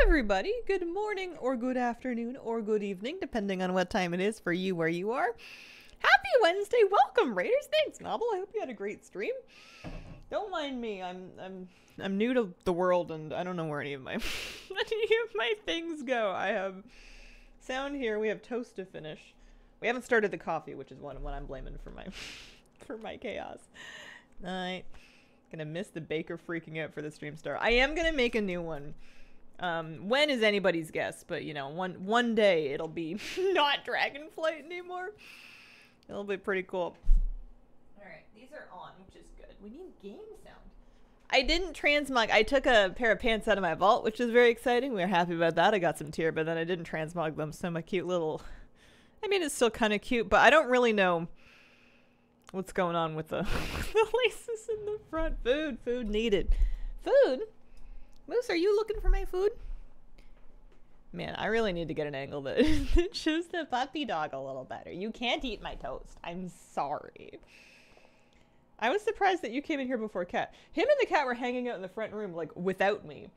everybody, good morning or good afternoon or good evening, depending on what time it is for you where you are. Happy Wednesday, welcome Raiders. Thanks, Novel. I hope you had a great stream. Don't mind me. I'm new to the world and I don't know where any of my things go. I have sound here. We have toast to finish. We haven't started the coffee, which is what I'm blaming for my chaos. Alright. Gonna miss the baker freaking out for the stream start. I am gonna make a new one. When is anybody's guess, but you know, one day it'll be not Dragonflight anymore. It'll be pretty cool. Alright, these are on, which is good. We need game sound. I didn't transmog. I took a pair of pants out of my vault, which is very exciting. We were happy about that. I got some tier, but then I didn't transmog them, so my cute little... I mean, it's still kind of cute, but I don't really know what's going on with the, the laces in the front. Food needed. Food? Moose, are you looking for my food? Man, I really need to get an angle that shows the puppy dog a little better. You can't eat my toast. I'm sorry. I was surprised that you came in here before Cat. Him and the cat were hanging out in the front room, like, without me.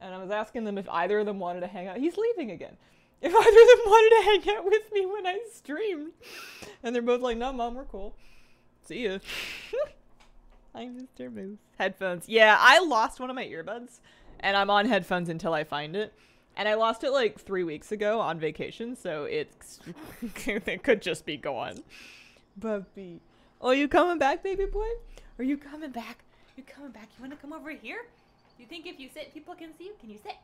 And I was asking them if either of them wanted to hang out. He's leaving again. If either of them wanted to hang out with me when I streamed. And they're both like, no, Mom, we're cool. See ya. Hi, Mr. Moose. Headphones. Yeah, I lost one of my earbuds. And I'm on headphones until I find it. And I lost it like 3 weeks ago on vacation. So it's... it could just be gone. Puppy. Oh, you coming back, baby boy? Are you coming back? You coming back? You want to come over here? You think if you sit, people can see you? Can you sit?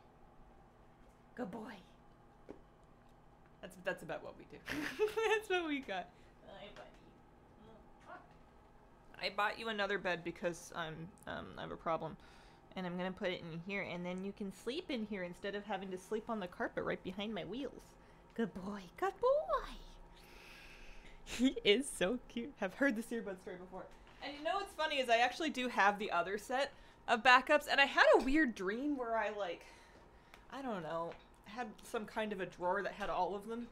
Good boy. That's about what we do. That's what we got. Hi, buddy. I bought you another bed because I have a problem. And I'm going to put it in here, and then you can sleep in here instead of having to sleep on the carpet right behind my wheels. Good boy. Good boy. He is so cute. I've heard this earbud story before. And you know what's funny is I actually do have the other set of backups, and I had a weird dream where I, like, I don't know, had some kind of a drawer that had all of them.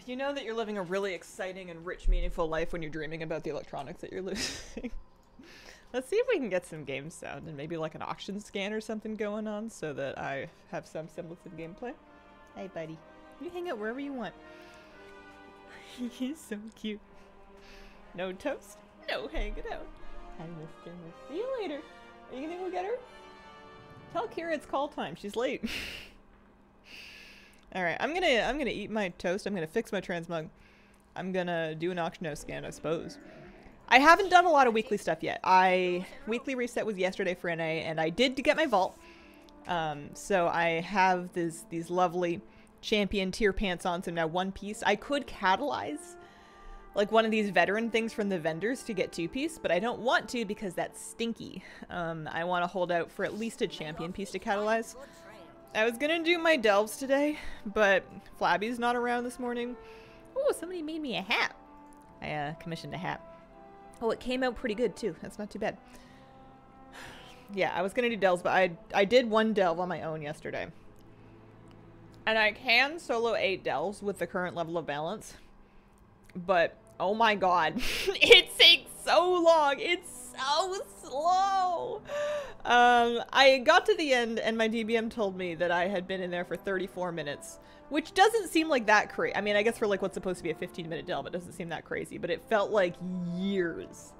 You know that you're living a really exciting and rich, meaningful life when you're dreaming about the electronics that you're losing. Let's see if we can get some game sound and maybe like an auction scan or something going on so that I have some semblance of gameplay. Hey, buddy. You hang out wherever you want. He's so cute. No toast, no hanging out. Hi, Mr. Moose. See you later. Are you gonna go get her? Tell Kira it's call time. She's late. Alright, I'm gonna eat my toast. I'm gonna fix my transmog. I'm gonna do an auction scan, I suppose. I haven't done a lot of weekly stuff yet. Weekly reset was yesterday for NA, and I did get my vault. So I have these lovely champion tier pants on, so now one piece. I could catalyze like one of these veteran things from the vendors to get 2-piece, but I don't want to because that's stinky. I want to hold out for at least a champion piece to catalyze. I was gonna do my delves today, but Flabby's not around this morning. Oh, somebody made me a hat. I commissioned a hat. Oh, it came out pretty good too. That's not too bad. Yeah, I was gonna do delves, but I did one delve on my own yesterday. And I can solo 8 delves with the current level of balance. But, oh my god, it takes so long. It's so slow. I got to the end and my DBM told me that I had been in there for 34 minutes. Which doesn't seem like that crazy. I mean, I guess for like what's supposed to be a 15-minute delve, it doesn't seem that crazy. But it felt like years.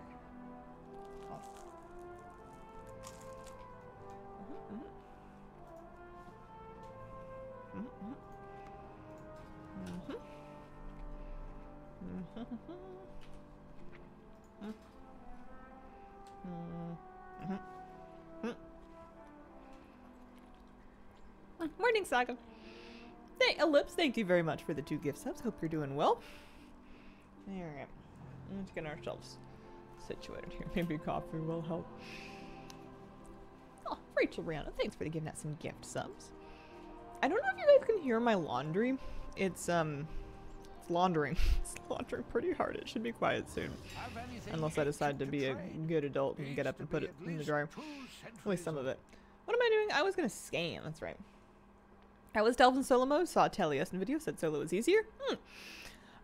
Morning, Saga. Hey, Ellipse, thank you very much for the 2 gift subs. Hope you're doing well. Alright. Let's get ourselves situated here. Maybe coffee will help. Oh, Rachel Rihanna, thanks for giving out some gift subs. I don't know if you guys can hear my laundry. It's laundering. It's laundering pretty hard. It should be quiet soon. Unless I decide to be a good adult and get up and put it in the dryer. At least some of it. What am I doing? I was gonna scan. That's right. I was delving solo mode. Saw a Taliesin video. Said solo was easier.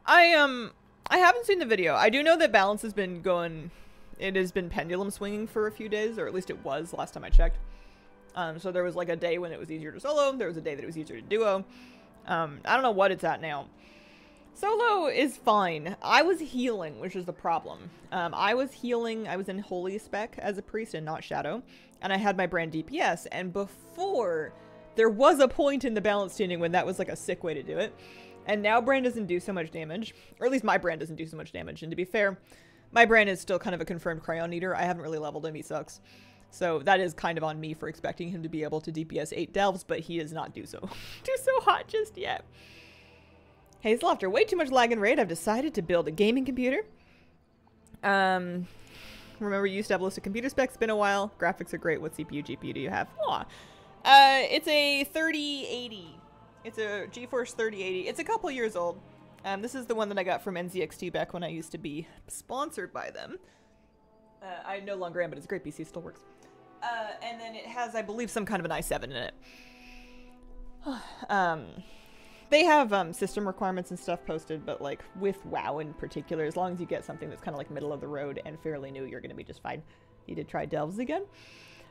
I haven't seen the video. I do know that balance has been going. It has been pendulum swinging for a few days, or at least it was last time I checked. So there was like a day when it was easier to solo. There was a day that it was easier to duo. I don't know what it's at now. Solo is fine. I was healing, which is the problem. I was healing. I was in Holy Spec as a priest and not Shadow. And I had my brand DPS. And before, there was a point in the balance tuning when that was like a sick way to do it. And now brand doesn't do so much damage. Or at least my brand doesn't do so much damage. And to be fair, my brand is still kind of a confirmed Crayon Eater. I haven't really leveled him. He sucks. So that is kind of on me for expecting him to be able to DPS 8 delves. But he does not do so hot just yet. Hazel, after way too much lag and raid, I've decided to build a gaming computer. Remember you used to have a list of computer specs. It's been a while. Graphics are great. What CPU, GPU do you have? Aw. It's a 3080. It's a GeForce 3080. It's a couple years old. This is the one that I got from NZXT back when I used to be sponsored by them. I no longer am, but it's a great PC. Still works. And then it has, I believe, some kind of an i7 in it. They have system requirements and stuff posted, but like with WoW in particular, as long as you get something that's kind of like middle of the road and fairly new, you're going to be just fine. You did try delves again.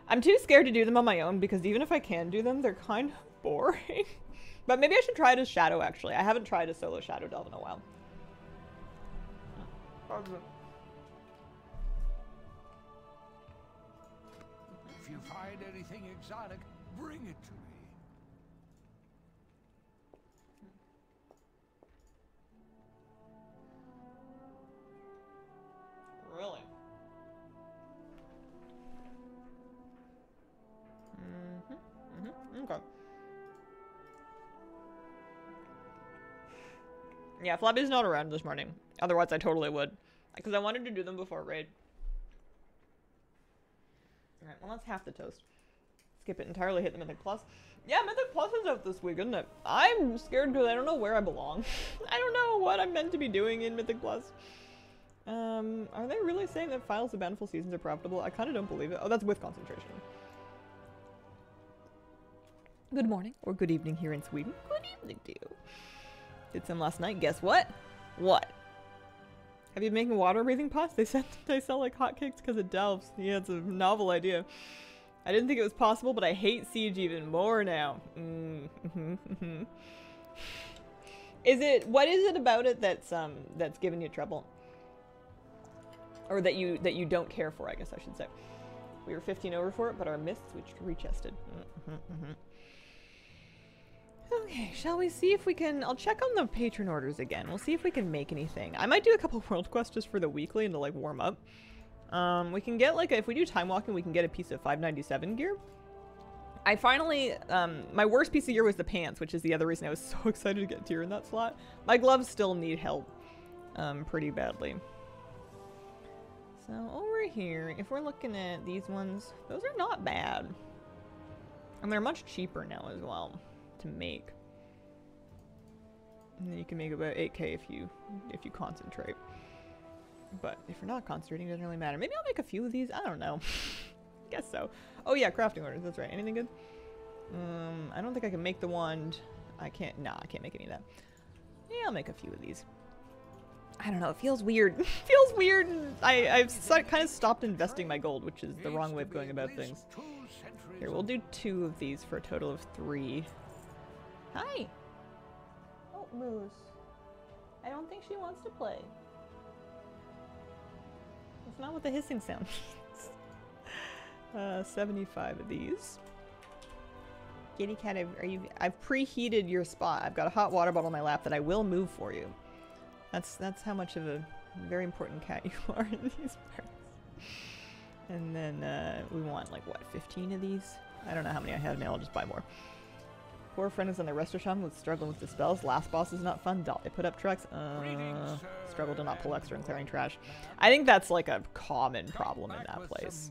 I'm too scared to do them on my own because even if I can do them, they're kind of boring. But maybe I should try it as Shadow, actually. I haven't tried a solo Shadow delve in a while. If you find anything exotic, bring it to me. Really? Okay. Yeah, Flabby's not around this morning. Otherwise, I totally would. Because I wanted to do them before raid. Alright, well, that's half the toast. Skip it entirely, hit the Mythic Plus. Yeah, Mythic Plus is out this week, isn't it? I'm scared because I don't know where I belong. I don't know what I'm meant to be doing in Mythic Plus. Are they really saying that files of Bountiful Seasons are profitable? I kind of don't believe it. Oh, that's with concentration. Good morning, or good evening here in Sweden. Good evening to you. Did some last night. Guess what? What? Have you been making water breathing pots? They said they sell like hotcakes because it delves. Yeah, it's a novel idea. I didn't think it was possible, but I hate Siege even more now. What is it about it that's giving you trouble? Or that you don't care for, I guess I should say. We were 15 over for it, but our myths which rechested. Okay, shall we see if we can... I'll check on the patron orders again. We'll see if we can make anything. I might do a couple of world quests just for the weekly and to like warm up. We can get like, if we do time walking, we can get a piece of 597 gear. I finally, my worst piece of gear was the pants, which is the other reason I was so excited to get tier in that slot. My gloves still need help, pretty badly. So over here, if we're looking at these ones, those are not bad. And they're much cheaper now as well to make. And then you can make about 8k if you concentrate. But if you're not concentrating, it doesn't really matter. Maybe I'll make a few of these. I don't know. Guess so. Oh yeah, crafting orders. That's right. Anything good? I don't think I can make the wand. I can't. Nah, I can't make any of that. Yeah, I'll make a few of these. I don't know. It feels weird. It feels weird. I've kind of stopped investing my gold, which is the wrong way of going about things. Here, we'll do 2 of these for a total of 3. Hi. Oh, Moose. I don't think she wants to play. That's not what the hissing sound means. 75 of these. Kitty cat, I've preheated your spot. I've got a hot water bottle in my lap that I will move for you. That's how much of a very important cat you are in these parts. And then we want like what, 15 of these? I don't know how many I have now. I'll just buy more. Poor friend is on the restoration with struggling with the spells. Last boss is not fun. They put up trucks. Struggle to not pull extra and clearing trash. I think that's like a common problem in that place.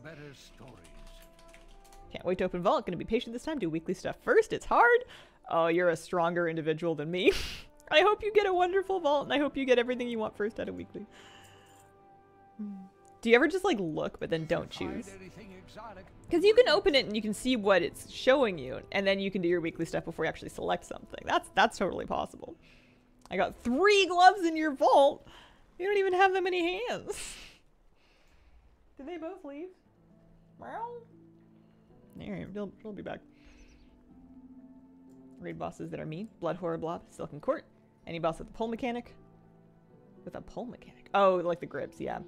Can't wait to open vault. Gonna be patient this time. Do weekly stuff first. It's hard. Oh, you're a stronger individual than me. I hope you get a wonderful vault, and I hope you get everything you want first out of weekly. Do you ever just like look but then don't choose? Because you can open it and you can see what it's showing you, and then you can do your weekly stuff before you actually select something. That's totally possible. I got 3 gloves in your vault. You don't even have that many hands. Did they both leave? Well, Alright, she'll be back. Raid bosses that are me. Blood Horror Blob, Silken Court. Any boss with a pole mechanic? With a pole mechanic? Oh, like the grips, yeah.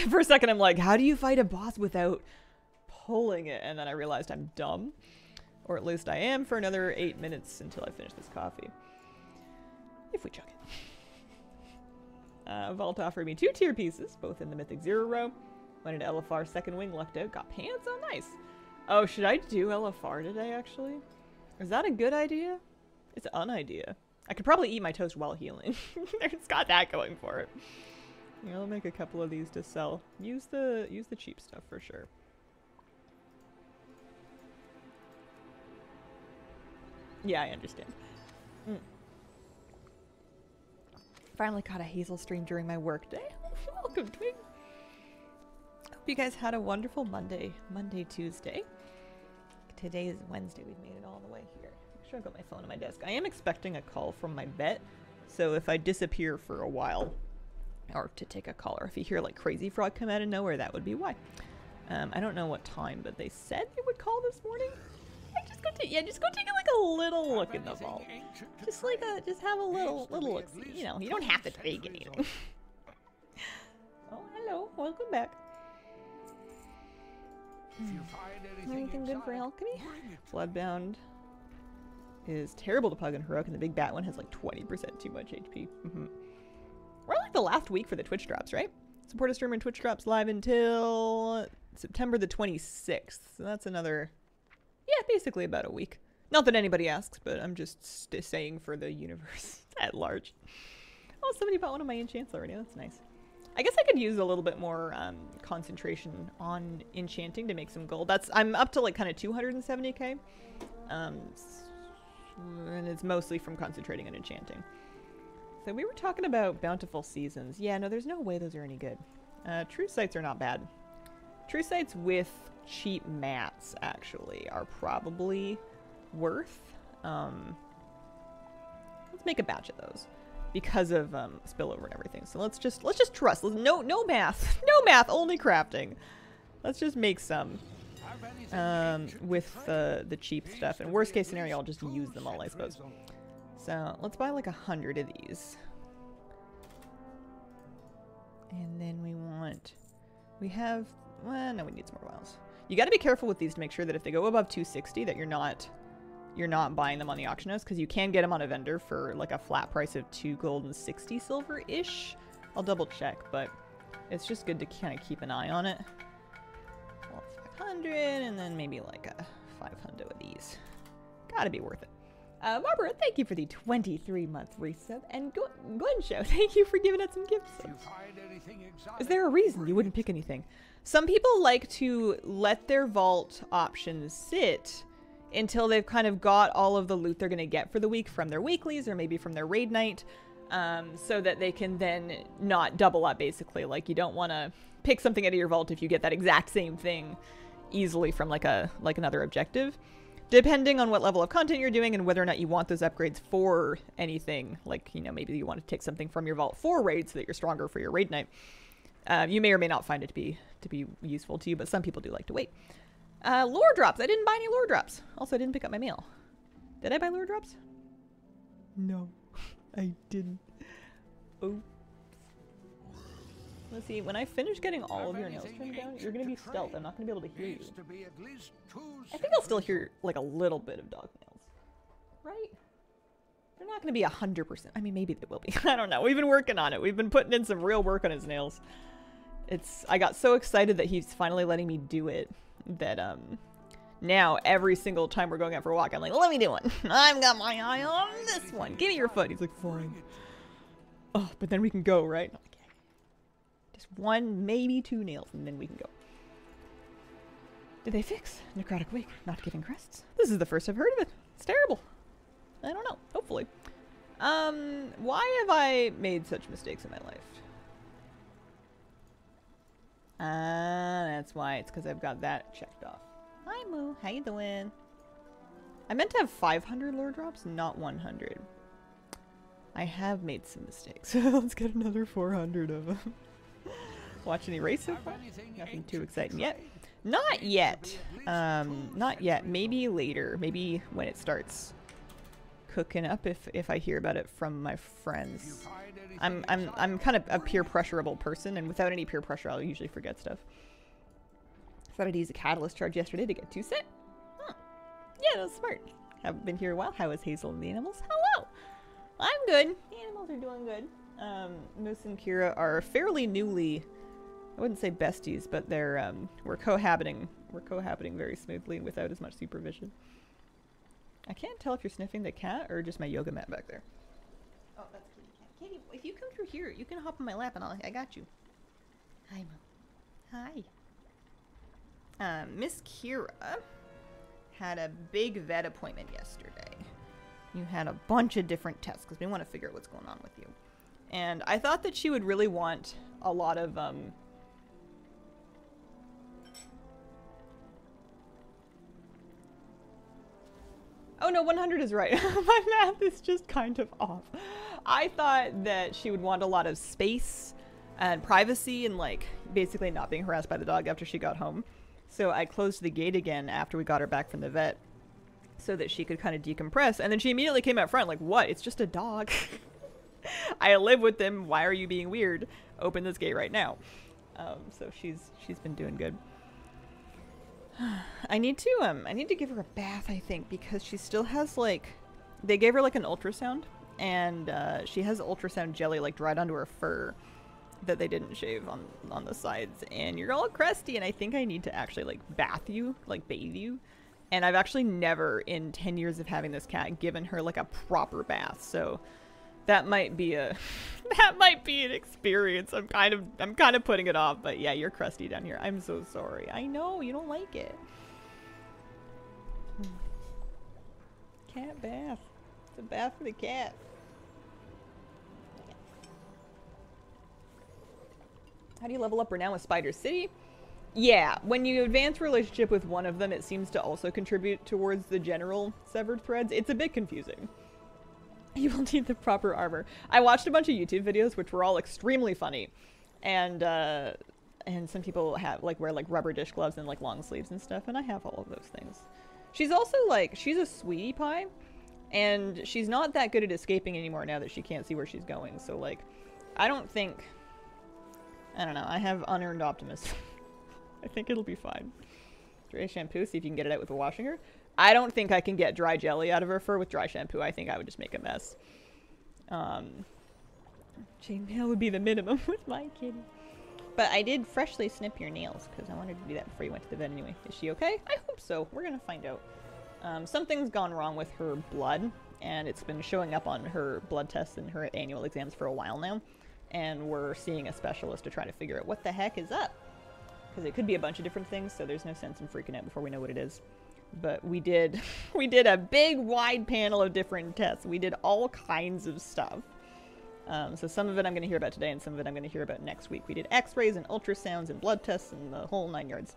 For a second I'm like, how do you fight a boss without pulling it? And then I realized I'm dumb. Or at least I am for another 8 minutes until I finish this coffee. If we chug it. Vault offered me 2 tier pieces, both in the Mythic 0 row. Went into LFR second wing, lucked out, got pants, oh nice. Oh, should I do LFR today actually? Is that a good idea? It's an idea. I could probably eat my toast while healing. It's got that going for it. Yeah, I'll make a couple of these to sell. Use the cheap stuff for sure. Yeah, I understand. Finally caught a Hazel stream during my work day. Welcome, Twig. Hope you guys had a wonderful Monday, Tuesday. Today is Wednesday. We've made it all the way here. Make sure I've got my phone on my desk. I am expecting a call from my vet, so if I disappear for a while, or to take a call, or if you hear like Crazy Frog come out of nowhere, that would be why. I don't know what time, but they said they would call this morning. Just go take like a little look in the vault. Just have a little look. You know, you don't have to take anything. Oh, hello, welcome back. Anything good for alchemy? Bloodbound is terrible to pug and heroic, and the big bat one has like 20% too much HP. We're like the last week for the Twitch drops, right? Support a streamer and Twitch drops live until September the 26th. So that's another, yeah, basically about a week. Not that anybody asks, but I'm just saying for the universe at large. Oh, somebody bought one of my enchants already. That's nice. I guess I could use a little bit more concentration on enchanting to make some gold. I'm up to like kind of 270k. And it's mostly from concentrating on enchanting. So we were talking about bountiful seasons. Yeah, no, there's no way those are any good. True sites are not bad. True sites with cheap mats actually are probably worth. Let's make a batch of those because of spillover and everything. So let's just trust. No math, only crafting. Let's just make some with the cheap stuff. And worst case scenario, I'll just use them all, I suppose. So let's buy like 100 of these. And then we have, well, no, we need some more vials. You got to be careful with these to make sure that if they go above 260 that you're not buying them on the auction house, because you can get them on a vendor for like a flat price of 2 gold and 60 silver-ish. I'll double check, but it's just good to kind of keep an eye on it. Well, 500 and then maybe like a 500 of these. Gotta be worth it. Barbara, thank you for the 23-month resub, and Gwen thank you for giving us some gifts. Is there a reason you wouldn't pick anything? Some people like to let their vault options sit until they've kind of got all of the loot they're going to get for the week from their weeklies or maybe from their raid night, so that they can then not double up, basically. Like, you don't want to pick something out of your vault if you get that exact same thing easily from like another objective. Depending on what level of content you're doing and whether or not you want those upgrades for anything, like, you know, maybe you want to take something from your vault for raid so that you're stronger for your raid night. You may or may not find it to be useful to you, but some people do like to wait. Lore drops. I didn't buy any lore drops. Also, I didn't pick up my mail. Did I buy lore drops? No, I didn't. Oh. Let's see, when I finish getting all of your nails trimmed down, you're going to be stealth. I'm not going to be able to hear you. I think I'll still hear, like, a little bit of dog nails. Right? They're not going to be 100%. I mean, maybe they will be. I don't know. We've been working on it. We've been putting in some real work on his nails. I got so excited that he's finally letting me do it that, now every single time we're going out for a walk, I'm like, let me do one. I've got my eye on this one. Give me your foot. He's like, fine. Oh, but then we can go, right? Just 1, maybe 2 nails, and then we can go. Did they fix necrotic wake? Not giving crests? This is the first I've heard of it. It's terrible. I don't know. Hopefully. Why have I made such mistakes in my life? That's why. It's because I've got that checked off. Hi, Moo. How you doing? I meant to have 500 lore drops, not 100. I have made some mistakes. Let's get another 400 of them. Watch any race so Have far? anything Nothing too ancient to exciting yet. trade? Not yet. Seems to be at least two Not yet. centuries Maybe old. later. Maybe when it starts cooking up. If I hear about it from my If you friends. find anything I'm exotic, kind of a bring peer it. pressurable person, and without any peer pressure, I'll usually forget stuff. Thought I'd use a catalyst charge yesterday to get 2 set. Huh. Yeah, that was smart. Haven't been here a while. How is Hazel and the animals? Hello. I'm good. The animals are doing good. Moose and Kira are fairly newly, I wouldn't say besties, but they're we're cohabiting. We're cohabiting very smoothly without as much supervision. I can't tell if you're sniffing the cat or just my yoga mat back there. Oh, that's Kitty Cat. Kitty, if you come through here, you can hop on my lap and I got you. Hi, Mom. Hi. Miss Kira had a big vet appointment yesterday. You had a bunch of different tests because we want to figure out what's going on with you. And I thought that she would really want a lot of, Oh no, 100 is right. My math is just kind of off. I thought that she would want a lot of space and privacy and like basically not being harassed by the dog after she got home. So I closed the gate again after we got her back from the vet so that she could kind of decompress. And then she immediately came out front like, what? It's just a dog. I live with them. Why are you being weird? Open this gate right now. So she's been doing good. I need to give her a bath, I think, because she still has like, they gave her like an ultrasound, and she has ultrasound jelly like dried onto her fur that they didn't shave on the sides, and you're all crusty, and I think I need to actually like bathe you, like bathe you. And I've actually never in 10 years of having this cat given her like a proper bath, so that might be a that might be an experience. I'm kind of putting it off, but yeah, you're crusty down here. I'm so sorry. I know you don't like it. Cat bath. It's a bath for the cat. How do you level up renown with Spider City? Yeah, when you advance relationship with one of them, it seems to also contribute towards the general severed threads. It's a bit confusing. You will need the proper armor. I watched a bunch of YouTube videos, which were all extremely funny, and some people have like wear like rubber dish gloves and like long sleeves and stuff, and I have all of those things. She's also like, she's a sweetie pie, and she's not that good at escaping anymore now that she can't see where she's going. So like, I don't know. I have unearned optimism. I think it'll be fine. Dry shampoo. See if you can get it out with washing her. I don't think I can get dry jelly out of her fur with dry shampoo. I think I would just make a mess. Chainmail would be the minimum with my kitty. But I did freshly snip your nails because I wanted to do that before you went to the vet anyway. Is she okay? I hope so. We're going to find out. Something's gone wrong with her blood, and it's been showing up on her blood tests and her annual exams for a while now. And we're seeing a specialist to try to figure out what the heck is up. Because it could be a bunch of different things, so there's no sense in freaking out before we know what it is. But we did a big wide panel of different tests. We did all kinds of stuff. So some of it I'm going to hear about today, and some of it I'm going to hear about next week. We did x-rays and ultrasounds and blood tests and the whole 9 yards.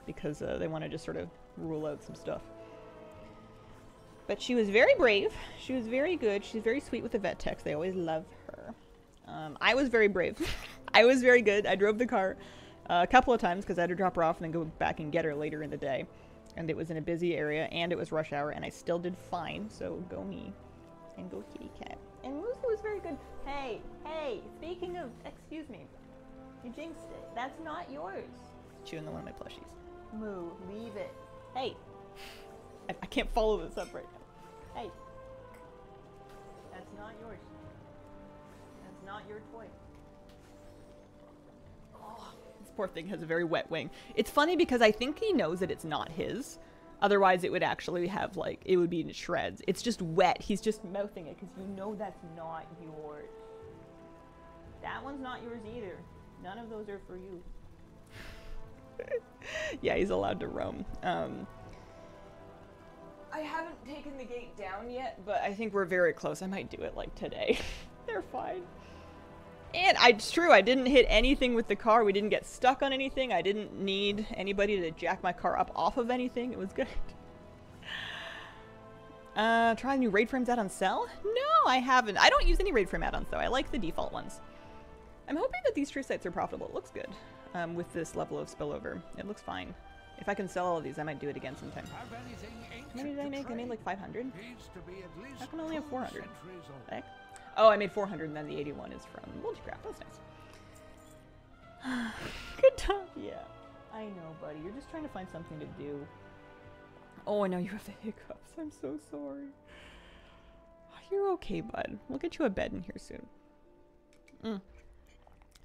Because they want to just sort of rule out some stuff. But she was very brave. She was very good. She's very sweet with the vet techs. They always love her. I was very brave. I was very good. I drove the car a couple of times because I had to drop her off and then go back and get her later in the day. And it was in a busy area, and it was rush hour, and I still did fine, so go me. And go kitty cat. And Moose was very good. Hey, speaking of, excuse me. You jinxed it. That's not yours. Chewing on one of my plushies. Moo, leave it. Hey. I can't follow this up right now. Hey. That's not yours. That's not your toy. This poor thing has a very wet wing. It's funny because I think he knows that it's not his. Otherwise, it would actually have, like, it would be in shreds. It's just wet. He's just mouthing it because you know that's not yours. That one's not yours either. None of those are for you. Yeah, he's allowed to roam. I haven't taken the gate down yet, but I think we're very close. I might do it, like, today. They're fine. And it's true, I didn't hit anything with the car. We didn't get stuck on anything. I didn't need anybody to jack my car up off of anything. It was good. Try new raid frames out on sale? No, I haven't. I don't use any raid frame add-ons, though. I like the default ones. I'm hoping that these tree sites are profitable. It looks good with this level of spillover. It looks fine. If I can sell all of these, I might do it again sometime. Have anything How many did I make? I made like 500. needs to be at least How come I only have 400? 2 centuries old. Heck? Oh, I made 400 and then the 81 is from Multicraft. That's nice. Good time. Yeah. I know, buddy. You're just trying to find something to do. Oh, I know you have the hiccups. I'm so sorry. You're okay, bud. We'll get you a bed in here soon.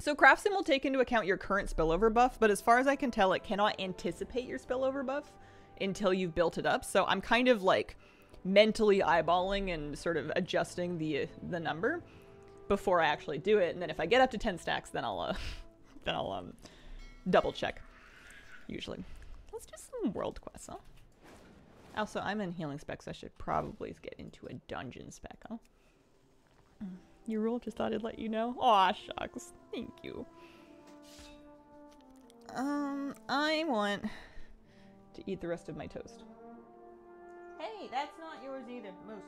So Craft Sim will take into account your current spillover buff, but as far as I can tell, it cannot anticipate your spillover buff until you've built it up. So I'm kind of like mentally eyeballing and sort of adjusting the number before I actually do it. And then if I get up to 10 stacks, then I'll double check. Usually. Let's do some world quests, huh? Also, I'm in healing specs. So I should probably get into a dungeon spec, huh? You rule, just thought I'd let you know. Aw, shucks. Thank you. I want to eat the rest of my toast. Hey, that's not yours either, Moose.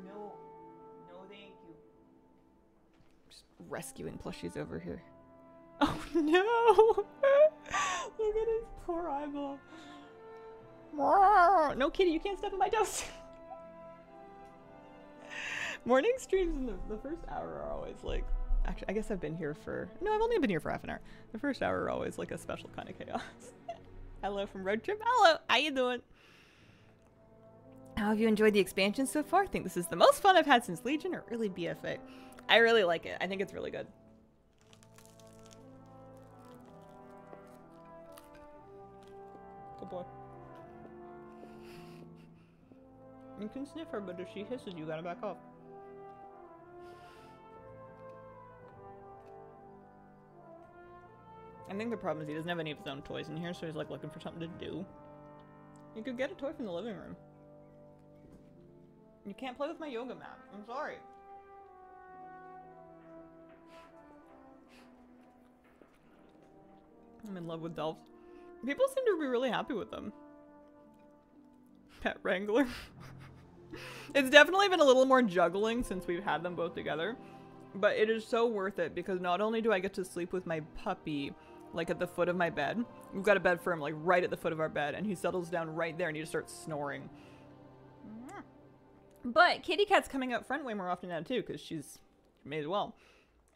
No. No, thank you. Just rescuing plushies over here. Oh, no! Look at his poor eyeball. No, kitty, you can't step on my toast. Morning streams in the first hour are always like, actually, I guess I've been here for, no, I've only been here for half an hour. The first hour are always like a special kind of chaos. Hello from Road Trip. Hello, how you doing? How have you enjoyed the expansion so far? I think this is the most fun I've had since Legion or early BFA. I really like it. I think it's really good. Good boy. You can sniff her, but if she hisses, you gotta back off. I think the problem is he doesn't have any of his own toys in here, so he's like looking for something to do. You could get a toy from the living room. You can't play with my yoga mat. I'm sorry. I'm in love with Delves. People seem to be really happy with them. Pet Wrangler. It's definitely been a little more juggling since we've had them both together. But it is so worth it because not only do I get to sleep with my puppy like at the foot of my bed. We've got a bed for him like right at the foot of our bed and he settles down right there and he just starts snoring. But Kitty Cat's coming out front way more often now too because she may as well.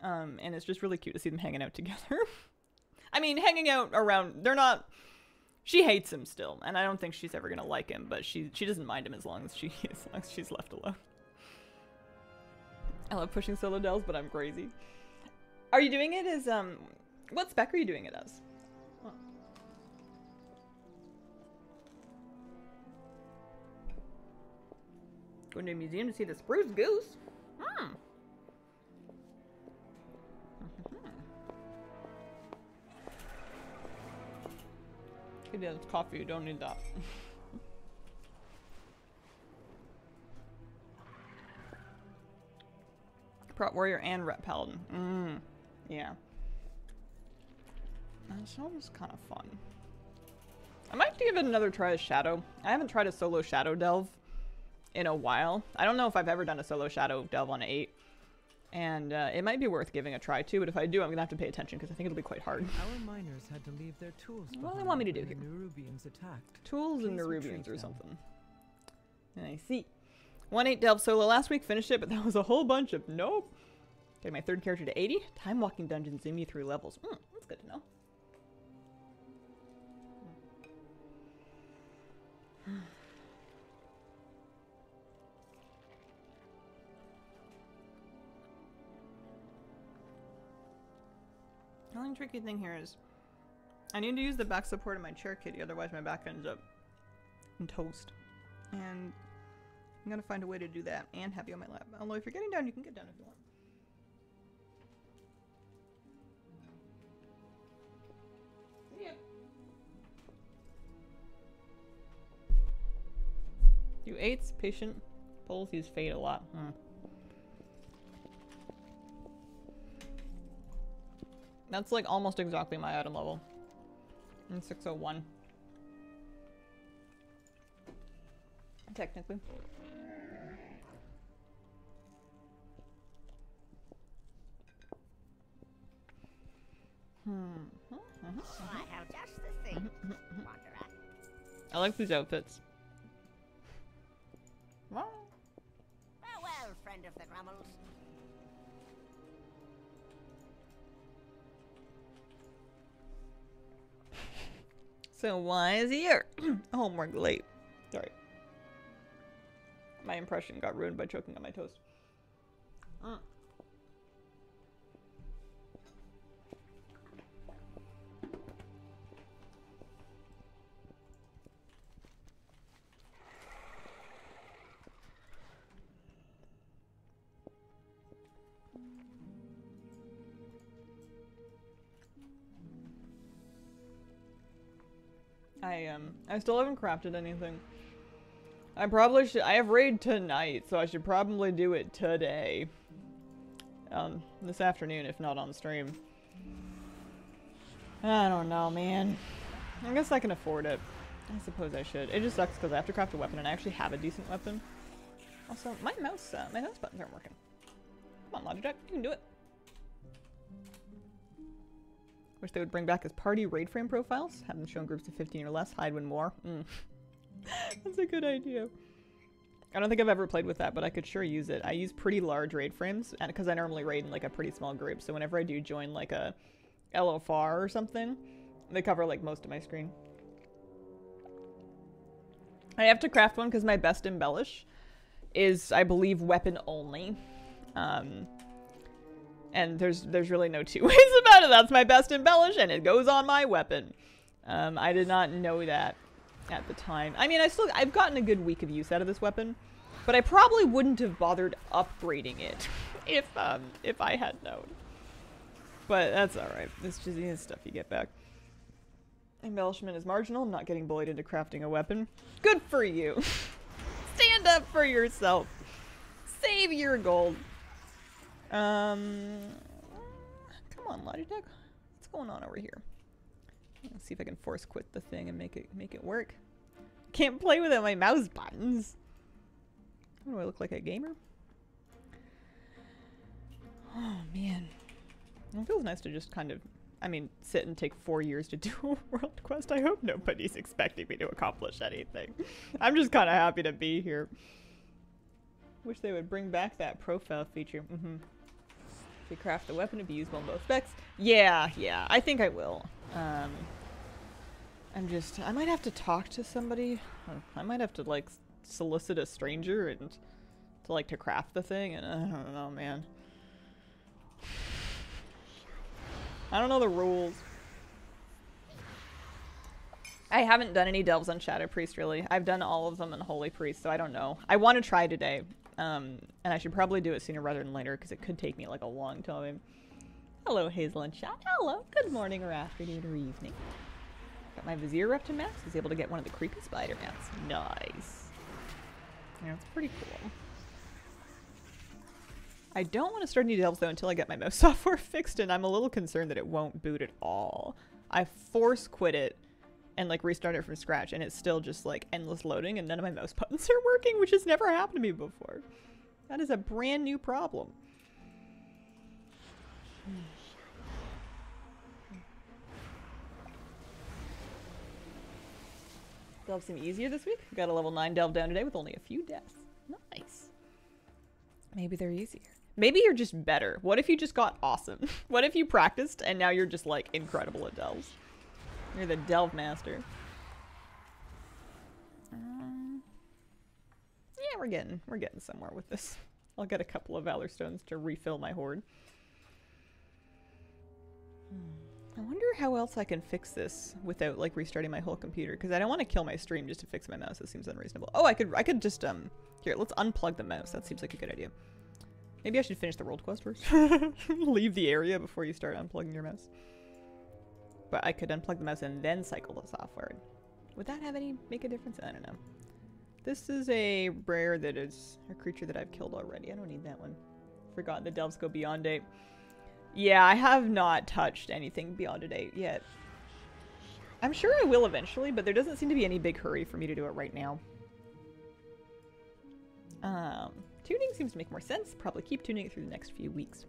And it's just really cute to see them hanging out together. I mean, hanging out around, they're not, she hates him still, and I don't think she's ever gonna like him, but she doesn't mind him as long as she's left alone. I love pushing solo delves, but I'm crazy. Are you doing it as, what spec are you doing it as? Huh. Going to a museum to see the spruce goose? Hmm. Yeah, it's coffee, you don't need that. Prot Warrior and Rep Paladin. Yeah. That sounds kind of fun. I might give it another try as Shadow. I haven't tried a solo Shadow Delve in a while. I don't know if I've ever done a solo Shadow Delve on 8. And it might be worth giving a try too, but if I do, I'm gonna have to pay attention because I think it'll be quite hard. Our miners had to leave their tools What do they want me to do here? Nerubians attacked. Tools and Please Nerubians or retreat something. I see. 1-8 Delve solo last week, finished it, but that was a whole bunch of nope. Getting my third character to 80. Time walking dungeons zoom you through levels. That's good to know. The only tricky thing here is I need to use the back support of my chair kitty, otherwise my back ends up in toast. And I'm gonna find a way to do that and have you on my lap. Although if you're getting down, you can get down if you want. See ya. You 8s, patient, pulls, use fade a lot. That's like almost exactly my item level. In 601. Technically. I have just the thing, Wanderer. I like these outfits. Wow. Farewell, friend of the Grummels. So why is he here? Homework late. Sorry. My impression got ruined by choking on my toast. I still haven't crafted anything. I probably should. I have raid tonight, so I should probably do it today. This afternoon, if not on stream. I don't know, man. I guess I can afford it. I suppose I should. It just sucks because I have to craft a weapon, and I actually have a decent weapon. Also, my mouse buttons aren't working. Come on, Logitech, you can do it. Wish they would bring back his party raid frame profiles. Have them show in groups of 15 or less. Hide when more. That's a good idea. I don't think I've ever played with that, but I could sure use it. I use pretty large raid frames, and because I normally raid in like a pretty small group, so whenever I do join like a LFR or something, they cover like most of my screen. I have to craft one because my best embellish is, I believe, weapon only. And there's really no two ways about it. That's my best embellish, and it goes on my weapon. I did not know that at the time. I mean, I've gotten a good week of use out of this weapon, but I probably wouldn't have bothered upgrading it if I had known. But that's all right. It's just stuff you get back. Embellishment is marginal. I'm not getting bullied into crafting a weapon. Good for you. Stand up for yourself. Save your gold. Come on, Logitech. What's going on over here? Let's see if I can force quit the thing and make it work. Can't play without my mouse buttons. Do I look like a gamer? Oh man, it feels nice to just kind of, I mean, sit and take 4 years to do a world quest. I hope nobody's expecting me to accomplish anything. I'm just kind of happy to be here. Wish they would bring back that profile feature. If you craft the weapon, it'd be usable in both specs. Yeah, I think I will. I might have to talk to somebody. I might have to, like, solicit a stranger and to craft the thing, and I don't know, man. I don't know the rules. I haven't done any delves on Shadow Priest, really. I've done all of them in Holy Priest, so I don't know. I want to try today. And I should probably do it sooner rather than later, because it could take me like a long time. Hello, Hazel and Chat. Hello. Good morning or afternoon or evening. Got my Vizier up to max. I was able to get one of the creepy spider mats. Nice. Yeah, it's pretty cool. I don't want to start any delves though until I get my mouse software fixed, and I'm a little concerned that it won't boot at all. I force quit it and like restart it from scratch, and it's still just like endless loading, and none of my mouse buttons are working, which has never happened to me before. That is a brand new problem. Delves seem easier this week. Got a level 9 delve down today with only a few deaths. Nice. Maybe they're easier. Maybe you're just better. What if you just got awesome? What if you practiced and now you're just like incredible at delves? You're the delve master. Yeah, we're getting somewhere with this. I'll get a couple of Valor Stones to refill my hoard. I wonder how else I can fix this without like restarting my whole computer, because I don't want to kill my stream just to fix my mouse. It seems unreasonable. Oh, I could just here, let's unplug the mouse. That seems like a good idea. Maybe I should finish the world quest first. Leave the area before you start unplugging your mouse. But I could unplug the mouse and then cycle the software. Would that make a difference? I don't know. This is a rare that is a creature that I've killed already. I don't need that one. Forgot the delves go beyond date. Yeah, I have not touched anything beyond a date yet. I'm sure I will eventually, but there doesn't seem to be any big hurry for me to do it right now. Tuning seems to make more sense. Probably keep tuning it through the next few weeks.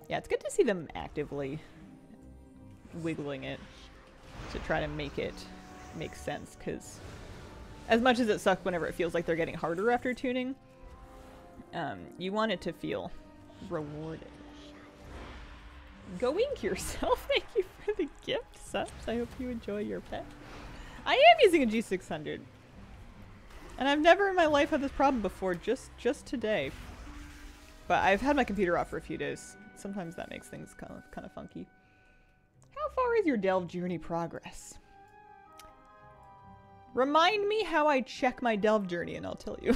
Yeah, it's good to see them actively wiggling it to try to make it make sense, because as much as it sucks whenever it feels like they're getting harder after tuning, you want it to feel rewarding. Go wink yourself. Thank you for the gift subs. I hope you enjoy your pet. I am using a G600. And I've never in my life had this problem before, just today. But I've had my computer off for a few days. Sometimes that makes things kind of funky. How far is your Delve journey progress? Remind me how I check my Delve journey and I'll tell you.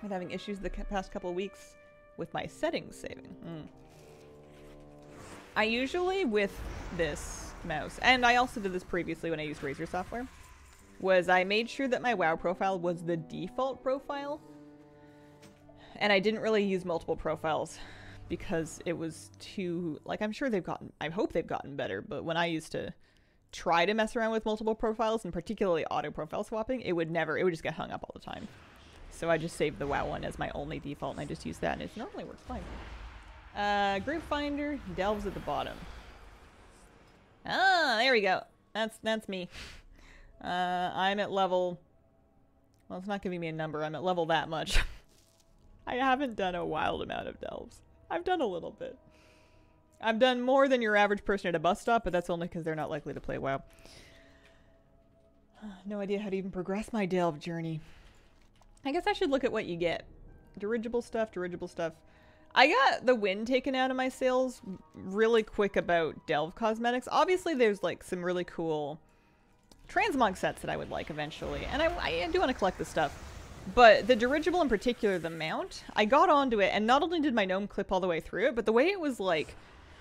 I'm having issues the past couple of weeks with my settings saving. I usually, with this mouse, and I also did this previously when I used Razer software, was I made sure that my WoW profile was the default profile. And I didn't really use multiple profiles because it was too, like, I'm sure they've gotten, I hope they've gotten better, but when I used to try to mess around with multiple profiles, and particularly auto profile swapping, it would just get hung up all the time. So I just saved the WoW one as my only default, and I just use that, and it normally works fine. Group Finder, Delve's at the bottom. Ah, there we go. That's me. I'm at level, well, it's not giving me a number. I'm at level that much. I haven't done a wild amount of Delves. I've done a little bit. I've done more than your average person at a bus stop, but that's only because they're not likely to play WoW. No idea how to even progress my Delve journey. I guess I should look at what you get. Dirigible stuff, dirigible stuff. I got the wind taken out of my sales really quick about Delve cosmetics. Obviously, there's like some really cool transmog sets that I would like eventually, and I do want to collect the stuff. But the dirigible in particular, the mount, I got onto it, and not only did my gnome clip all the way through it, but the way it was like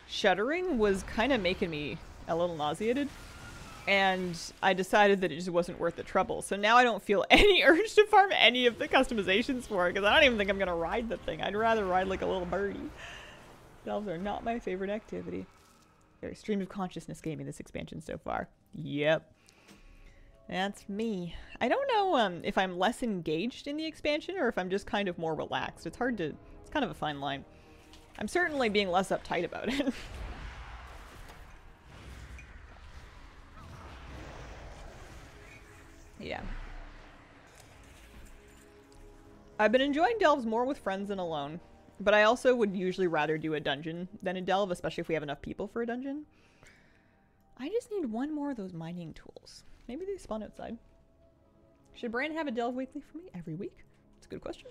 shuddering was kind of making me a little nauseated. And I decided that it just wasn't worth the trouble. So now I don't feel any urge to farm any of the customizations for it, because I don't even think I'm going to ride the thing. I'd rather ride like a little birdie. Delves are not my favorite activity. Very stream of consciousness gaming this expansion so far. Yep. That's me. I don't know if I'm less engaged in the expansion or if I'm just kind of more relaxed. It's hard to... It's kind of a fine line. I'm certainly being less uptight about it. Yeah. I've been enjoying Delves more with friends than alone, but I also would usually rather do a dungeon than a Delve, especially if we have enough people for a dungeon. I just need one more of those mining tools. Maybe they spawn outside. Should Brand have a Delve weekly for me every week? That's a good question.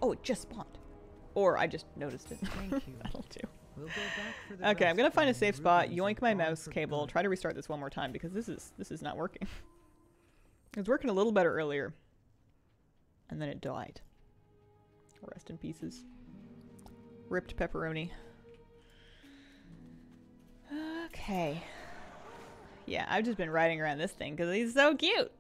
Oh, it just spawned. Or I just noticed it. Thank you. That'll do. We'll go back for the Okay, I'm gonna rest find a and safe spot, ribbons yoink are my gone mouse for cable, good. try to restart this one more time because this is not working. It was working a little better earlier. And then it died. Rest in pieces. Ripped pepperoni. Okay. Yeah, I've just been riding around this thing because he's so cute.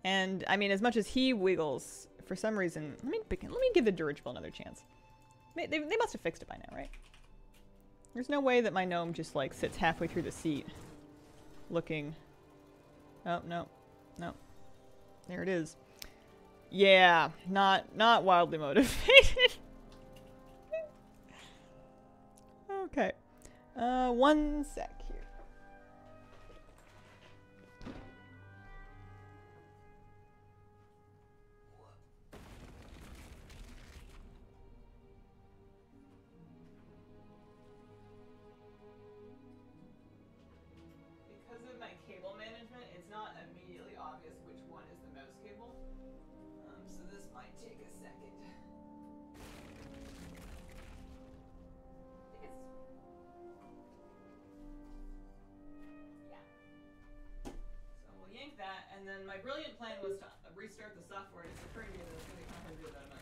And, I mean, as much as he wiggles, for some reason... Let me give the dirigible another chance. They must have fixed it by now, right? There's no way that my gnome just, like, sits halfway through the seat. Looking... Oh, no. No. There it is. Yeah, not wildly motivated. Okay. One sec here. Because of my cable management, it's not immediately obvious which one is the mouse cable. So this might take a second. Yeah. So we'll yank that, and then my brilliant plan was to restart the software. It's occurring to me that it's going to be kind of hard to do without a mouse.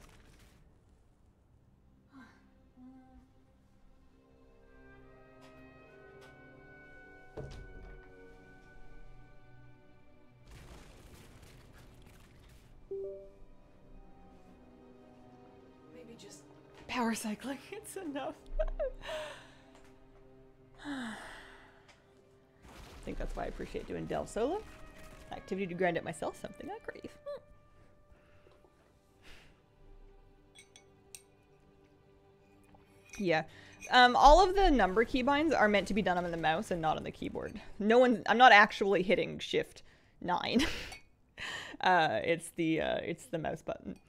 Maybe just power cycling, it's enough. I think that's why I appreciate doing Delve solo. Activity to grind it myself, something I crave. Yeah. All of the number keybinds are meant to be done on the mouse and not on the keyboard. I'm not actually hitting Shift 9. It's the mouse button.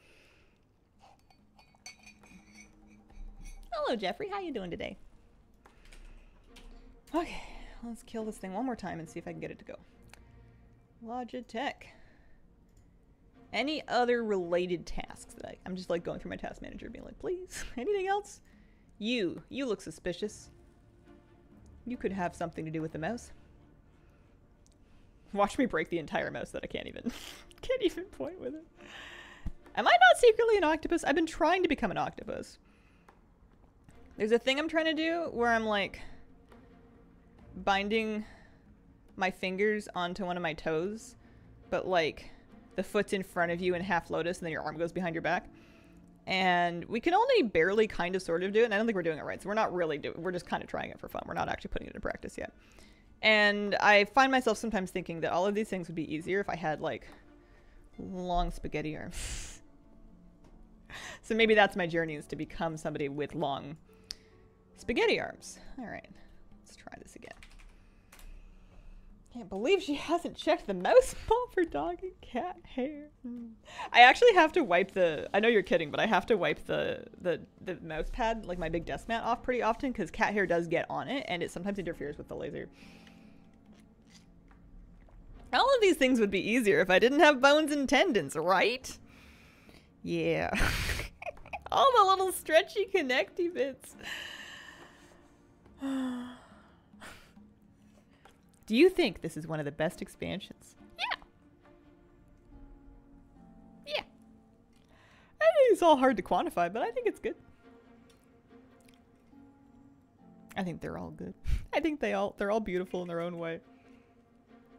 Hello, Jeffrey. How you doing today? Okay, let's kill this thing one more time and see if I can get it to go. Logitech. Any other related tasks that I'm just like going through my task manager being like, please, anything else? You look suspicious. You could have something to do with the mouse. Watch me break the entire mouse that I can't even point with it. Am I not secretly an octopus? I've been trying to become an octopus. There's a thing I'm trying to do where I'm like binding my fingers onto one of my toes, but like the foot's in front of you in half lotus and then your arm goes behind your back. And we can only barely kind of sort of do it, and I don't think we're doing it right. So we're not really we're just kind of trying it for fun. We're not actually putting it into practice yet. And I find myself sometimes thinking that all of these things would be easier if I had like long spaghetti arms. So maybe that's my journey, is to become somebody with long spaghetti arms. All right, let's try this again. Can't believe she hasn't checked the mouse ball for dog and cat hair. I actually have to wipe I know you're kidding, but I have to wipe the mouse pad, like my big desk mat, off pretty often because cat hair does get on it and it sometimes interferes with the laser. All of these things would be easier if I didn't have bones and tendons, right? Yeah. All the little stretchy connecty bits. Do you think this is one of the best expansions? Yeah. Yeah. I think it's all hard to quantify, but I think it's good. I think they're all good. I think they're all beautiful in their own way.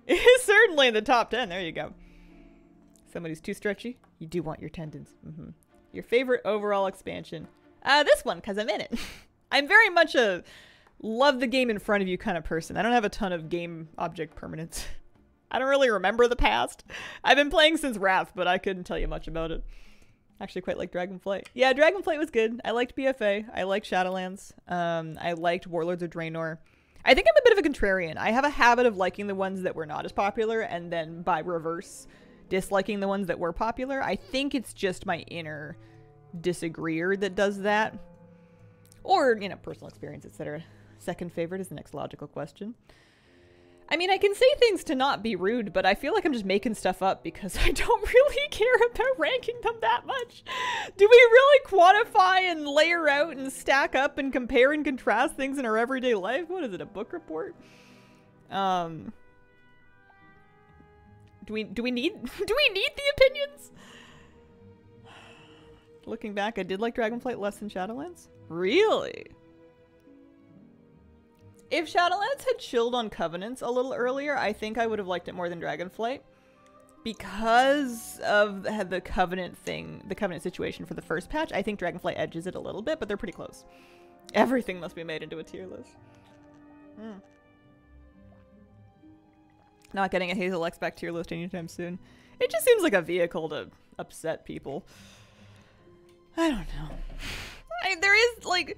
It's certainly in the top 10. There you go. Somebody's too stretchy. You do want your tendons. Your favorite overall expansion? This one, because I'm in it. I'm very much a love the game in front of you kind of person. I don't have a ton of game object permanence. I don't really remember the past. I've been playing since Wrath, but I couldn't tell you much about it. Actually quite like Dragonflight. Yeah, Dragonflight was good. I liked BFA. I liked Shadowlands. I liked Warlords of Draenor. I think I'm a bit of a contrarian. I have a habit of liking the ones that were not as popular and then by reverse disliking the ones that were popular. I think it's just my inner disagreeer that does that. Or, you know, personal experience, etc. Second favorite is the next logical question. I mean, I can say things to not be rude, but I feel like I'm just making stuff up because I don't really care about ranking them that much. Do we really quantify and layer out and stack up and compare and contrast things in our everyday life? What is it, a book report? Do we need the opinions? Looking back, I did like Dragonflight less than Shadowlands. Really? If Shadowlands had chilled on Covenants a little earlier, I think I would have liked it more than Dragonflight. Because of the Covenant thing, the Covenant situation for the first patch, I think Dragonflight edges it a little bit, but they're pretty close. Everything must be made into a tier list. Not getting a Hazel X back tier list anytime soon. It just seems like a vehicle to upset people. I don't know. There is, like...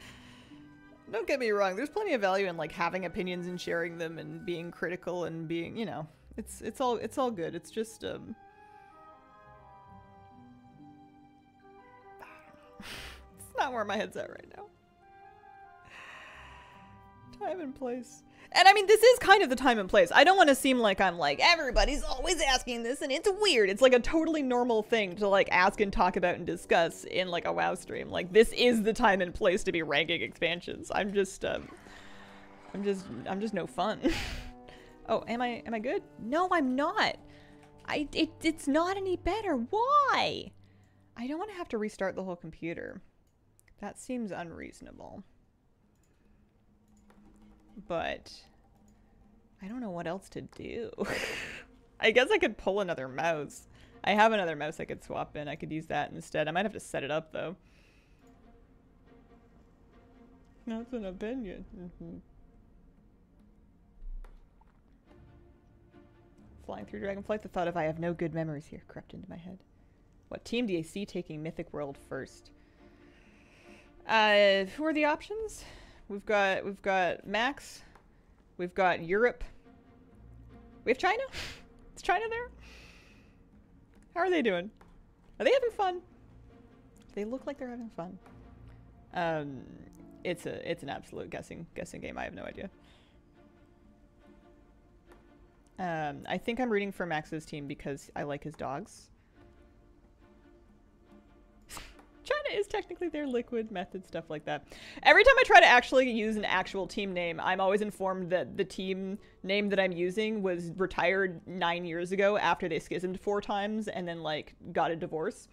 Don't get me wrong, there's plenty of value in like having opinions and sharing them and being critical and being, you know, it's all good. It's just it's not where my head's at right now. Time and place. And I mean, this is kind of the time and place. I don't want to seem like I'm like, everybody's always asking this and it's weird. It's like a totally normal thing to like ask and talk about and discuss in like a WoW stream. Like, this is the time and place to be ranking expansions. I'm just no fun. Oh, am I good? No, I'm not. It's not any better. Why? I don't want to have to restart the whole computer. That seems unreasonable. But I don't know what else to do. I guess I could pull another mouse. I have another mouse I could swap in. I could use that instead. I might have to set it up though. That's an opinion. Flying through Dragonflight, the thought of I have no good memories here crept into my head. What team do you see taking Mythic World first? Who are the options? We've got Max. We've got Europe. We have China. Is China there? How are they doing? Are they having fun? They look like they're having fun. It's an absolute guessing game. I have no idea. I think I'm rooting for Max's team because I like his dogs. China is technically their liquid method, stuff like that. Every time I try to actually use an actual team name, I'm always informed that the team name that I'm using was retired 9 years ago after they schismed 4 times and then, like, got a divorce.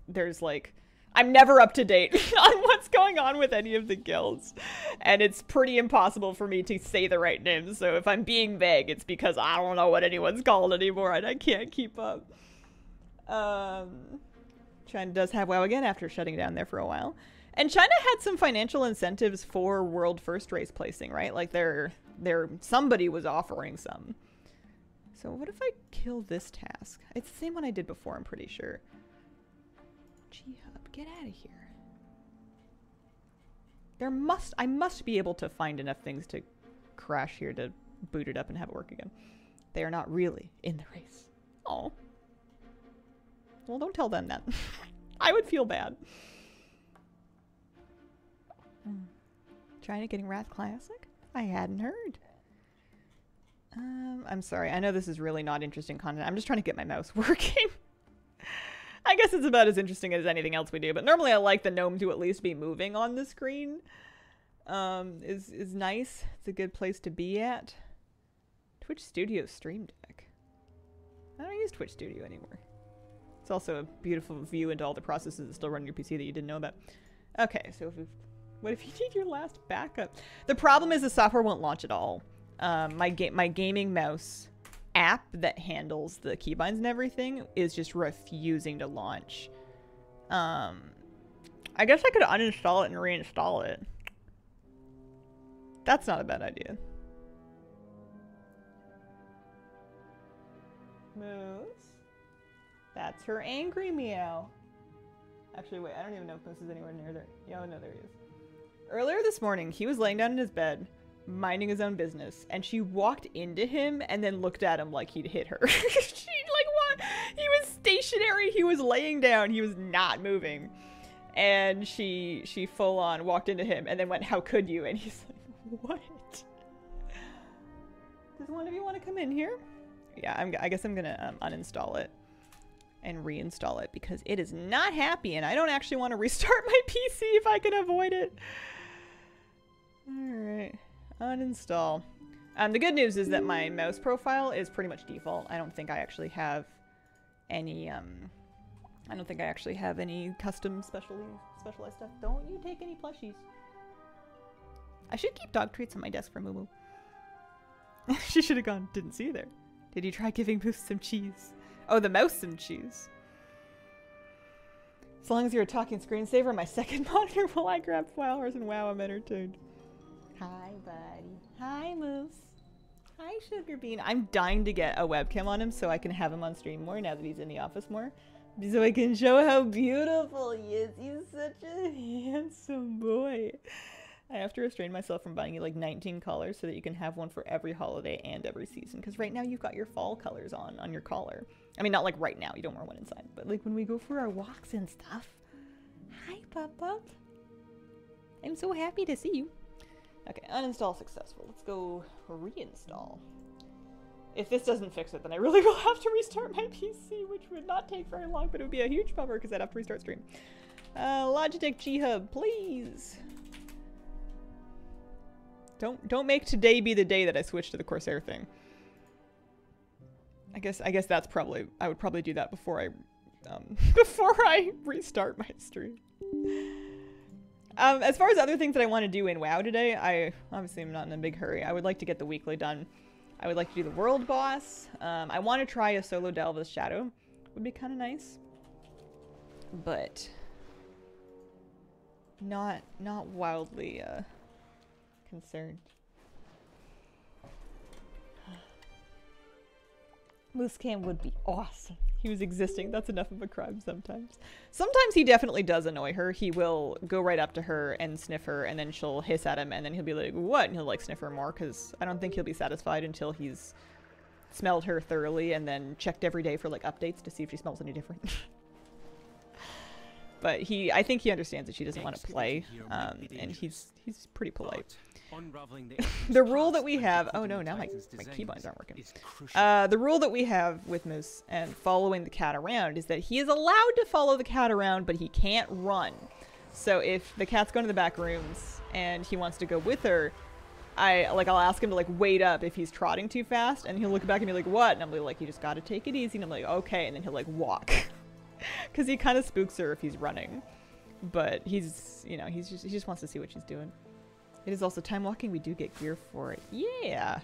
There's, like... I'm never up to date on what's going on with any of the guilds. And it's pretty impossible for me to say the right names. So if I'm being vague, it's because I don't know what anyone's called anymore and I can't keep up. China does have WoW again after shutting down there for a while. And China had some financial incentives for world first race placing, right? Like somebody was offering some. So what if I kill this task? It's the same one I did before, I'm pretty sure. G-Hub, get out of here. I must be able to find enough things to crash here to boot it up and have it work again. They are not really in the race. Oh. Well, don't tell them that. I would feel bad. China getting Wrath Classic? I hadn't heard. I'm sorry. I know this is really not interesting content. I'm just trying to get my mouse working. I guess it's about as interesting as anything else we do, but normally I like the gnome to at least be moving on the screen. Is nice. It's a good place to be at. Twitch Studio Stream Deck. I don't use Twitch Studio anymore. It's also a beautiful view into all the processes that still run on your PC that you didn't know about. Okay, so what if you need your last backup? The problem is the software won't launch at all. My gaming mouse app that handles the keybinds and everything is just refusing to launch. I guess I could uninstall it and reinstall it. That's not a bad idea. Moose? That's her angry meow. Actually, wait, I don't even know if Moose is anywhere near there. Yeah, no, there he is. Earlier this morning, he was laying down in his bed, minding his own business, and she walked into him and then looked at him like he'd hit her. She, like, what? He was stationary, he was laying down, he was not moving. And she full on walked into him and then went, "How could you?" And he's like, "What? Does one of you want to come in here?" Yeah, I guess I'm gonna uninstall it and reinstall it because it is not happy and I don't actually want to restart my PC if I can avoid it. Alright, uninstall. The good news is that my mouse profile is pretty much default. I don't think I actually have any custom specialized stuff. Don't you take any plushies. I should keep dog treats on my desk for Moo Moo. She should have gone, "Didn't see you there. Did you try giving Moose some cheese?" Oh, the mouse some cheese. As long as you're a talking screensaver on my second monitor while I grab flowers and wow, I'm entertained. Hi, buddy. Hi, Moose. Hi, Sugar Bean. I'm dying to get a webcam on him so I can have him on stream more now that he's in the office more. So I can show how beautiful he is. He's such a handsome boy. I have to restrain myself from buying you like 19 collars so that you can have one for every holiday and every season. Because right now you've got your fall colors on your collar. I mean, not like right now. You don't wear one inside. But like when we go for our walks and stuff. Hi, Papa. I'm so happy to see you. Okay, uninstall successful. Let's go reinstall. If this doesn't fix it, then I really will have to restart my PC, which would not take very long, but it would be a huge bummer because I'd have to restart stream. Logitech G-Hub, please. Don't make today be the day that I switch to the Corsair thing. I guess that's probably, I would probably do that before I restart my stream. As far as other things that I want to do in WoW today, I obviously am not in a big hurry. I would like to get the weekly done. I would like to do the world boss. I want to try a solo delve as Shadow. Would be kind of nice. But not wildly concerned. Moose Cam would be awesome. He was existing. That's enough of a crime sometimes. Sometimes he definitely does annoy her. He will go right up to her and sniff her, and then she'll hiss at him, and then he'll be like, what? And he'll like sniff her more, because I don't think he'll be satisfied until he's smelled her thoroughly and then checked every day for like updates to see if she smells any different. But I think he understands that she doesn't want to play, and he's pretty polite. The rule that we have, oh no, now my keybinds aren't working. The rule that we have with Moose and following the cat around is that he is allowed to follow the cat around, but he can't run. So if the cat's going to the back rooms and he wants to go with her, I'll ask him to like wait up if he's trotting too fast, and he'll look back and be like, what? And I'm like, you just gotta take it easy. And I'm like, okay. And then he'll like walk. Because he kind of spooks her if he's running. But he's, you know, he just wants to see what she's doing. It is also time walking. We do get gear for it. Yeah,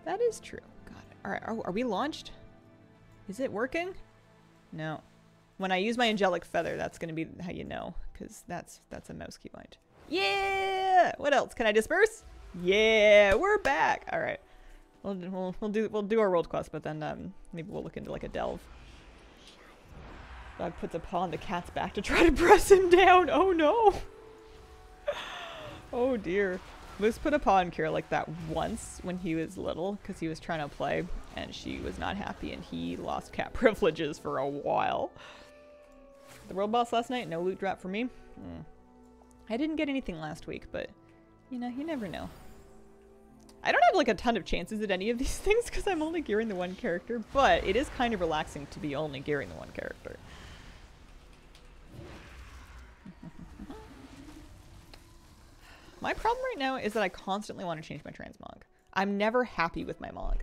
that is true. Got it. All right, are we launched? Is it working? No. When I use my angelic feather, that's going to be how you know, because that's a mouse keybind. Yeah. What else? Can I disperse? Yeah, we're back. All right. We'll do our world quest, but then maybe we'll look into like a delve. Dog puts a paw on the cat's back to try to press him down. Oh no. Oh dear. Moose put a paw on Kira like that once when he was little because he was trying to play and she was not happy and he lost cat privileges for a while. The world boss last night, no loot drop for me. I didn't get anything last week, but you know, you never know. I don't have like a ton of chances at any of these things because I'm only gearing the one character, but it is kind of relaxing to be only gearing the one character. My problem right now is that I constantly want to change my transmog. I'm never happy with my mog.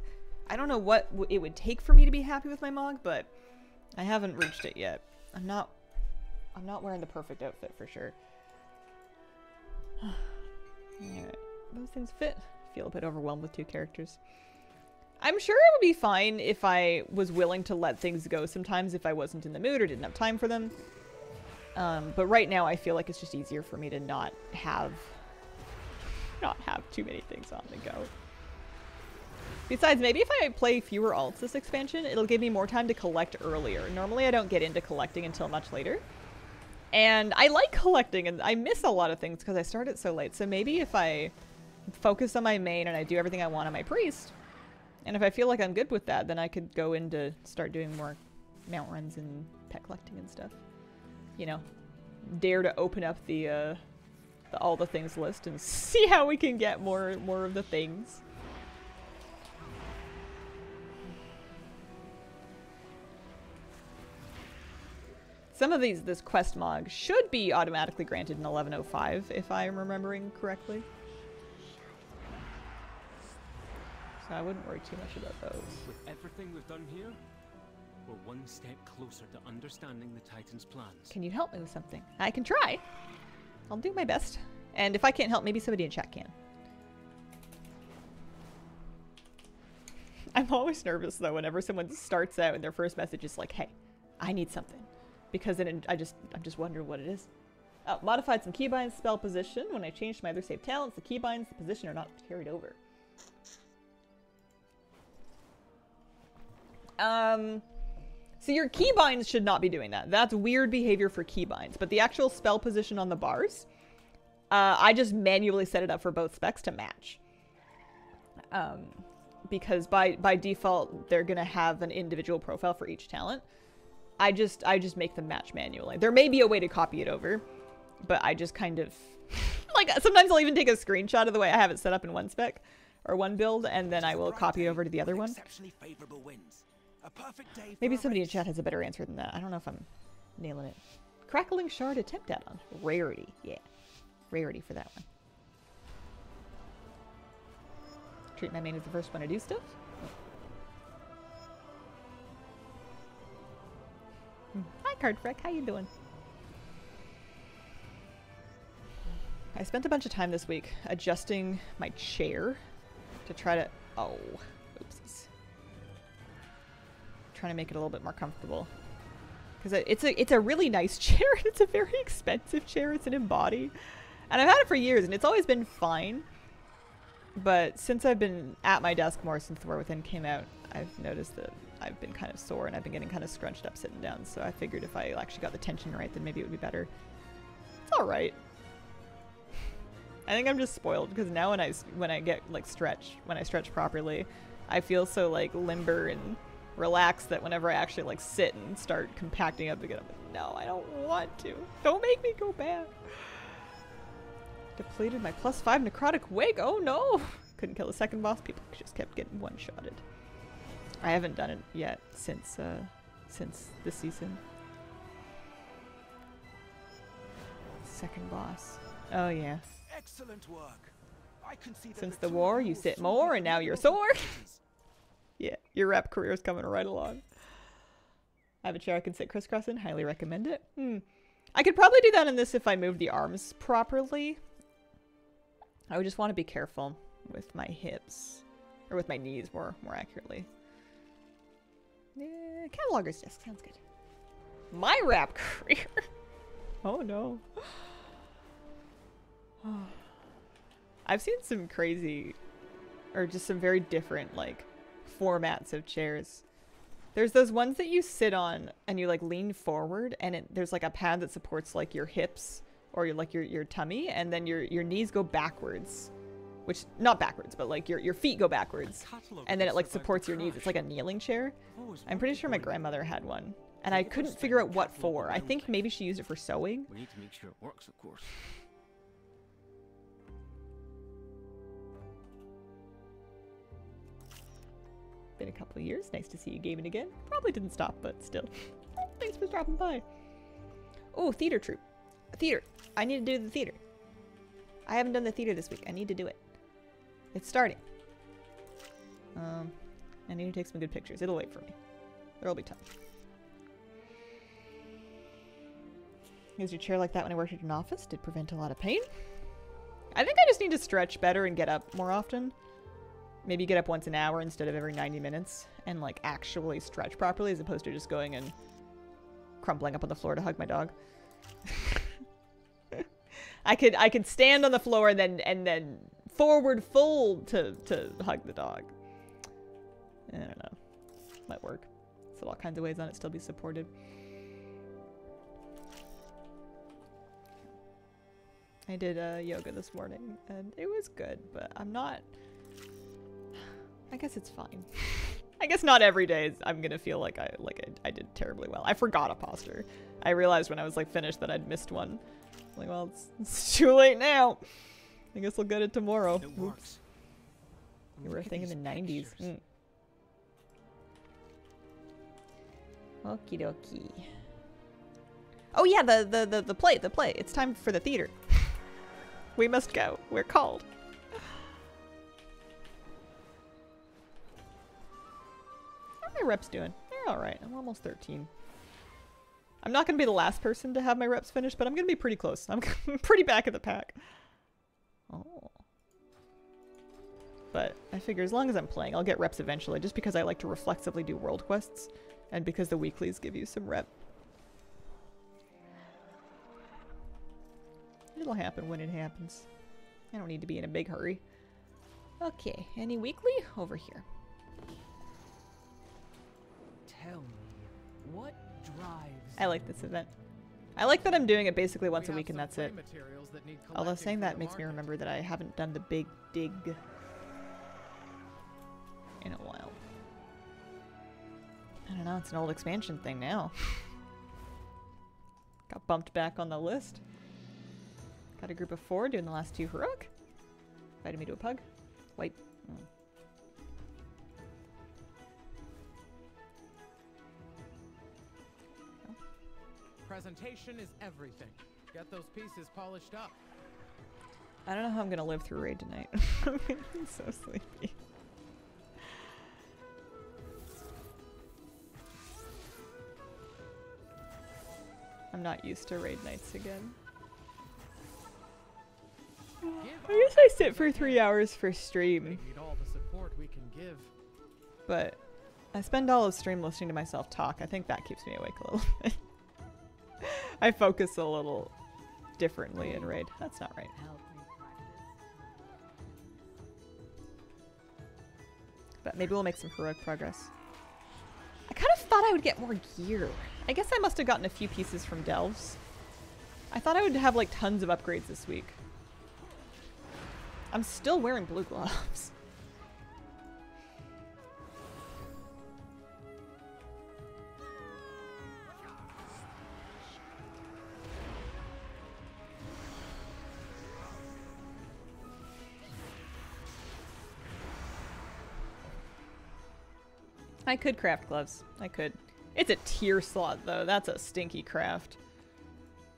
I don't know what it would take for me to be happy with my mog, but I haven't reached it yet. I'm not wearing the perfect outfit for sure. Alright, those things fit. I feel a bit overwhelmed with 2 characters. I'm sure it would be fine if I was willing to let things go sometimes if I wasn't in the mood or didn't have time for them. But right now I feel like it's just easier for me to not have too many things on the go. Besides, maybe if I play fewer alts this expansion, it'll give me more time to collect earlier. Normally I don't get into collecting until much later. And I like collecting, and I miss a lot of things because I started so late. So maybe if I focus on my main and I do everything I want on my priest, and if I feel like I'm good with that, then I could go in to start doing more mount runs and pet collecting and stuff. You know, dare to open up the all the things list and see how we can get more of the things. Some of this quest mog should be automatically granted in 1105 if I am remembering correctly. So I wouldn't worry too much about those. With everything we've done here, we're one step closer to understanding the Titan's plans. Can you help me with something? I can try. I'll do my best. And if I can't help, maybe somebody in chat can. I'm always nervous though whenever someone starts out and their first message is like, hey, I need something. Because then I'm just wondering what it is. Oh, modified some keybinds spell position. When I changed my other save talents, the keybinds, the position are not carried over. So your keybinds should not be doing that. That's weird behavior for keybinds. But the actual spell position on the bars, I just manually set it up for both specs to match. Because by default, they're gonna have an individual profile for each talent. I just make them match manually. There may be a way to copy it over, but I just kind of like sometimes I'll even take a screenshot of the way I have it set up in one spec or one build, and then I will copy it over to the other one. Maybe somebody in chat has a better answer than that. I don't know if I'm nailing it. Crackling shard attempt add-on. Rarity. Yeah. Rarity for that one. Treat my main as the first one to do stuff. Hi, Cardfreck. How you doing? I spent a bunch of time this week adjusting my chair to try to... Oh, oopsies. Trying to make it a little bit more comfortable. Because it's a really nice chair. It's a very expensive chair. It's an embody. And I've had it for years, and it's always been fine. But since I've been at my desk more since the War Within came out, I've noticed that I've been kind of sore and I've been getting kind of scrunched up sitting down. So I figured if I actually got the tension right, then maybe it would be better. It's all right. I think I'm just spoiled because now when I get like when I stretch properly, I feel so like limber and relaxed that whenever I actually like sit and start compacting up again, I'm like, no, I don't want to. Don't make me go back. Depleted my +5 necrotic wig. Oh no! Couldn't kill the second boss. People just kept getting one-shotted. I haven't done it yet since this season. Second boss. Oh yeah. Excellent work. I can see that Since the war, you sit more, and now you're sore. Yeah, your rep career is coming right along. I have a chair I can sit crisscross in. Highly recommend it. I could probably do that in this if I moved the arms properly. I would just want to be careful with my hips. Or with my knees, more accurately. Yeah, cataloger's desk. Sounds good. My rap career. Oh no. I've seen some crazy, or just some very different, like, formats of chairs. There's those ones that you sit on and you like lean forward and there's like a pad that supports like your hips or your tummy, and then your knees go backwards, which not backwards, but like your feet go backwards, and then it like supports your knees. It's like a kneeling chair. I'm pretty sure my grandmother had one, and I couldn't figure out what for. I think maybe she used it for sewing. We need to make sure it works, of course. Been a couple of years. Nice to see you gaming again. Probably didn't stop, but still. Thanks for dropping by. Oh, theater troupe. Theater. I need to do the theater. I haven't done the theater this week. I need to do it. It's starting. I need to take some good pictures. It'll wait for me. There'll be time. Is your chair like that when I worked at an office? Did prevent a lot of pain? I think I just need to stretch better and get up more often. Maybe get up once an hour instead of every 90 minutes and like actually stretch properly as opposed to just going and crumpling up on the floor to hug my dog. I could stand on the floor and then forward fold to hug the dog. I don't know. Might work. So all kinds of ways on it still be supported. I did yoga this morning and it was good, but I'm not. I guess it's fine. I guess not every day I'm gonna feel like I did terribly well. I forgot a posture. I realized when I was like finished that I'd missed one. Like, well, it's too late now. I guess I'll get it tomorrow. Oops. You were a thing in the 90s. Okie dokie. Oh yeah, the play. It's time for the theater. We must go. We're called. How are my reps doing? They're alright. I'm almost 13. I'm not going to be the last person to have my reps finished, but I'm going to be pretty close. I'm pretty back of the pack. Oh. But I figure as long as I'm playing, I'll get reps eventually, just because I like to reflexively do world quests, and because the weeklies give you some rep. It'll happen when it happens. I don't need to be in a big hurry. Okay, any weekly? Over here. Tell me, what drives I like this event. I like that I'm doing it basically once a week and that's it. Although saying that makes me remember that I haven't done the big dig in a while. I don't know, it's an old expansion thing now. Got bumped back on the list. Got a group of 4 doing the last 2 heroic. Invited me to a pug. Wipe. Presentation is everything. Get those pieces polished up. I don't know how I'm gonna live through raid tonight. I'm gonna be so sleepy. I'm not used to raid nights again. I guess I sit for 3 hours for stream. But I spend all of stream listening to myself talk. I think that keeps me awake a little bit. I focus a little differently in raid. That's not right. But maybe we'll make some heroic progress. I kind of thought I would get more gear. I guess I must have gotten a few pieces from Delves. I thought I would have like tons of upgrades this week. I'm still wearing blue gloves. I could craft gloves. I could. It's a tier slot though. That's a stinky craft.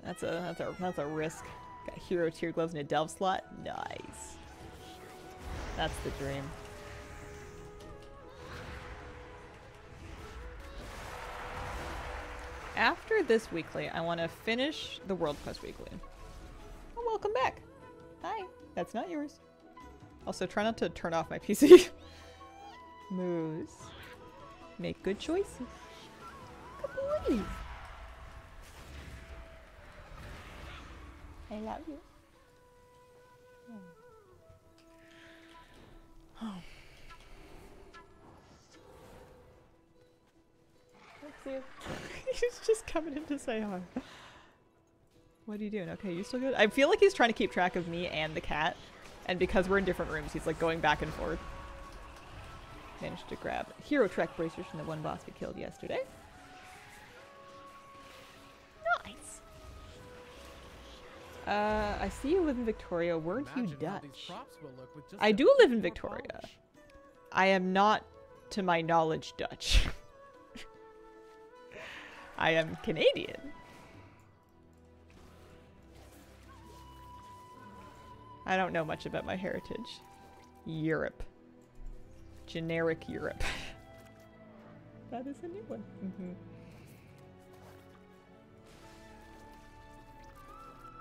That's a risk. Got hero tier gloves in a delve slot. Nice. That's the dream. After this weekly, I want to finish the World Quest weekly. Oh, welcome back. Hi. That's not yours. Also, try not to turn off my PC. Moose. Make good choices. Good boys. I love you. Oh. Oopsie. He's just coming in to say hi. What are you doing? Okay, you still good? I feel like he's trying to keep track of me and the cat. And because we're in different rooms, he's like going back and forth. Managed to grab hero trek bracers from the one boss we killed yesterday. Nice. I see you live in Victoria. Weren't you Dutch? I do live in Victoria. I am not, to my knowledge, Dutch. I am Canadian. I don't know much about my heritage. Europe. Generic Europe. That is a new one.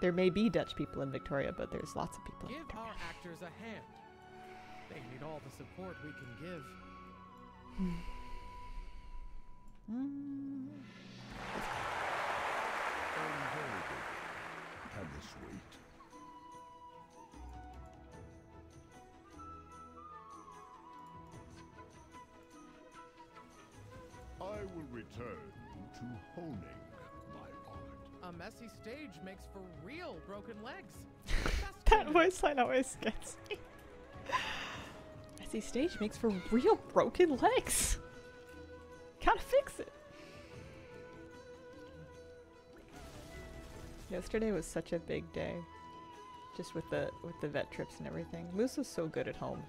There may be Dutch people in Victoria, but there's lots of people in Give Victoria. our actors a hand. They need all the support we can give. Very good. Have this wait. I will return to honing my art. A messy stage makes for real broken legs. That voice line always gets me. Messy stage makes for real broken legs. Gotta fix it. Yesterday was such a big day. Just with the vet trips and everything. Moose was so good at home.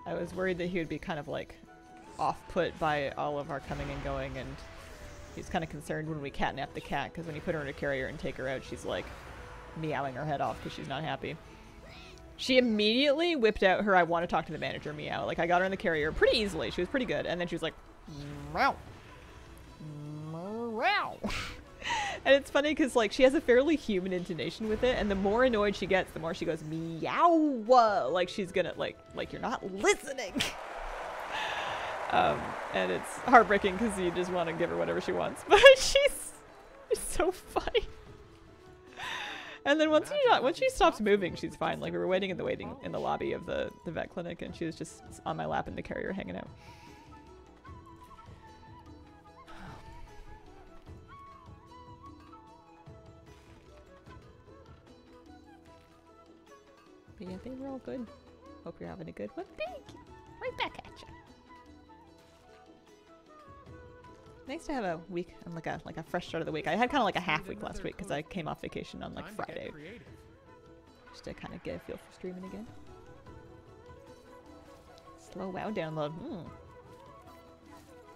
I was worried that he would be kind of like off-put by all of our coming and going, and he's kind of concerned when we catnap the cat, because when you put her in a carrier and take her out, she's like meowing her head off because she's not happy. She immediately whipped out her I want to talk to the manager meow. Like, I got her in the carrier pretty easily. She was pretty good. And then she was like, meow. Meow. And it's funny because, like, she has a fairly human intonation with it. And the more annoyed she gets, the more she goes, meow. Like, she's gonna, like you're not listening. And it's heartbreaking because you just want to give her whatever she wants. But she's so funny. And then once she stops moving, she's fine. Like, we were waiting in the lobby of the vet clinic, and she was just on my lap in the carrier hanging out. But yeah, they were all good. Hope you're having a good one. Thank you. Right back at you. Nice to have a week and like a fresh start of the week. I had kind of like a half week last week because I came off vacation on like Friday, just to kind of get a feel for streaming again. Slow WoW download.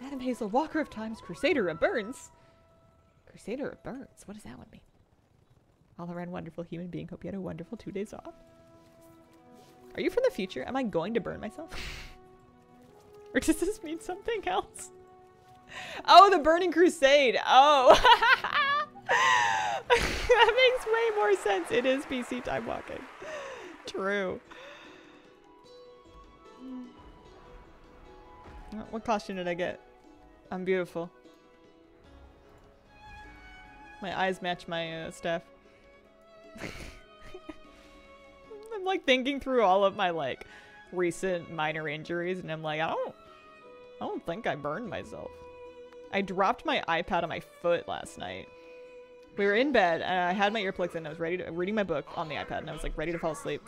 Adam Hazel, Walker of Times, Crusader of Burns. Crusader of Burns. What does that one mean? All around wonderful human being. Hope you had a wonderful 2 days off. Are you from the future? Am I going to burn myself? Or does this mean something else? Oh, the Burning Crusade. Oh. That makes way more sense. It is PC time walking. True. What costume did I get? I'm beautiful. My eyes match my staff. I'm like thinking through all of my like recent minor injuries, and I'm like, I don't think I burned myself. I dropped my iPad on my foot last night. We were in bed, and I had my earplugs in. I was reading my book on the iPad, and I was like ready to fall asleep.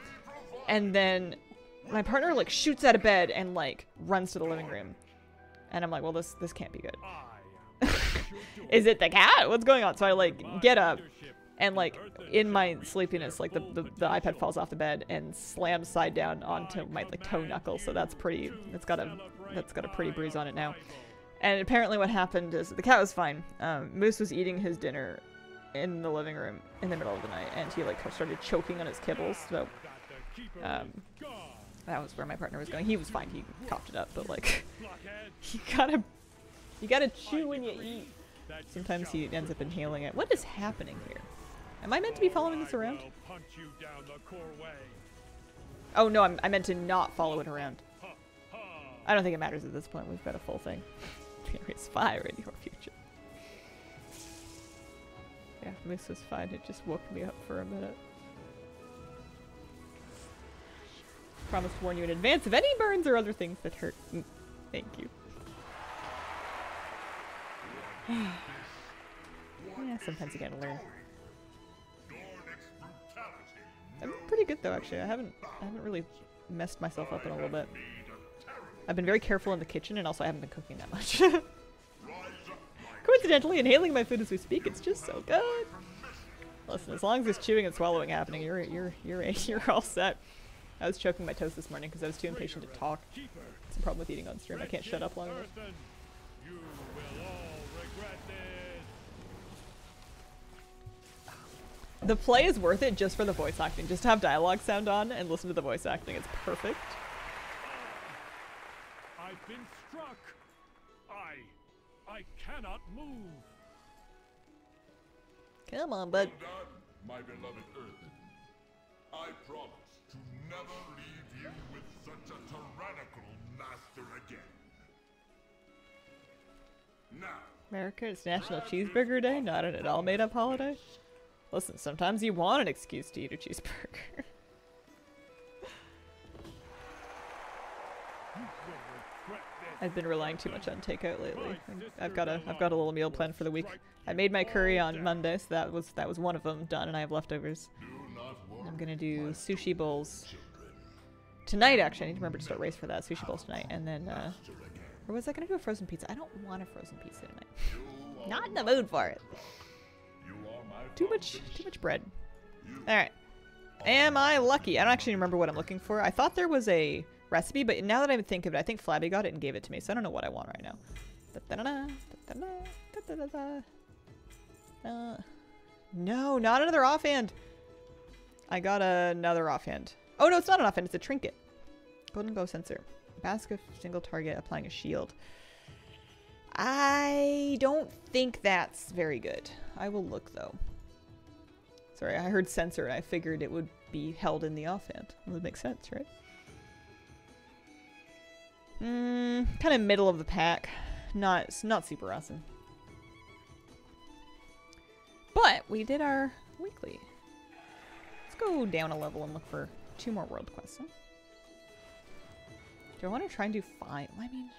And then my partner like shoots out of bed and like runs to the living room, and I'm like, well, this can't be good. Is it the cat? What's going on? So I like get up, and like in my sleepiness, like the iPad falls off the bed and slams side down onto my like toe knuckle. So that's pretty. That's got a pretty bruise on it now. And apparently what happened is the cat was fine. Moose was eating his dinner in the living room in the middle of the night, and he like started choking on his kibbles. So that was where my partner was going. He was fine. He coughed it up, but like you gotta chew when you eat. Sometimes he ends up inhaling it. What is happening here? Am I meant to be following this around? Oh no, I meant to not follow it around. I don't think it matters at this point. We've got a full thing. There is fire in your future. Yeah, Moose was fine. It just woke me up for a minute. Promise to warn you in advance of any burns or other things that hurt. Thank you. Yeah, sometimes you gotta learn. I'm pretty good though, actually. I haven't really messed myself up in a little bit. I've been very careful in the kitchen, and also I haven't been cooking that much. Coincidentally, inhaling my food as we speak, it's just so good. Listen, as long as there's chewing and swallowing happening, you're all set. I was choking my toast this morning because I was too impatient to talk. It's a problem with eating on stream. I can't shut up long enough. The play is worth it just for the voice acting. Just to have dialogue sound on and listen to the voice acting. It's perfect. I've been struck. I cannot move. Come on, bud. Well done, my beloved Earth. I promise to never leave you with such a tyrannical master again. Now, America, it's National Cheeseburger Day, not an at all made up holiday. Listen, sometimes you want an excuse to eat a cheeseburger. I've been relying too much on takeout lately. I've got a little meal plan for the week. I made my curry on Monday, so that was one of them done, and I have leftovers. I'm gonna do sushi bowls tonight. Actually, I need to remember to start race for that. Sushi bowls tonight, and then or was I gonna do a frozen pizza? I don't want a frozen pizza tonight. Not in the mood for it. Too much bread. All right. Am I lucky? I don't actually remember what I'm looking for. I thought there was a recipe, but now that I think of it, I think Flabby got it and gave it to me, so I don't know what I want right now. No, not another offhand. I got another offhand. Oh no, it's not an offhand, it's a trinket. Golden glow sensor. Basket single target applying a shield. I don't think that's very good. I will look though. Sorry, I heard sensor and I figured it would be held in the offhand. That would make sense, right? Kind of middle of the pack. Not super awesome. But we did our weekly. Let's go down a level and look for 2 more world quests. Huh? Do I want to try and do 5? I mean,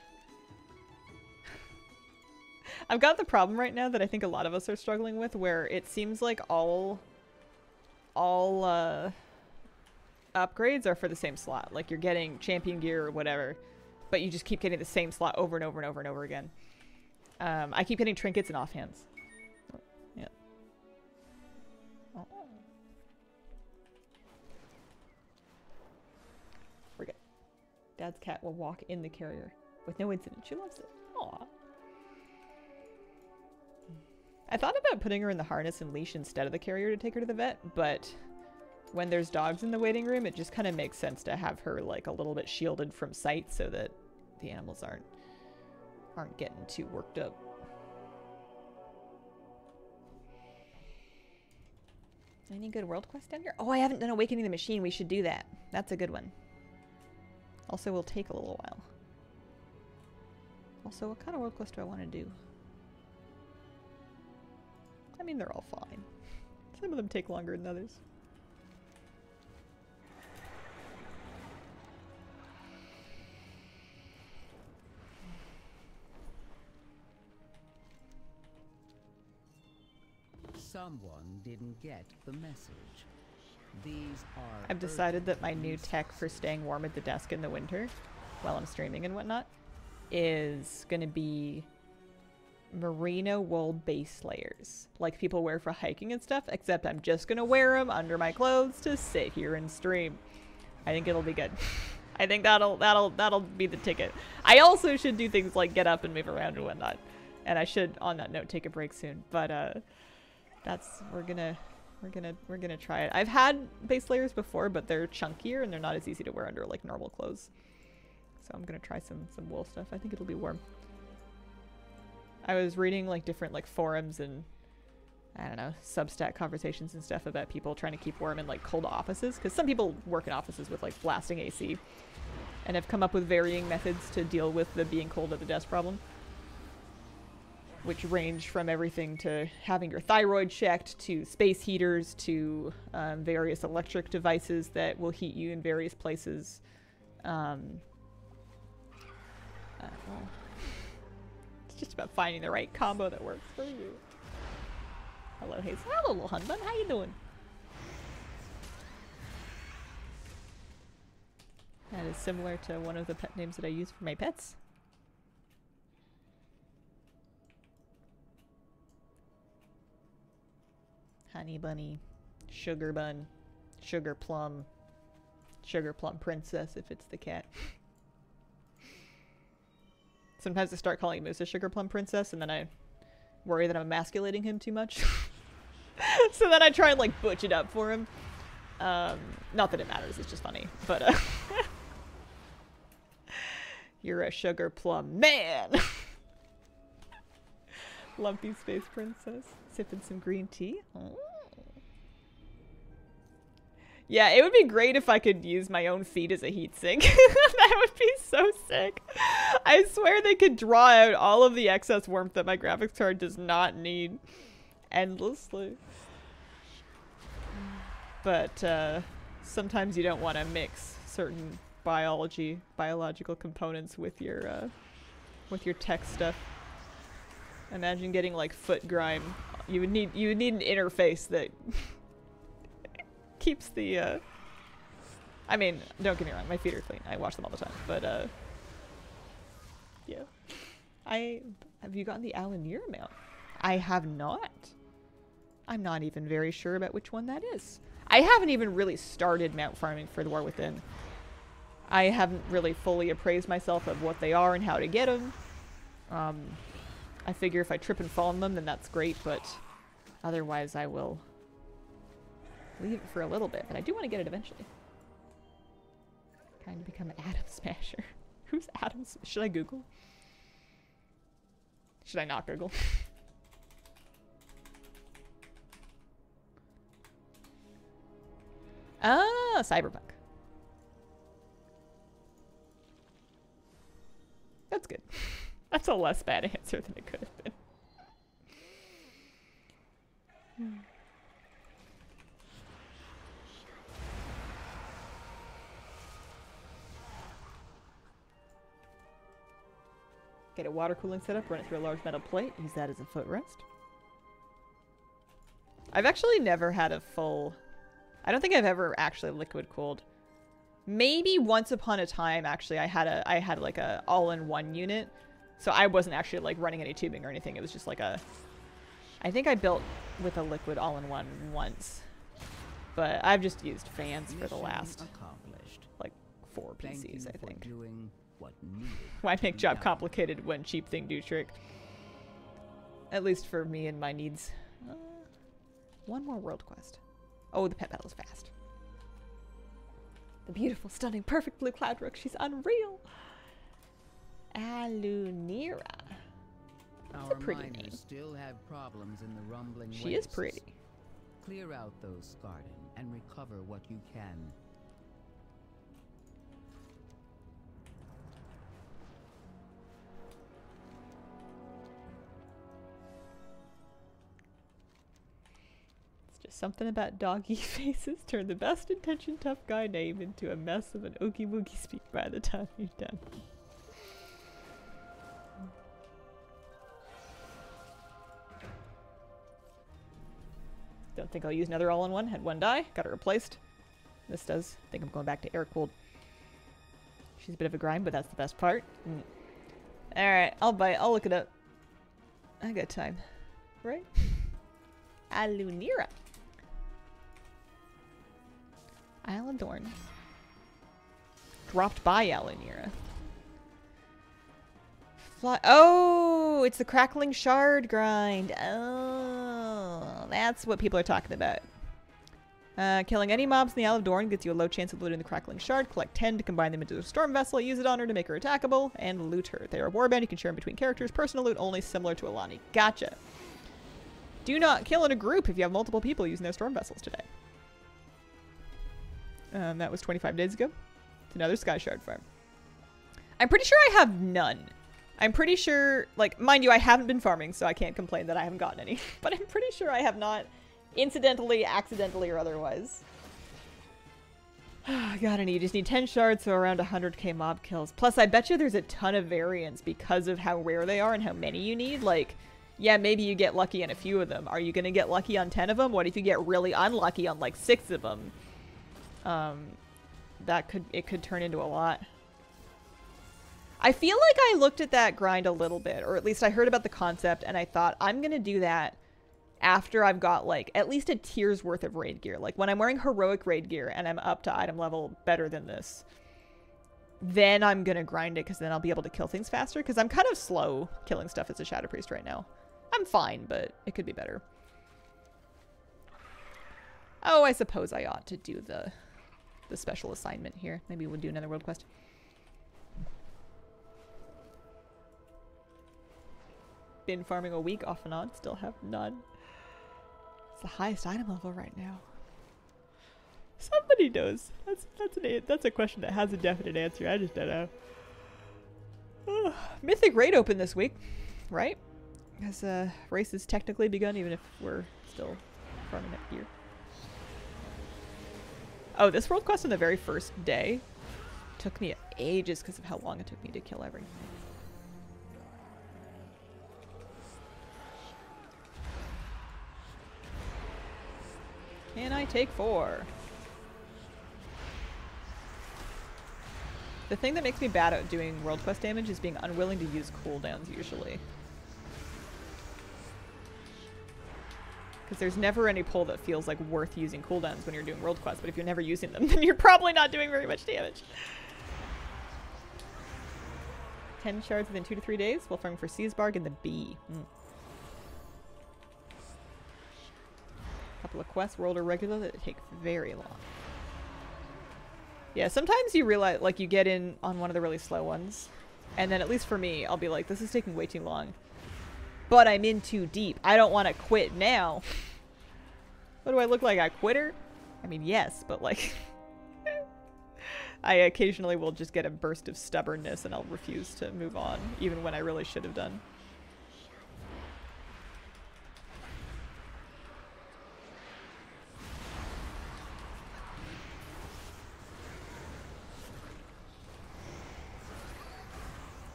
I've got the problem right now that I think a lot of us are struggling with, where it seems like all upgrades are for the same slot. Like you're getting champion gear or whatever, but you just keep getting the same slot over and over and over and over again. I keep getting trinkets and offhands. Oh, yeah. Oh. Forget. Dad's cat will walk in the carrier with no incident. She loves it. Aww. I thought about putting her in the harness and leash instead of the carrier to take her to the vet, but when there's dogs in the waiting room, it just kind of makes sense to have her like a little bit shielded from sight so that the animals aren't getting too worked up. Any good world quest down here? Oh, I haven't done Awakening the Machine. We should do that. That's a good one. Also, will take a little while. Also, what kind of world quest do I want to do? I mean, they're all fine. Some of them take longer than others. Someone didn't get the message. These are I've decided that my new tech for staying warm at the desk in the winter, while I'm streaming and whatnot, is gonna be merino wool base layers, like people wear for hiking and stuff, except I'm just gonna wear them under my clothes to sit here and stream. I think it'll be good. I think that'll be the ticket. I also should do things like get up and move around and whatnot, and I should, on that note, take a break soon. But we're gonna try it. I've had base layers before, but they're chunkier and they're not as easy to wear under like normal clothes. So I'm gonna try some wool stuff. I think it'll be warm. I was reading like different like forums and I don't know, Substack conversations and stuff about people trying to keep warm in like cold offices, because some people work in offices with like blasting AC and have come up with varying methods to deal with the being cold at the desk problem, which range from everything to having your thyroid checked, to space heaters, to various electric devices that will heat you in various places. It's just about finding the right combo that works for you. Hello, Hazel. Hello, little hun bun. How you doing? That is similar to one of the pet names that I use for my pets. Honey bunny, sugar bun, sugar plum princess if it's the cat. Sometimes I start calling Moose a sugar plum princess and then I worry that I'm emasculating him too much. So then I try and like butch it up for him. Not that it matters, it's just funny. But you're a sugar plum man. Lumpy space princess. Sipping some green tea. Oh. Yeah, it would be great if I could use my own feet as a heatsink. That would be so sick. I swear they could draw out all of the excess warmth that my graphics card does not need endlessly. But sometimes you don't want to mix certain biological components with your tech stuff. Imagine getting like foot grime. You would need an interface that keeps the I mean, don't get me wrong, my feet are clean. I wash them all the time. But yeah. Have you gotten the Alanir mount? I have not. I'm not even very sure about which one that is. I haven't even really started mount farming for the War Within. I haven't really fully appraised myself of what they are and how to get them. I figure if I trip and fall on them, then that's great, but otherwise I will leave it for a little bit. But I do want to get it eventually. Trying to become an Atom Smasher. Who's Atom Smasher? Should I Google? Should I not Google? Ah, Cyberpunk. That's good. That's a less bad answer than it could have been. Get a water cooling setup, run it through a large metal plate, use that as a footrest. I've actually never had a full... I don't think I've ever actually liquid cooled. Maybe once upon a time, actually, I had like a all-in-one unit. So I wasn't actually like running any tubing or anything. It was just like a... I think I built with a liquid all-in-one once. But I've just used fans for the last like 4 PCs, I think. Why make job complicated when cheap thing do trick? At least for me and my needs. One more world quest. Oh, the pet battle is fast. The beautiful, stunning, perfect blue cloud rook. She's unreal. Alunira. That's a pretty name. Still have problems in the rumbling she is pretty. Clear out those Scarden and recover what you can. Something about doggy faces turn the best intentioned tough guy name into a mess of an oogie boogie speak by the time you're done. Don't think I'll use another all-in-one. Had one die. Got it replaced. This does. I think I'm going back to air-cooled. She's a bit of a grind, but that's the best part. Alright, I'll bite. I'll look it up. I got time. Right? Alunira. Isle of Dorn. Dropped by Alunira. Oh, it's the crackling shard grind. Oh, that's what people are talking about. Killing any mobs in the Isle of Dorn gets you a low chance of looting the crackling shard. Collect 10 to combine them into a storm vessel. Use it on her to make her attackable and loot her. They are warband. You can share them between characters. Personal loot only, similar to Alani. Gotcha. Do not kill in a group if you have multiple people using their storm vessels today. That was 25 days ago. It's another Sky Shard farm. I'm pretty sure I have none. I'm pretty sure, like, mind you, I haven't been farming, so I can't complain that I haven't gotten any. But I'm pretty sure I have not, incidentally, accidentally, or otherwise. God, and you just need 10 shards, so around 100k mob kills. Plus, I bet you there's a ton of variance because of how rare they are and how many you need. Like, yeah, maybe you get lucky on a few of them. Are you gonna get lucky on 10 of them? What if you get really unlucky on, like, 6 of them? It could turn into a lot. I feel like I looked at that grind a little bit, or at least I heard about the concept, and I thought, I'm gonna do that after I've got, like, at least a tier's worth of raid gear. Like, when I'm wearing heroic raid gear and I'm up to item level better than this, then I'm gonna grind it, because then I'll be able to kill things faster, because I'm kind of slow killing stuff as a Shadow Priest right now. I'm fine, but it could be better. Oh, I suppose I ought to do the special assignment here. Maybe we'll do another world quest. Been farming a week off and on, still have none. It's the highest item level right now. Somebody knows. That's a question that has a definite answer. I just don't know. Mythic raid open this week, right? Has race has technically begun, even if we're still farming up gear. Oh, this world quest on the very first day took me ages because of how long it took me to kill everything. Can I take 4? The thing that makes me bad at doing world quest damage is being unwilling to use cooldowns usually. Because there's never any pull that feels like worth using cooldowns when you're doing world quests, but if you're never using them, then you're probably not doing very much damage. 10 shards within 2 to 3 days while farming for Seasbarg and the Bee. Couple of quests, world or regular, that take very long. Yeah, sometimes you realize, like, you get in on one of the really slow ones, and then at least for me, I'll be like, this is taking way too long. But I'm in too deep. I don't want to quit now. What do I look like, a quitter? I mean, yes, but like... I occasionally will just get a burst of stubbornness and I'll refuse to move on, even when I really should have done.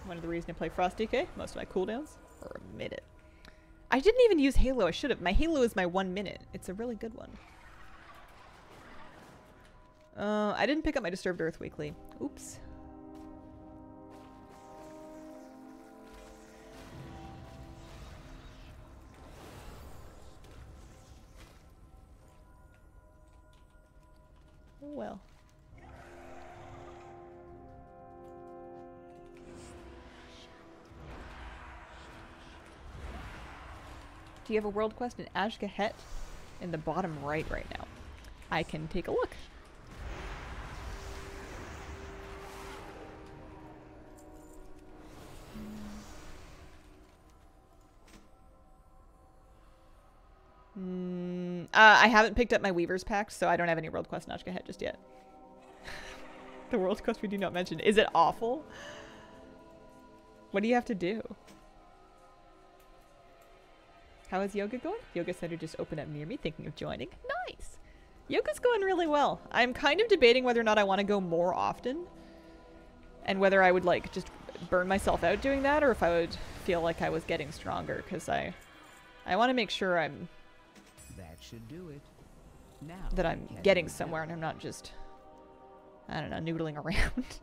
One of the reasons I play Frost DK, most of my cooldowns are a minute. I didn't even use Halo, I should have. My Halo is my 1 minute. It's a really good one. I didn't pick up my Disturbed Earth weekly. Oops. Oh well. Do you have a world quest in Ashgahet in the bottom right now? I can take a look. I haven't picked up my Weaver's Pact, so I don't have any world quest in Ashgahet just yet. The world quest we do not mention. Is it awful? What do you have to do? How is yoga going? Yoga center just opened up near me, thinking of joining. Nice! Yoga's going really well. I'm kind of debating whether or not I want to go more often. And whether I would, like, just burn myself out doing that, or if I would feel like I was getting stronger, because I want to make sure I'm should do it. Now that I'm we can getting move somewhere on. and I'm not just, I don't know, noodling around.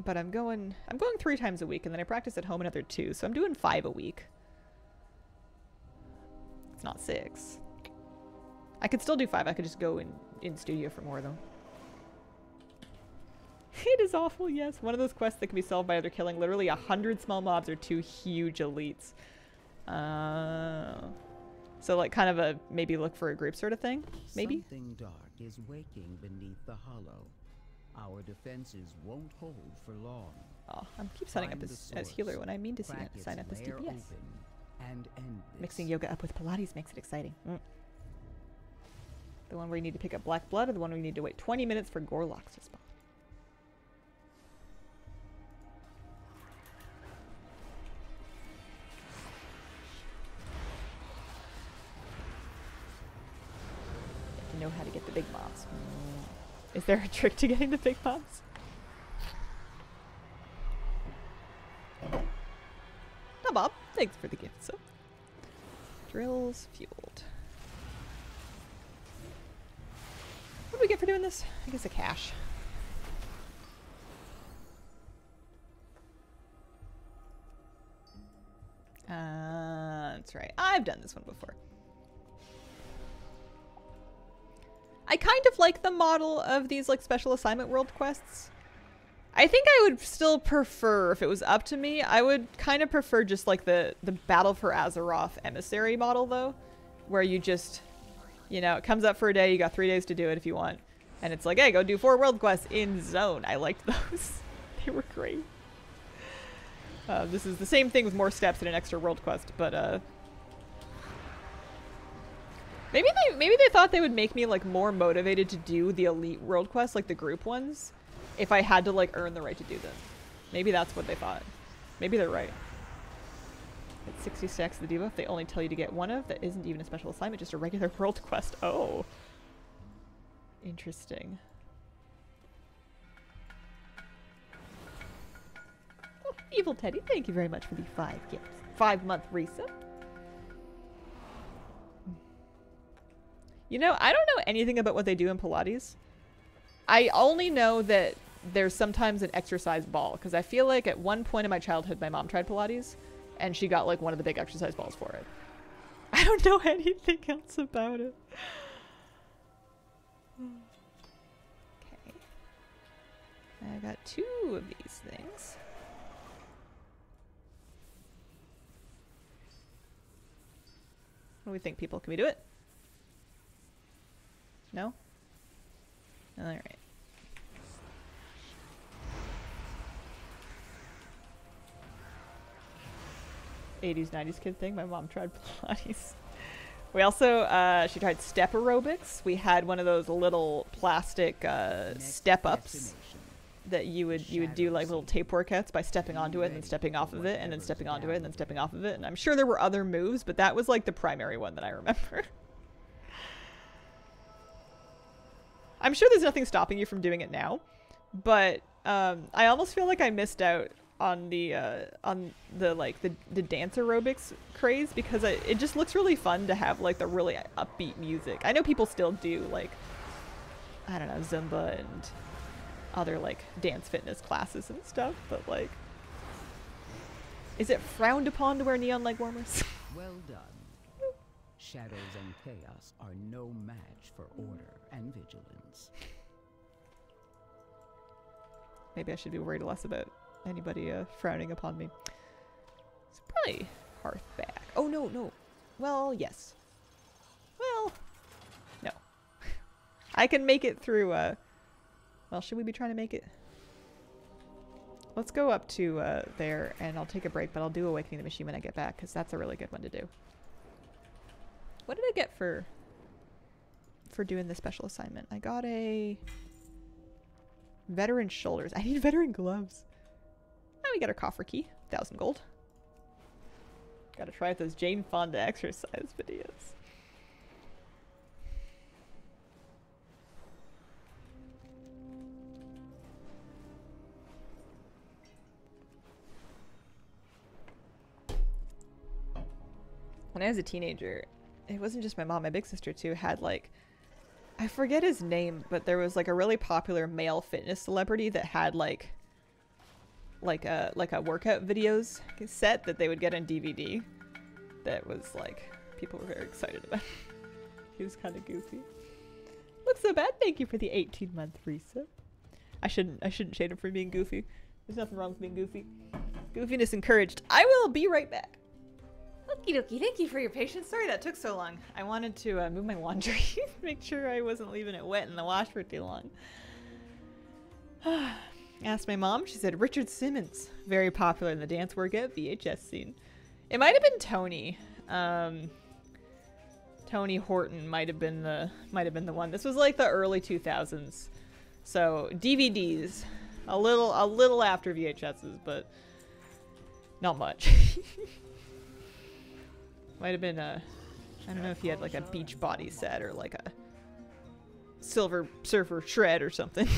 But I'm going 3 times a week, and then I practice at home another 2, so I'm doing 5 a week. It's not 6. I could still do 5. I could just go in studio for more, though. It is awful, yes. One of those quests that can be solved by either killing literally 100 small mobs or 2 huge elites. So like kind of a maybe look for a group sort of thing, maybe? Something dark is waking beneath the hollow. Our defenses won't hold for long. Oh, I keep signing up Find the as healer source, when I mean to crack sign up its as lair DPS. open, and end Mixing this. yoga up with Pilates makes it exciting. The one where you need to pick up black blood, or the one where you need to wait 20 minutes for Gorlocks to spawn? You have to know how to get the big mobs. Is there a trick to getting the big mobs? No, Bob. Thanks for the gift, so. Drills fueled. What do we get for doing this? I guess a cash. That's right. I've done this one before. I kind of like the model of these like special assignment world quests. I think I would still prefer, if it was up to me, I would kind of prefer just like the Battle for Azeroth emissary model though, where you just, you know, it comes up for a day, you got 3 days to do it if you want. And it's like, hey, go do 4 world quests in zone. I liked those. They were great. This is the same thing with more steps and an extra world quest, but maybe they thought they would make me like more motivated to do the elite world quests, like the group ones, if I had to like earn the right to do them. Maybe that's what they thought. Maybe they're right. At 60 stacks of the debuff, they only tell you to get one of that isn't even a special assignment, just a regular world quest. Oh. Interesting. Oh, Evil Teddy, thank you very much for the 5 gifts. 5-month resub. You know, I don't know anything about what they do in Pilates. I only know that there's sometimes an exercise ball, because I feel like at one point in my childhood, my mom tried Pilates, and she got like one of the big exercise balls for it. I don't know anything else about it. Okay. I got 2 of these things. What do we think, people? Can we do it? No? Alright. '80s, '90s kid thing. My mom tried Pilates. We also, she tried step aerobics. We had one of those little plastic step-ups that you would do like little tape workouts by stepping onto it and then stepping off of it and then stepping onto it and then stepping off of it. And I'm sure there were other moves, but that was like the primary one that I remember. I'm sure there's nothing stopping you from doing it now, but I almost feel like I missed out on the dance aerobics craze, because it just looks really fun to have like the really upbeat music. I know people still do like, I don't know, Zumba and other like dance fitness classes and stuff, but like, is it frowned upon to wear neon leg warmers? Well done. Shadows and chaos are no match for order and vigilance. Maybe I should be worried less about anybody frowning upon me. It's probably Hearthback. Oh, no, no. Well, yes. Well, no. I can make it through, well, should we be trying to make it? Let's go up to there, and I'll take a break, but I'll do Awakening the Machine when I get back, because that's a really good one to do. What did I get for doing the special assignment? I got a veteran shoulders. I need veteran gloves. Now we got our coffer key, 1,000 gold. Gotta try out those Jane Fonda exercise videos. when I was a teenager, it wasn't just my mom, my big sister too had like, I forget his name, but there was like a really popular male fitness celebrity that had like a workout videos set that they would get on DVD. That was like, people were very excited about. He was kind of goofy. Looks so bad. Thank you for the 18-month resub. I shouldn't shade him for being goofy. There's nothing wrong with being goofy. Goofiness encouraged. I will be right back. Okie dokie. Thank you for your patience. Sorry that took so long. I wanted to move my laundry. Make sure I wasn't leaving it wet in the wash for too long. Asked my mom. She said Richard Simmons. Very popular in the dance workout VHS scene. It might have been Tony. Tony Horton might have been the one. This was like the early 2000s. So DVDs. A little after VHSs, but not much. Might have been I don't know if he had like a beach body set or like a Silver Surfer shred or something.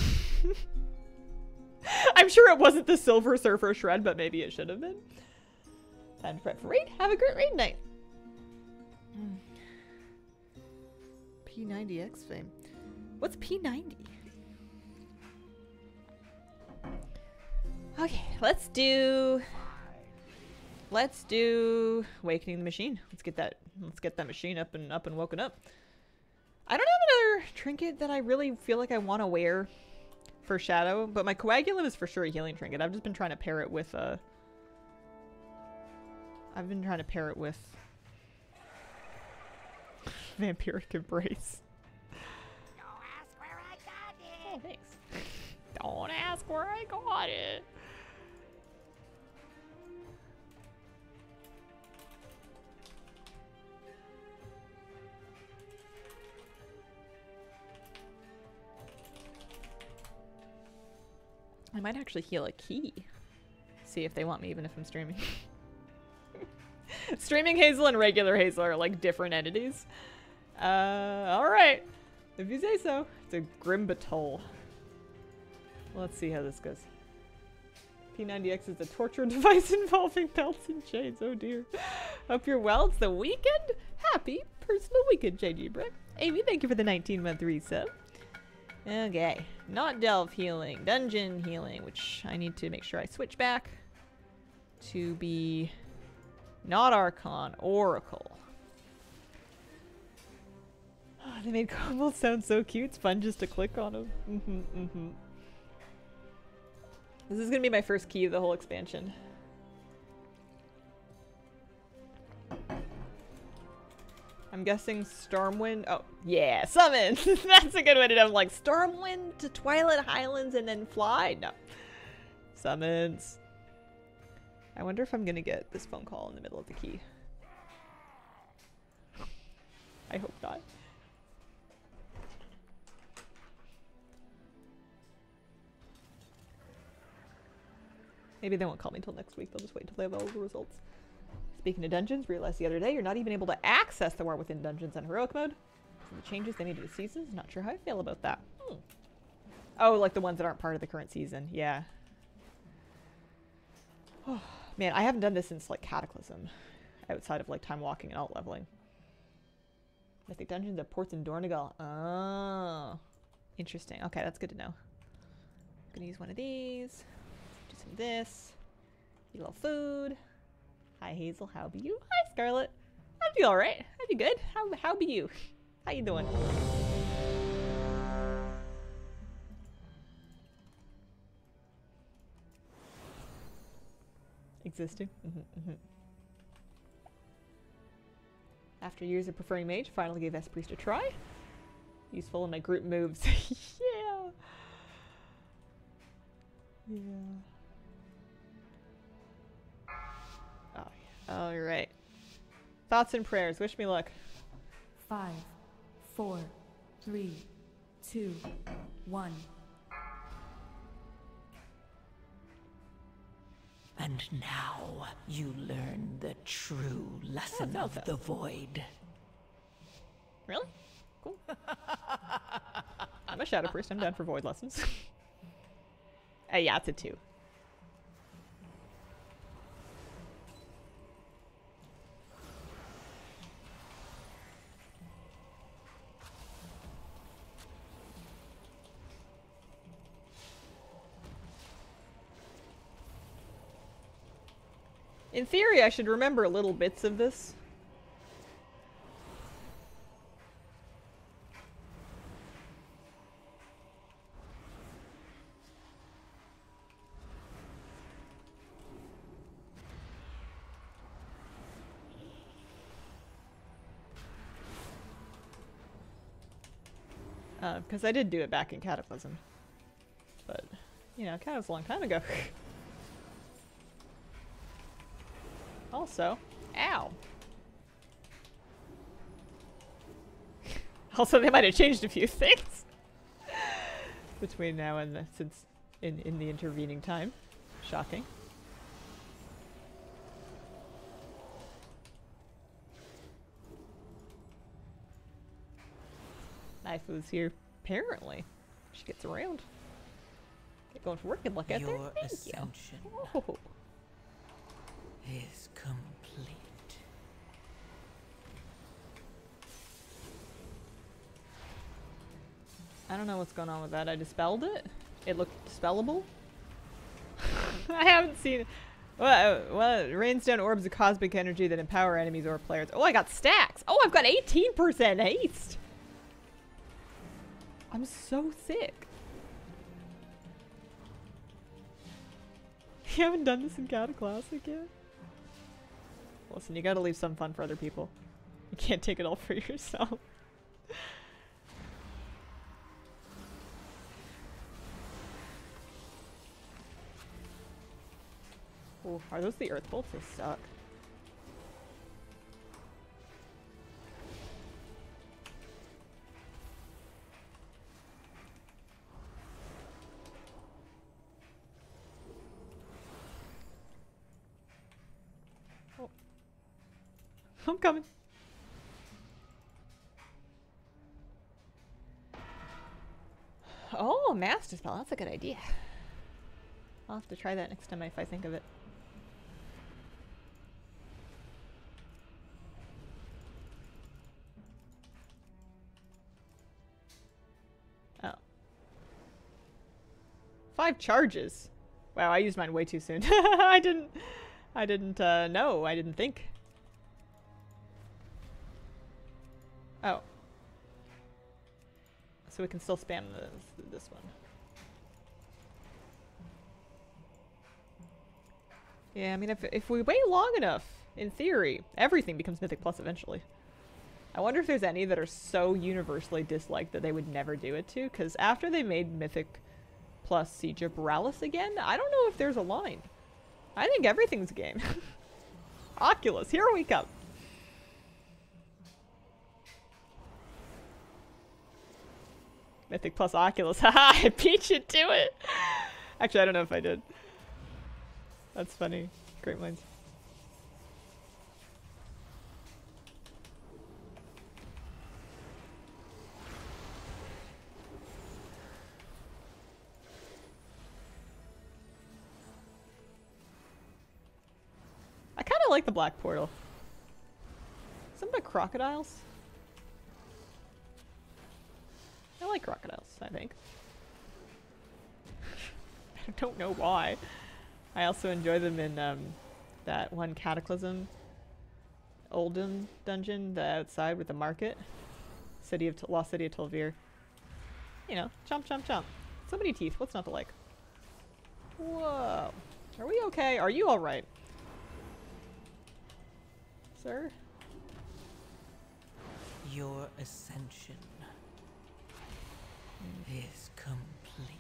I'm sure it wasn't the Silver Surfer shred, but maybe it should have been. Time to prep for raid. Have a great raid night. P90X fame. What's P90? Okay, let's do Awakening the Machine. Let's get that machine up and woken up. I don't have another trinket that I really feel like I want to wear for Shadow, but my Coagulum is for sure a healing trinket. I've just been trying to pair it with Vampiric Embrace. Don't ask where I got it. Oh, thanks. Don't ask where I got it. I might actually heal a key. See if they want me even if I'm streaming. Streaming Hazel and regular Hazel are like different entities. Alright. If you say so. It's a Grimbatol. Let's see how this goes. P90X is a torture device involving belts and chains. Oh dear. Hope you're well. It's the weekend. Happy personal weekend, JG Brick. Amy, thank you for the 19-month resub. Okay. Not Delve healing. Dungeon healing, which I need to make sure I switch back to be not Archon, Oracle. Oh, they made combos sound so cute. It's fun just to click on them. This is going to be my first key of the whole expansion. I'm guessing Stormwind. Oh, yeah, summon! That's a good way to do it. I'm like, Stormwind to Twilight Highlands and then fly? No. Summons. I wonder if I'm going to get this phone call in the middle of the key. I hope not. Maybe they won't call me until next week. They'll just wait until they have all the results. Speaking of dungeons, realized the other day you're not even able to access the War Within dungeons on heroic mode. So the changes they made to the seasons, not sure how I feel about that. Oh, like the ones that aren't part of the current season. Yeah. Oh, man, I haven't done this since like Cataclysm. Outside of like time walking and alt leveling. Mythic dungeons at ports in Dornegal. Oh. Interesting. Okay, that's good to know. I'm gonna use one of these. Do some of this. Eat a little food. Hi Hazel, how be you? Hi Scarlet. I'd be alright. I'd be good. How be you? How you doing? Existing. After years of preferring mage, finally gave Spriest a try. Useful in my group moves. Yeah. Yeah. All right. Thoughts and prayers. Wish me luck. 5, 4, 3, 2, 1. And now you learn the true lesson of the void. Really? Cool. I'm a shadow priest. I'm down for void lessons. Yeah, it's a 2. In theory, I should remember little bits of this. Because I did do it back in Cataclysm. But, you know, kind of a long time ago. Also, ow. Also, they might have changed a few things between now and since in the intervening time. Shocking. Naifu's here, apparently. She gets around. Get going for work and look at there. Your Thank ascension you. Oh. is complete. I don't know what's going on with that. I dispelled it. It looked dispellable. I haven't seen it. Well, it rains down orbs of cosmic energy that empower enemies or players. Oh, I got stacks. Oh, I've got 18% haste. I'm so sick. You haven't done this in Cataclassic yet? Listen, you gotta leave some fun for other people. You can't take it all for yourself. Oh, are those the earth bolts? They suck. Oh. I'm coming. Oh, Master Spell. That's a good idea. I'll have to try that next time if I think of it. Oh. 5 charges. Wow, I used mine way too soon. I didn't know. I didn't think. Oh. So we can still spam this one. Yeah, I mean, if we wait long enough, in theory, everything becomes Mythic Plus eventually. I wonder if there's any that are so universally disliked that they would never do it to, because after they made Mythic Plus Siege of Borealis again, I don't know if there's a line. I think everything's a game. Oculus, here we come. Mythic Plus Oculus, haha, I beat you to it! Actually, I don't know if I did. That's funny. Great minds. I kind of like the black portal. Something about crocodiles? I like crocodiles, I think. I don't know why. I also enjoy them in that one Cataclysm Oldham dungeon, the outside with the market. Lost City of Tolvir. You know, chomp chomp chomp. So many teeth, what's not to like? Whoa. Are we okay? Are you alright? Sir? Your ascension is complete.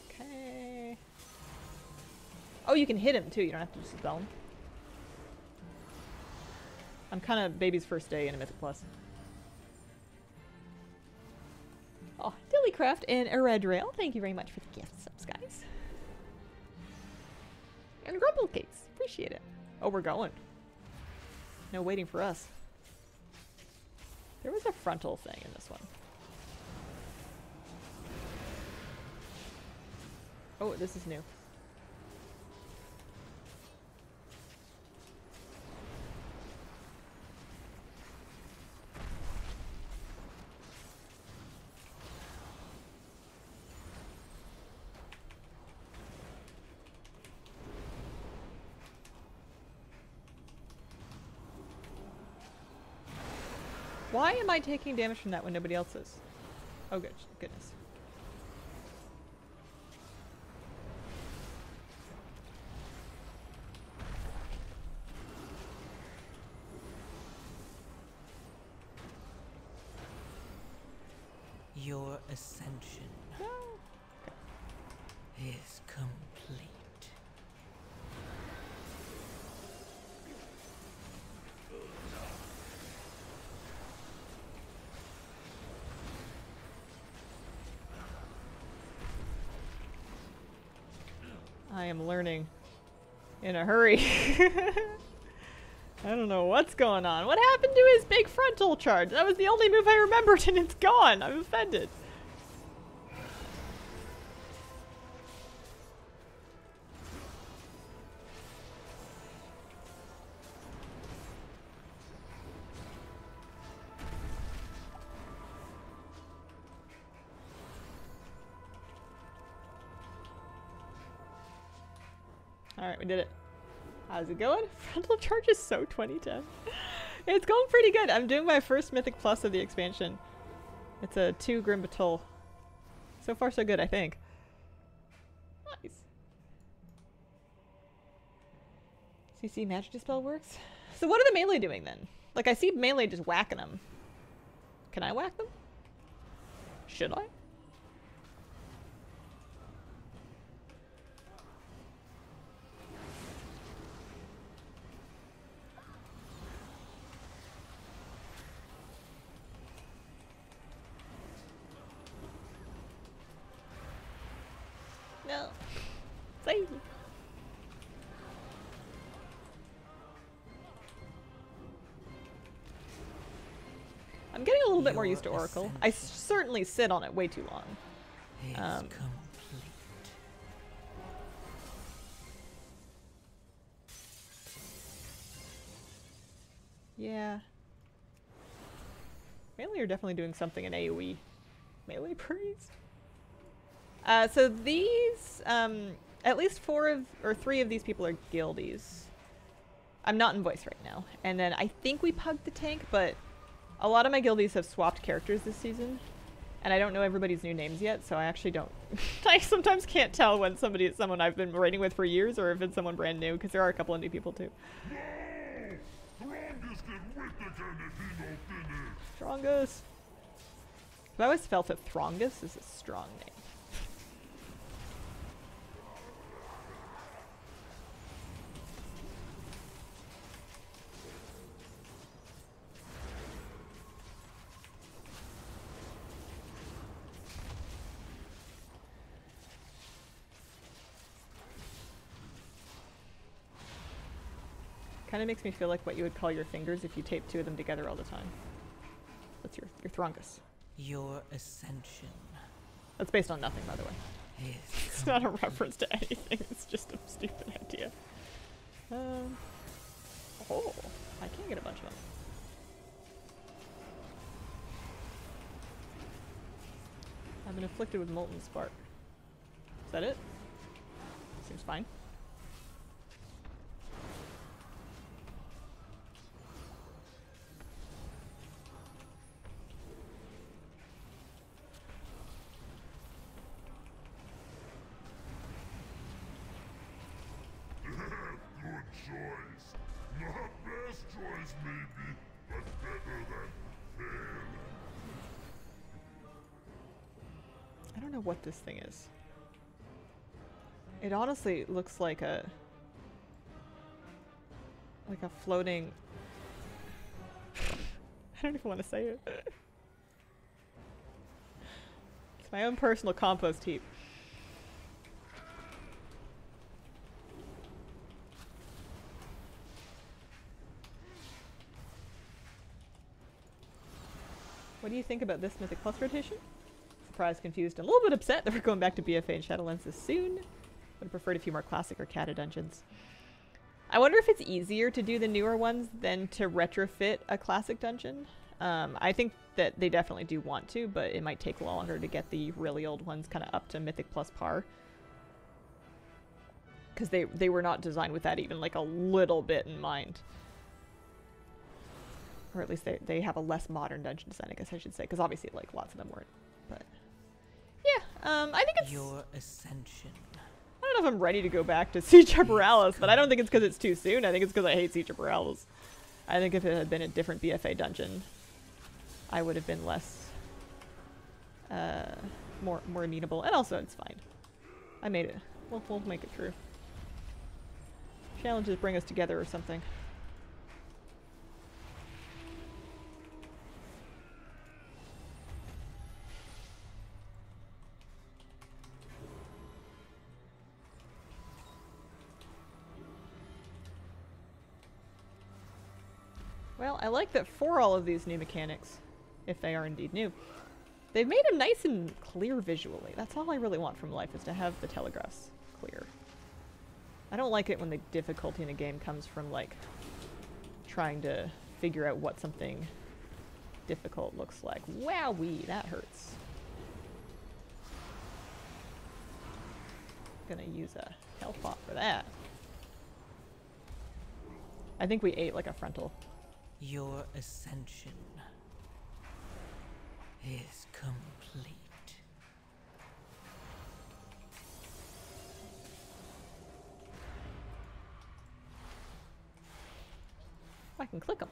Okay. Oh, you can hit him too. You don't have to just spell him. I'm kind of baby's first day in a Mythic Plus. Oh, Dillycraft and Eredrail, thank you very much for the gift subs, guys. And Grumble Cakes, appreciate it. Oh, we're going. No waiting for us. There was a frontal thing in this one. Oh, this is new. Why am I taking damage from that when nobody else is? Oh, good. Goodness. Your ascension is complete. I am learning in a hurry. I don't know what's going on. What happened to his big frontal charge? That was the only move I remembered and it's gone. I'm offended. Alright, we did it. How's it going? Frontal charge is so 2010. It's going pretty good. I'm doing my first Mythic Plus of the expansion. It's a 2 Grim Battle. So far so good, I think. Nice. CC Magic Dispel works? So what are the melee doing then? Like I see melee just whacking them. Can I whack them? Should I? No. Save me. I'm getting a little bit more used to Oracle. I certainly sit on it way too long. Complete. Yeah. Melee are definitely doing something in AoE. Melee priest. So these, at least 3 of these people are guildies. I'm not in voice right now. And then I think we pugged the tank, but a lot of my guildies have swapped characters this season. And I don't know everybody's new names yet, so I actually don't... I sometimes can't tell when somebody is someone I've been raiding with for years or if it's someone brand new, because there are a couple of new people too. Strongest! I always felt that Throngus is a strong name. Kind of makes me feel like what you would call your fingers if you tape 2 of them together all the time. That's your Throngus. Your ascension. That's based on nothing, by the way. It's not a reference to anything. It's just a stupid idea. Oh, I can get a bunch of them. I've been afflicted with Molten Spark. Is that it? Seems fine. I don't know what this thing is. It honestly looks like a floating... I don't even want to say it. It's my own personal compost heap. What do you think about this Mythic Plus rotation? Surprised, confused, and a little bit upset that we're going back to BFA and Shadowlands soon. Would have preferred a few more classic or Kata dungeons. I wonder if it's easier to do the newer ones than to retrofit a classic dungeon. I think that they definitely do want to, but it might take longer to get the really old ones kind of up to Mythic Plus par. Because they were not designed with that even like a little bit in mind. Or at least they have a less modern dungeon design, I guess I should say, because obviously like lots of them weren't. But yeah, I think it's Your ascension. I don't know if I'm ready to go back to Siege of Borealis, but I don't think it's because it's too soon. I think it's because I hate Siege of Borealis. I think if it had been a different BFA dungeon, I would have been less, more amenable. And also, it's fine. I made it. We'll make it through. Challenges bring us together or something. Well, I like that for all of these new mechanics, if they are indeed new, they've made them nice and clear visually. That's all I really want from life, is to have the telegraphs clear. I don't like it when the difficulty in a game comes from, like, trying to figure out what something difficult looks like. Wowee, that hurts. Gonna use a health pot for that. I think we ate like a frontal. Your ascension is complete. I can click them.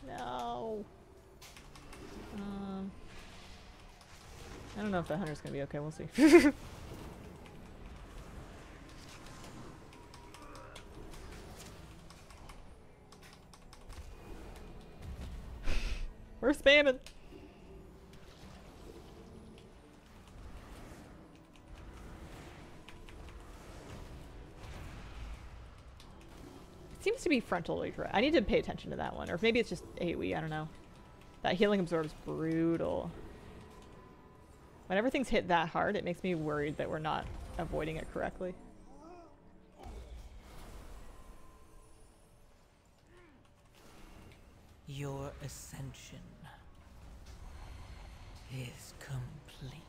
No. I don't know if the hunter's gonna be okay. We'll see. We're spamming. It seems to be frontal. I need to pay attention to that one. Or maybe it's just AoE, I don't know. That healing absorbs brutal. Whenever things hit that hard, it makes me worried that we're not avoiding it correctly. Your ascension is complete.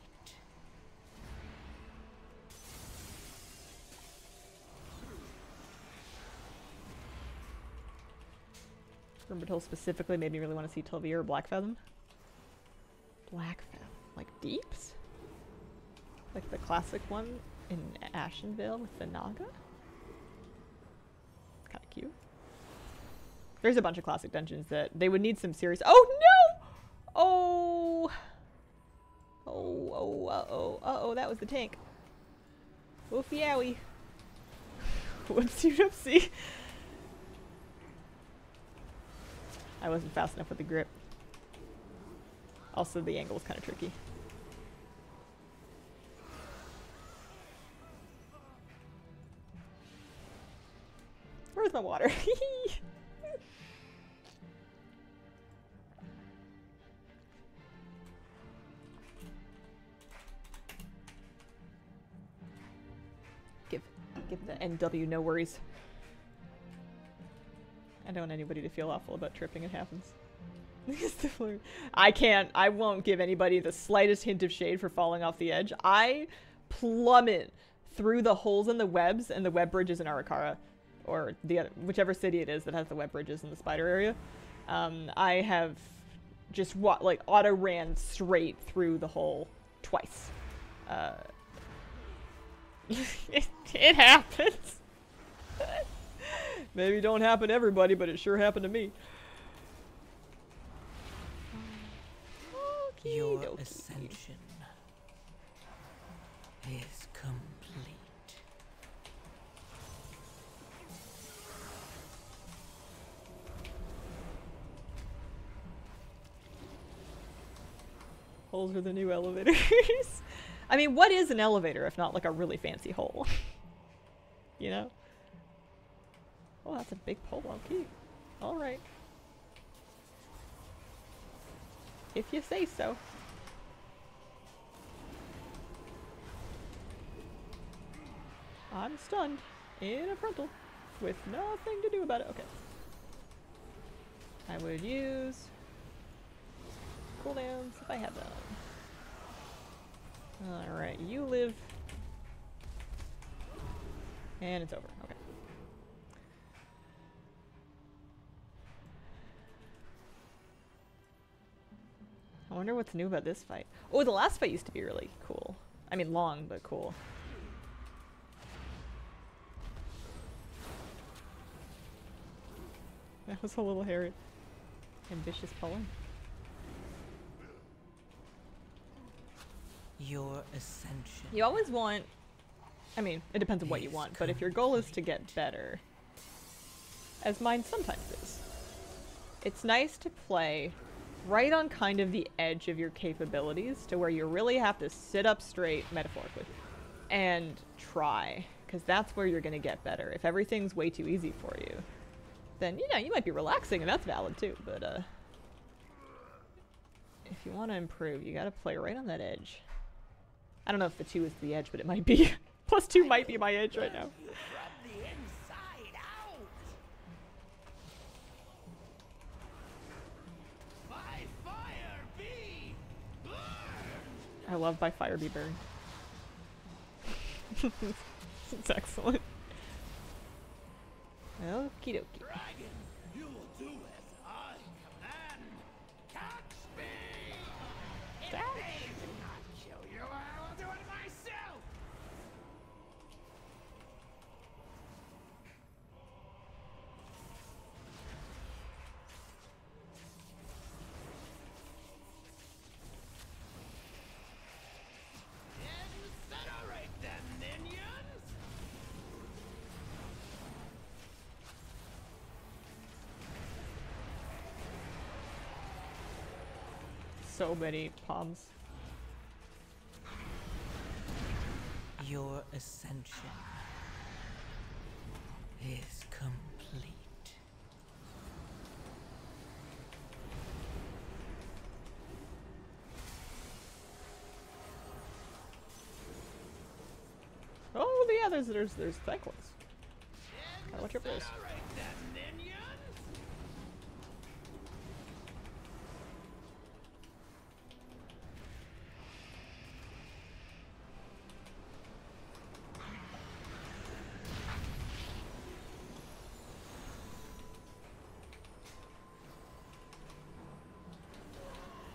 Brimbertil specifically made me really want to see Tilvia or Blackfathom. Blackfathom? Like Deeps? Like the classic one in Ashenvale with the Naga? Kinda cute. There's a bunch of classic dungeons that they would need some serious— oh no! Oh! Oh, uh-oh, uh-oh, that was the tank. Woofy owie. Whoopsie whoopsie. I wasn't fast enough with the grip. Also, the angle was kind of tricky. Where's my water? Give the NW no worries. I don't want anybody to feel awful about tripping. It happens. I won't give anybody the slightest hint of shade for falling off the edge. I plummet through the holes in the webs and the web bridges in Arakara. Or the other, whichever city it is that has the web bridges in the spider area. I have just like auto ran straight through the hole twice. It happens. Maybe it don't happen to everybody, but it sure happened to me. Your ascension is complete. Holes are the new elevators. I mean, what is an elevator if not like a really fancy hole? You know? Oh, that's a big pole key. Alright. If you say so. I'm stunned in a frontal with nothing to do about it. Okay. I would use cooldowns if I had them. Alright, you live. And it's over. Okay. I wonder what's new about this fight. Oh, the last fight used to be really cool. I mean, long, but cool. That was a little hairy. Ambitious pulling. Your ascension. You always want... I mean, it depends on what you want, but if your goal is to get better, as mine sometimes is, it's nice to play right on kind of the edge of your capabilities to where you really have to sit up straight, metaphorically, and try, because that's where you're going to get better. If everything's way too easy for you, then, you know, you might be relaxing, and that's valid too, but if you want to improve, you got to play right on that edge. I don't know if the 2 is the edge, but it might be. +2 might be my edge right now. From the inside out. By fire be burned. I love by fire be burned. It's excellent. Okie dokie. Dragon, you will do as I command. Catch me. If they do not kill you, I will do it myself. Incinerate them, minions! So many palms. Your ascension is complete. Oh, yeah, there's cycles. Gotta watch your face. Incinerate them, minions!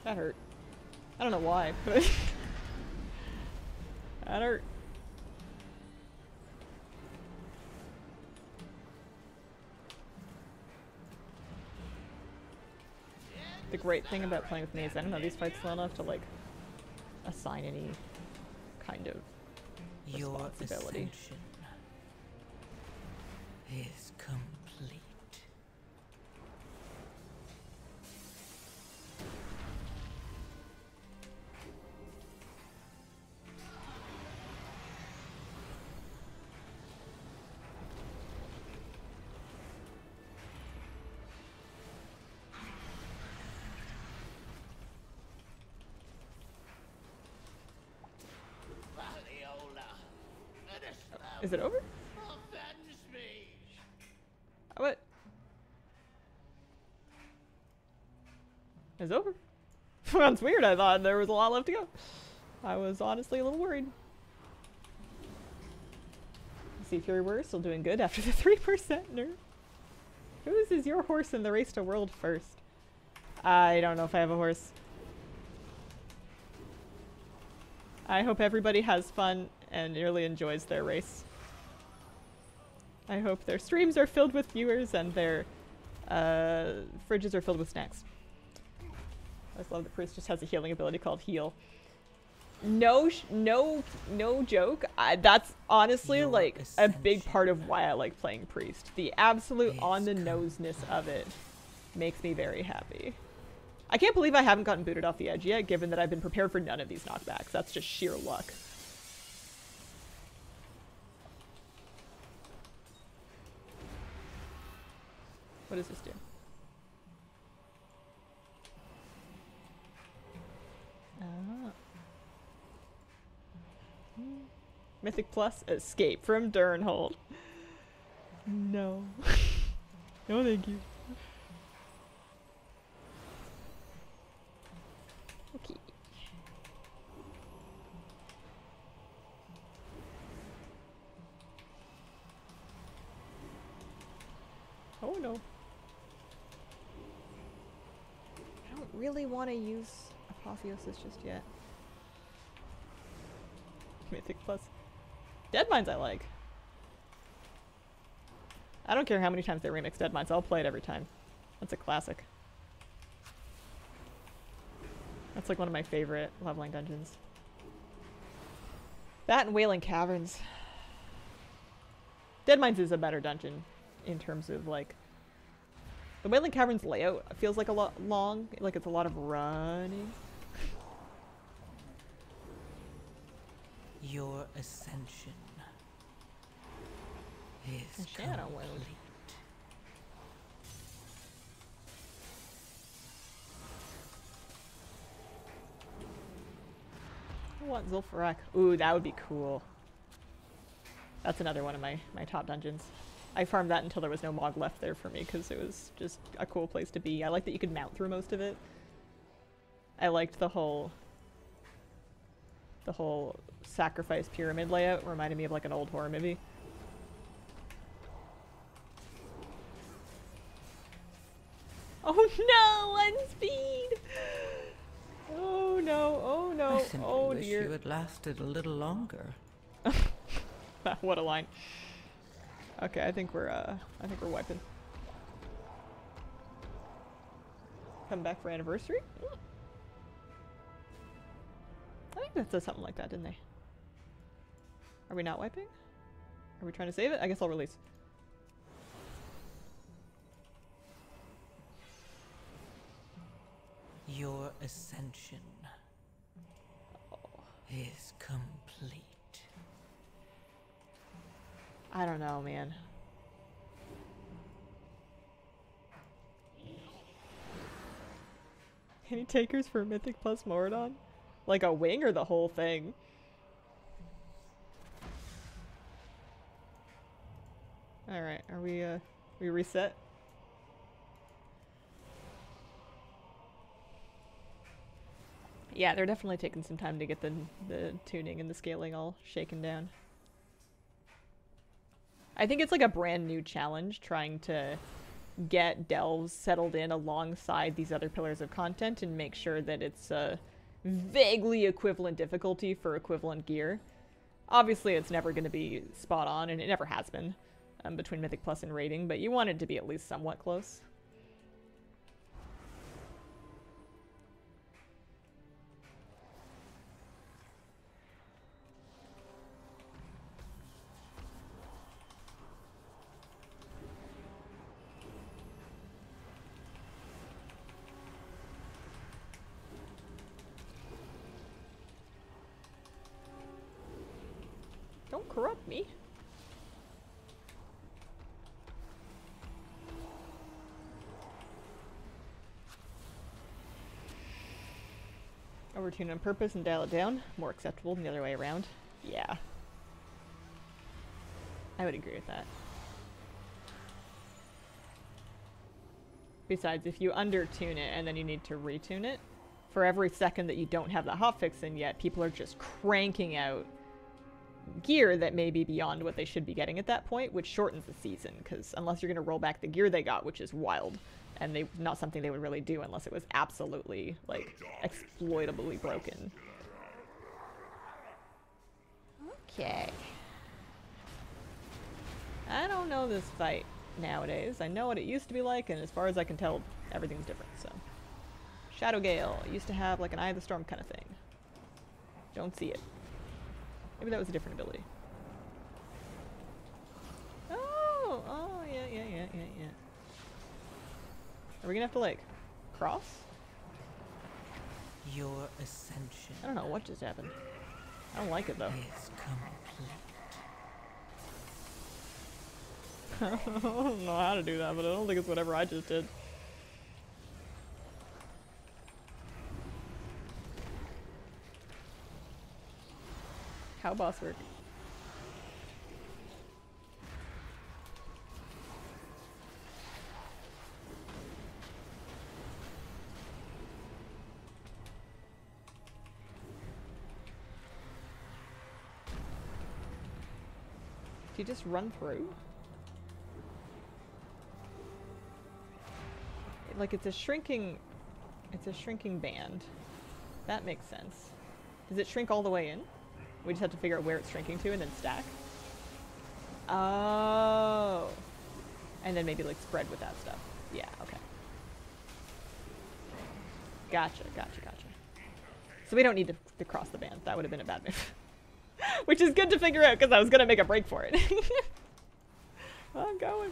That hurt. I don't know why, but that hurt. The great thing about playing with me is I don't know these fights well enough to like assign any kind of Your responsibility. ascension is complete. Valiola, finish them. Is it over? Avenge me. What? It's over. That's weird. I thought there was a lot left to go. I was honestly a little worried. See, Fury Warrior still doing good after the 3% nerf. Whose is your horse in the race to world first? I don't know if I have a horse. I hope everybody has fun and really enjoys their race. I hope their streams are filled with viewers and their fridges are filled with snacks. I just love that Priest just has a healing ability called Heal. No joke. That's honestly Your like a big ascension part of why I like playing Priest. The absolute is on-the-noseness of it makes me very happy. I can't believe I haven't gotten booted off the edge yet, given that I've been prepared for none of these knockbacks. That's just sheer luck. What does this do? Ah. Mythic Plus, escape from Durnhold. No. No, thank you. Okay. Oh no. I don't really want to use Apotheosis just yet. Mythic Plus. Deadmines I like. I don't care how many times they remix Deadmines, I'll play it every time. That's a classic. That's like one of my favorite leveling dungeons. That and Wailing Caverns. Deadmines is a better dungeon in terms of like... The Wailing Caverns layout feels like a lot long, like it's a lot of running. Your ascension is A shadow wound. complete. I want Zul'Farrak. Ooh, that would be cool. That's another one of my top dungeons. I farmed that until there was no Mog left there for me because it was just a cool place to be. I like that you could mount through most of it. I liked the whole sacrifice pyramid layout. Reminded me of like an old horror movie. Oh no, one speed! Oh no, oh no, I simply oh wish dear. you had lasted a little longer. What a line. Okay, I think we're wiping. Come back for anniversary? I think that says something like that, didn't they? Are we not wiping? Are we trying to save it? I guess I'll release. Your ascension is complete. I don't know, man. Any takers for Mythic Plus Moradon? Like a wing or the whole thing? Alright, are we reset? Yeah, they're definitely taking some time to get the tuning and the scaling all shaken down. I think it's like a brand new challenge trying to get delves settled in alongside these other pillars of content and make sure that it's vaguely equivalent difficulty for equivalent gear. Obviously it's never going to be spot on, and it never has been between Mythic Plus and rating, but you want it to be at least somewhat close. Don't corrupt me. Overtune on purpose and dial it down. More acceptable than the other way around. Yeah. I would agree with that. Besides, if you undertune it and then you need to retune it, for every second that you don't have the hotfix in yet, people are just cranking out gear that may be beyond what they should be getting at that point, which shortens the season, because unless you're going to roll back the gear they got, which is wild, and not something they would really do unless it was absolutely, like, exploitably broken. Okay. I don't know this fight nowadays. I know what it used to be like, and as far as I can tell, everything's different, so. Shadow Gale. It used to have, like, an Eye of the Storm kind of thing. Don't see it. Maybe that was a different ability. Oh, yeah. Are we gonna have to, like, cross? Your ascension I don't know what just happened. I don't like it, though. is complete. I don't know how to do that, but I don't think it's whatever I just did. How boss work? Do you just run through? like it's a shrinking band. That makes sense. Does it shrink all the way in? We just have to figure out where it's shrinking to and then stack. Oh. And then maybe like spread with that stuff. Yeah, okay. Gotcha. So we don't need to cross the band. That would have been a bad move. Which is good to figure out because I was going to make a break for it. I'm going.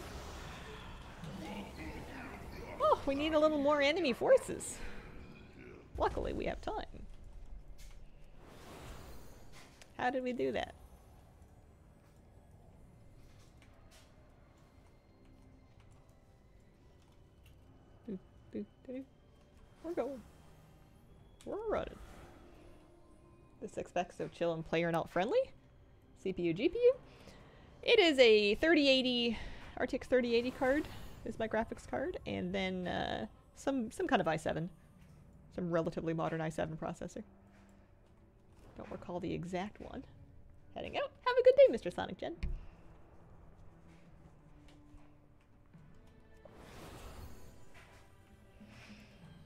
Oh, we need a little more enemy forces. Luckily, we have time. How did we do that? We're going. We're running. This expects so chill and player not friendly. CPU, GPU. It is a 3080 RTX 3080 card. Is my graphics card, and then some kind of i7, some relatively modern i7 processor. Don't recall the exact one. Heading out. Have a good day, Mr. Sonic Gen.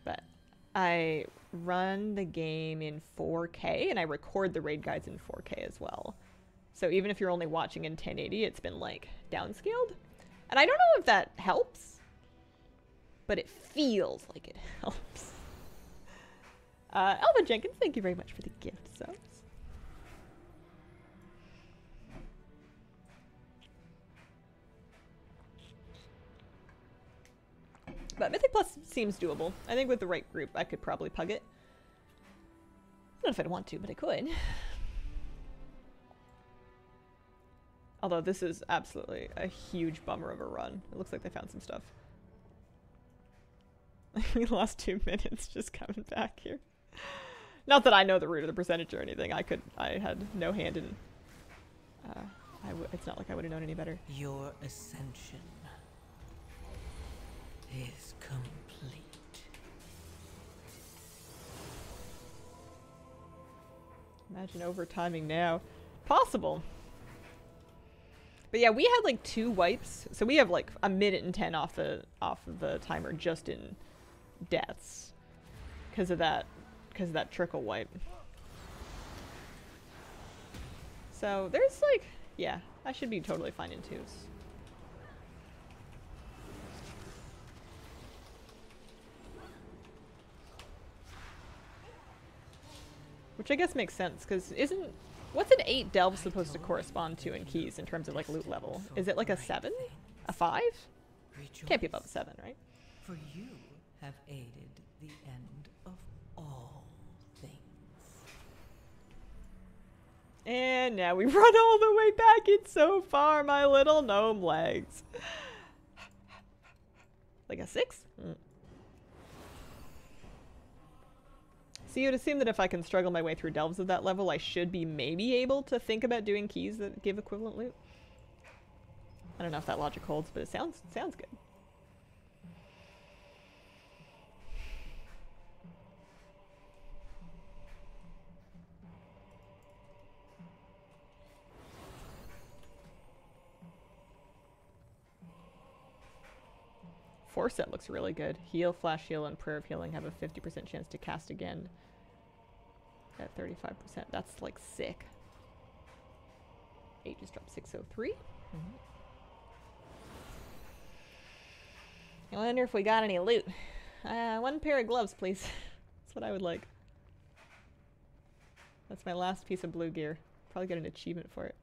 But I run the game in 4K, and I record the raid guides in 4K as well. So even if you're only watching in 1080, it's been like downscaled. And I don't know if that helps, but it feels like it helps. Alva Jenkins, thank you very much for the gift subs. But Mythic Plus seems doable. I think with the right group, I could probably pug it. I don't know if I'd want to, but I could. Although this is absolutely a huge bummer of a run. It looks like they found some stuff. We lost 2 minutes just coming back here. Not that I know the root of the percentage or anything. I had no hand in... it's not like I would have known any better. Your ascension is complete. Imagine overtiming now. Possible. But yeah, we had like 2 wipes, so we have like 1 minute and 10 off of the timer just in deaths because of that trickle wipe. So there's like, yeah, I should be totally fine in 2s. Which I guess makes sense because what's an 8 delve supposed to correspond to in keys in terms of like loot level? Is it like a 7? A 5? Can't be above a 7, right? For you have aided the end of all things. And now we run all the way back. It's so far, my little gnome legs. Like a 6? So you'd assume that if I can struggle my way through delves of that level, I should be maybe able to think about doing keys that give equivalent loot. I don't know if that logic holds, but it sounds good. Set looks really good. Heal, flash heal, and prayer of healing have a 50% chance to cast again at 35%. That's like sick. 8 just dropped 603. I wonder if we got any loot. 1 pair of gloves, please. That's what I would like. That's my last piece of blue gear. Probably get an achievement for it.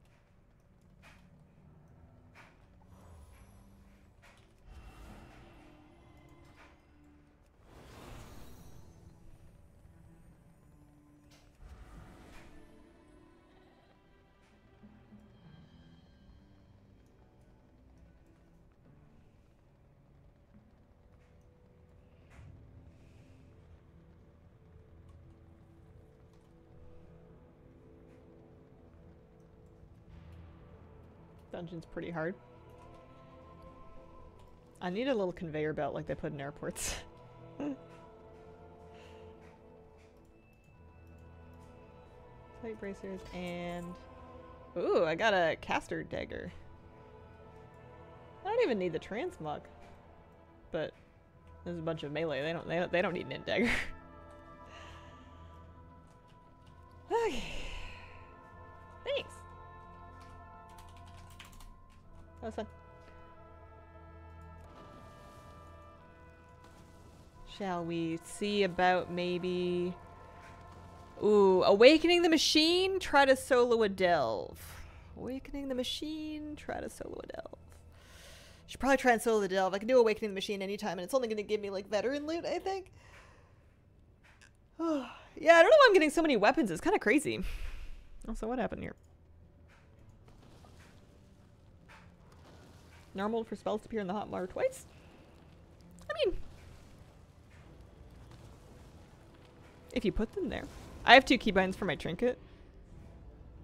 Dungeon's pretty hard. I need a little conveyor belt like they put in airports. Plate bracers and... Ooh, I got a caster dagger. I don't even need the transmog. But There's a bunch of melee. They don't need an int dagger. Okay. Thanks. That was fun. Shall we see about maybe... Ooh, Awakening the Machine? Try to solo a Delve. Awakening the Machine? Try to solo a Delve. Should probably try and solo the Delve. I can do Awakening the Machine anytime, and it's only going to give me, like, veteran loot, I think. Yeah, I don't know why I'm getting so many weapons. It's kind of crazy. Also, what happened here? Normal for spells to appear in the hotbar twice? I mean... if you put them there. I have 2 keybinds for my trinket.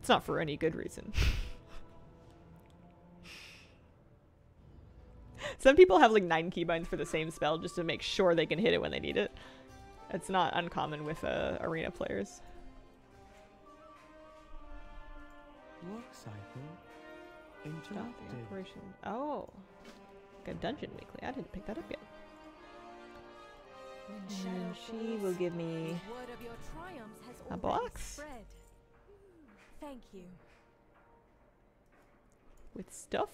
It's not for any good reason. Some people have like 9 keybinds for the same spell just to make sure they can hit it when they need it. It's not uncommon with arena players. Work cycle Stop interrupted. the operation. Oh. Like a dungeon weekly. I didn't pick that up yet. And she will give me a box Thank you. with stuff.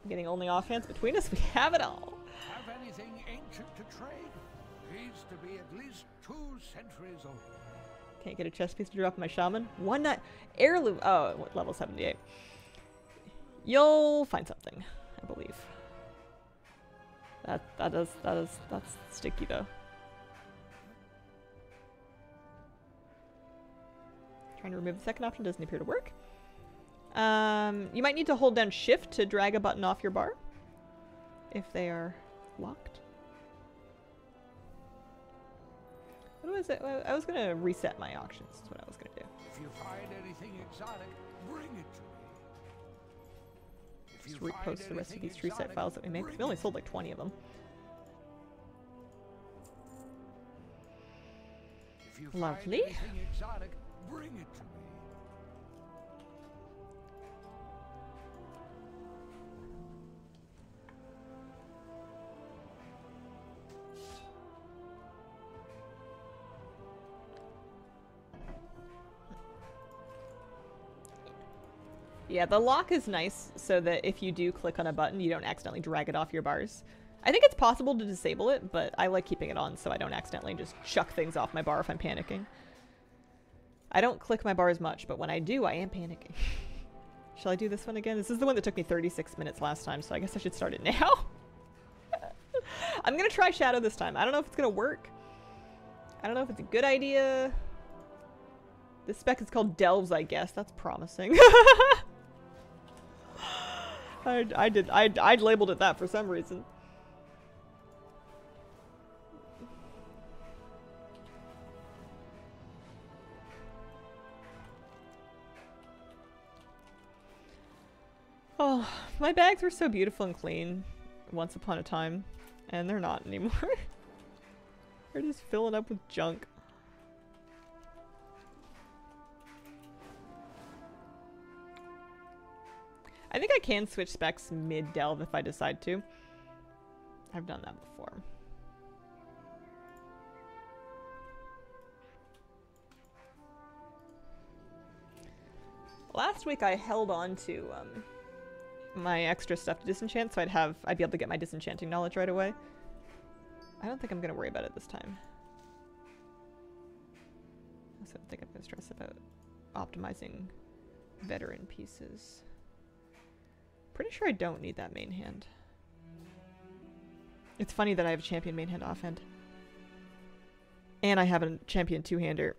I'm getting only offhands between us. We have it all. Have anything ancient to trade? Needs to be at least 2 centuries old. Can't get a chest piece to drop my shaman. One night heirloom. Oh, level 78. You'll find something, I believe. That's sticky though. Trying to remove the second option doesn't appear to work. You might need to hold down shift to drag a button off your bar if they are locked. What was it? I was gonna reset my auctions. That's what I was gonna do. If you find anything exotic, bring it to me. If Just you repost find the rest of anything these true set exotic, files that we made. 'Cause we bring only it sold to like 20 of them. If you Lovely. Find anything exotic, bring it to me. Yeah, the lock is nice so that if you do click on a button, you don't accidentally drag it off your bars. I think it's possible to disable it, but I like keeping it on so I don't accidentally just chuck things off my bar if I'm panicking. I don't click my bars much, but when I do, I am panicking. Shall I do this one again? This is the one that took me 36 minutes last time, so I guess I should start it now. I'm gonna try Shadow this time. I don't know if it's gonna work. I don't know if it's a good idea. This spec is called Delves, I guess. That's promising. I labeled it that for some reason. Oh, my bags were so beautiful and clean once upon a time, and they're not anymore. They're just filling up with junk. I think I can switch specs mid-delve if I decide to. I've done that before. Last week I held on to my extra stuff to disenchant, so I'd be able to get my disenchanting knowledge right away. I don't think I'm gonna worry about it this time. I also don't think I'm gonna stress about optimizing veteran pieces. Pretty sure I don't need that main hand. It's funny that I have a champion main hand offhand. And I have a champion two-hander.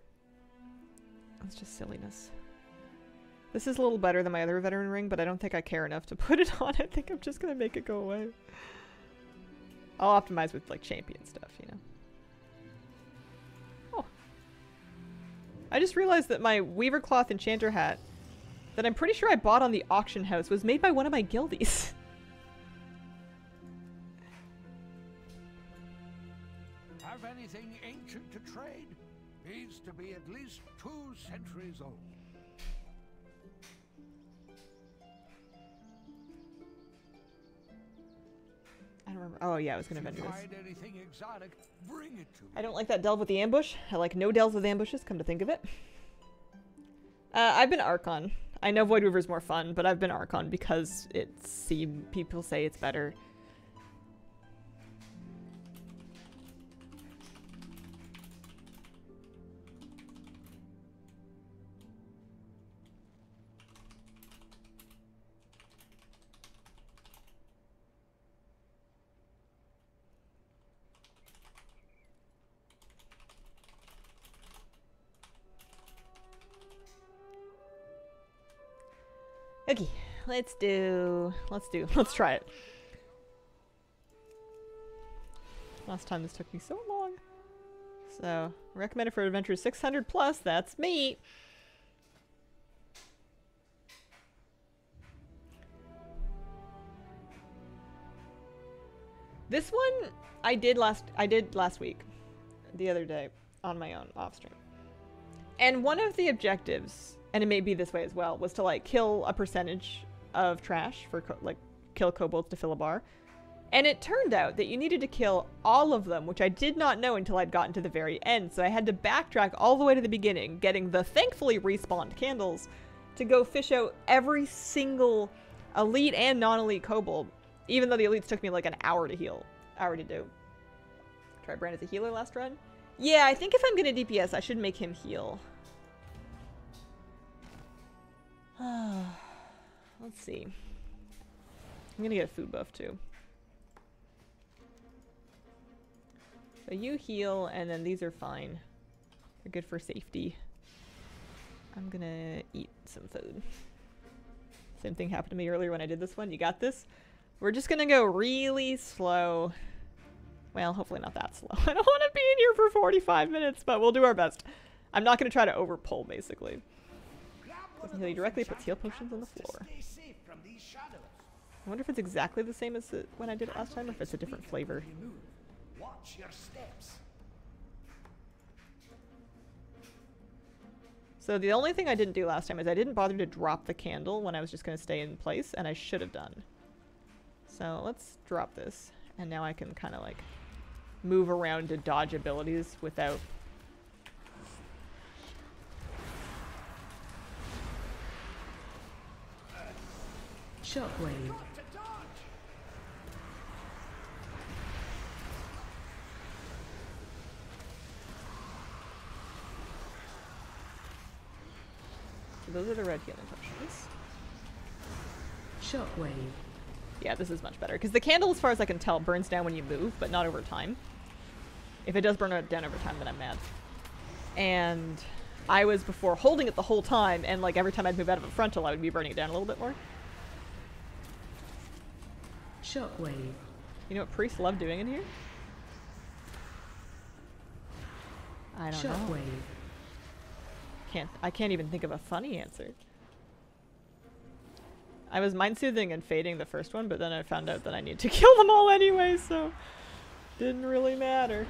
It's just silliness. This is a little better than my other veteran ring, but I don't think I care enough to put it on. I think I'm just gonna make it go away. I'll optimize with like champion stuff, you know. Oh. I just realized that my Weaver Cloth Enchanter hat that I'm pretty sure I bought on the auction house was made by one of my guildies. Have anything ancient to trade? Needs to be at least 2 centuries old. I don't Oh yeah, I was gonna If venture you this. find anything exotic, bring it to me. I don't like that delve with the ambush. I like no delves with ambushes, come to think of it. I've been Archon. I know Void Weaver's more fun, but I've been Archon because people say it's better. Okay, let's try it. Last time this took me so long. So, recommended for adventures 600 plus, that's me. This one I did last week, the other day, on my own, off stream. And one of the objectives, and it may be this way as well, was to like kill a percentage of trash for kill kobolds to fill a bar. And it turned out that you needed to kill all of them, which I did not know until I'd gotten to the very end. So I had to backtrack all the way to the beginning, getting the thankfully respawned candles to go fish out every single elite and non-elite kobold, even though the elites took me like an hour to do. Try Brand as a healer last run. Yeah, I think if I'm gonna DPS, I should make him heal. Let's see. I'm gonna get a food buff too. So you heal, and then these are fine. They're good for safety. I'm gonna eat some food. Same thing happened to me earlier when I did this one. You got this? We're just gonna go really slow. Well, hopefully not that slow. I don't want to be in here for 45 minutes, but we'll do our best. I'm not gonna try to overpull, basically. Doesn't heal you directly, puts heal potions on the floor. I wonder if it's exactly the same as when I did it last time, or if it's a different flavor. Watch your steps. So the only thing I didn't do last time is I didn't bother to drop the candle when I was just going to stay in place, and I should have done. So let's drop this, and now I can kind of like move around to dodge abilities without... Shockwave. So those are the red healing potions. Shockwave. Yeah, this is much better. Because the candle, as far as I can tell, burns down when you move, but not over time. If it does burn down over time, then I'm mad. And I was before holding it the whole time, and like every time I'd move out of a frontal, I would be burning it down a little bit more. Shockwave. You know what priests love doing in here? I don't know. Shockwave. I can't even think of a funny answer. I was mind soothing and fading the first one, but then I found out that I need to kill them all anyway, so didn't really matter.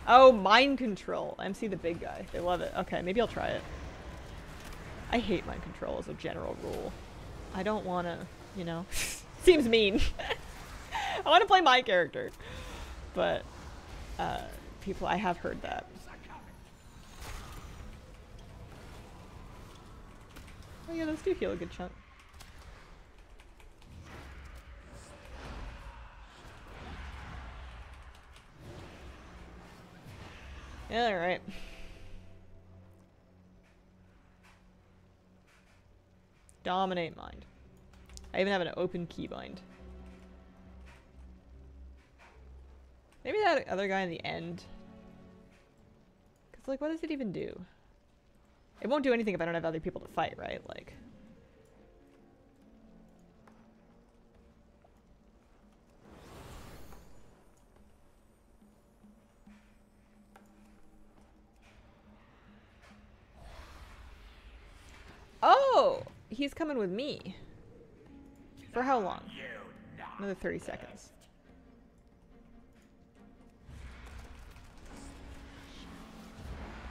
Oh, mind control. MC the big guy. They love it. Okay, maybe I'll try it. I hate mind control as a general rule. I don't want to, you know, seems mean. I want to play my character, but I have heard that. Oh yeah, those do heal a good chunk. Alright. Dominate mind. I even have an open keybind. Maybe that other guy in the end. Because, like, what does it even do? It won't do anything if I don't have other people to fight, right? Like... Oh! He's coming with me. For how long? Another 30 seconds.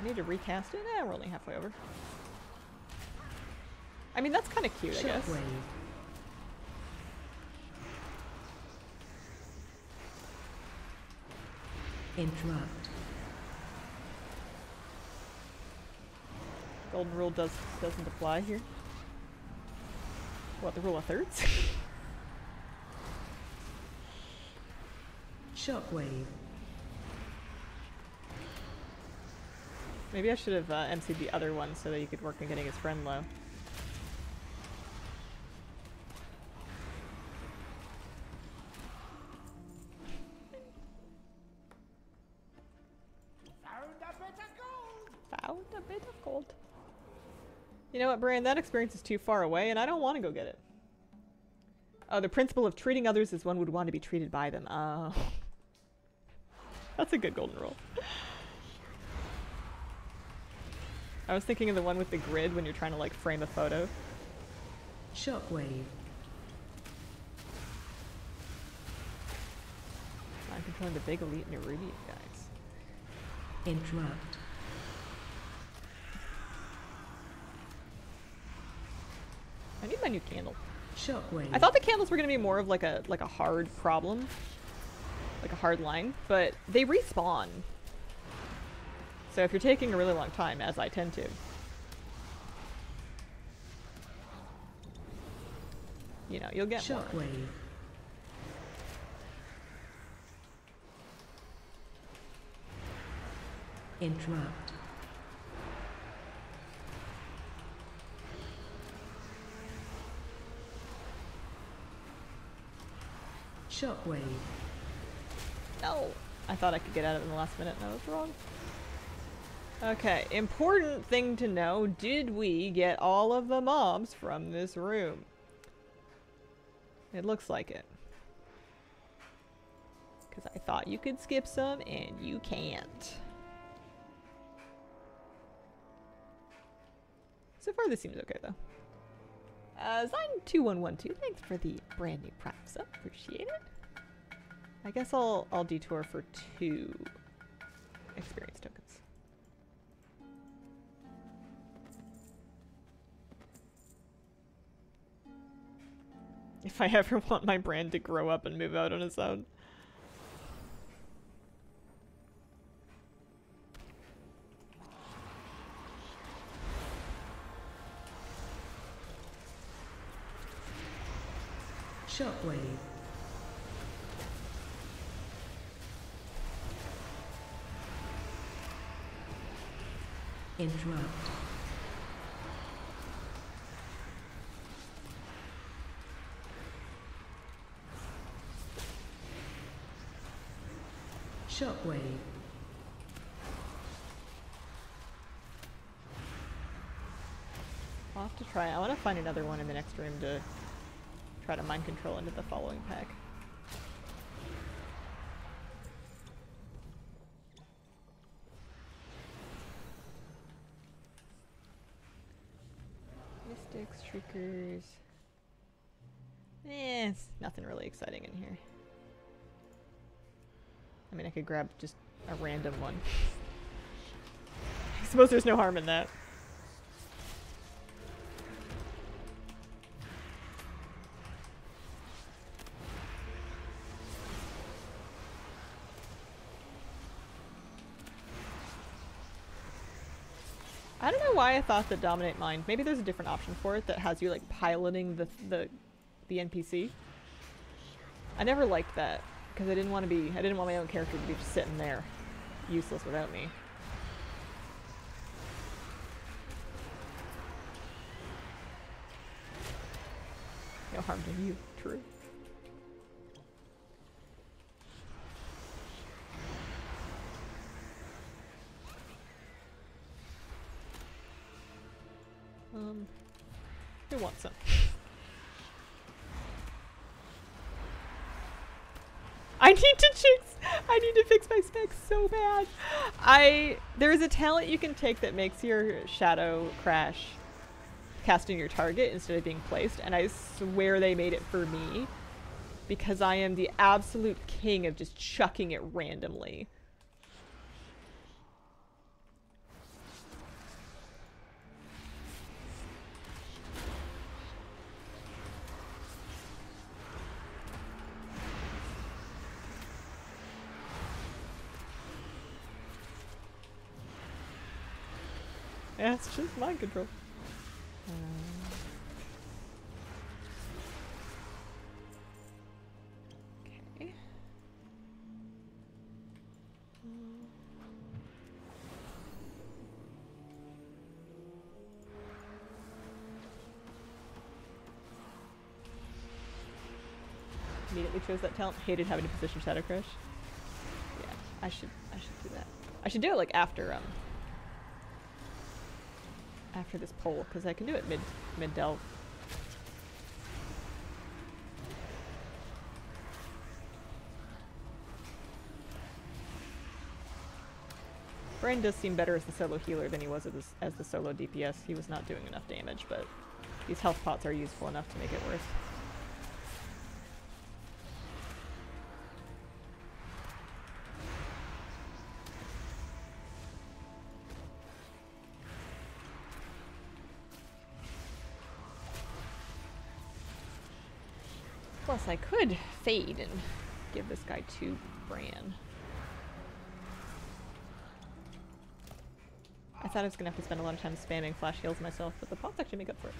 I need to recast it? Eh, we're only halfway over. I mean, that's kind of cute, I guess. Interrupt. Golden rule doesn't apply here. What, the rule of thirds? Shockwave. Maybe I should have MC'd the other one so that you could work on getting his friend low. Found a bit of gold. You know what, Brian? That experience is too far away, and I don't want to go get it. Oh, the principle of treating others as one would want to be treated by them. Oh. That's a good golden rule. I was thinking of the one with the grid when you're trying to, like, frame a photo. Shockwave. I'm controlling the big elite Nerubian guys. Interrupt. I need my new candle. Shockwave. I thought the candles were gonna be more of like a hard problem, like a hard line, but they respawn. So if you're taking a really long time, as I tend to, you know, you'll get more. Shockwave. Interrupt. Shockwave. No! I thought I could get out of it in the last minute and I was wrong. Okay, important thing to know. Did we get all of the mobs from this room? It looks like it. Because I thought you could skip some and you can't. So far this seems okay though. Zine2112, thanks for the brand new Prime sub. Appreciate it. I guess I'll detour for 2 experience tokens. If I ever want my brand to grow up and move out on its own. Shockwave. Interrupt. Shockwave. I'll have to try. I want to find another one in the next room to try to mind control into the following pack. Mystics, Shriekers. It's nothing really exciting in here. I mean, I could grab just a random one. I suppose there's no harm in that. I don't know why I thought that Dominate Mind. Maybe there's a different option for it that has you like piloting the NPC. I never liked that because I didn't want my own character to be just sitting there, useless without me. No harm to you, true. Who wants some? I need to fix my specs so bad. There is a talent you can take that makes your shadow crash casting your target instead of being placed, and I swear they made it for me because I am the absolute king of just chucking it randomly. Yeah, it's just mind control. Okay. Immediately chose that talent. Hated having to position Shadow Crush. Yeah, I should do that. I should do it like after this poll, because I can do it mid delve. Brain does seem better as the solo healer than he was as the solo DPS. He was not doing enough damage, but these health pots are useful enough to make it worse. Plus, I could fade and give this guy 2 Bran. I thought I was gonna have to spend a lot of time spamming flash heals myself, but the pots actually make up for it.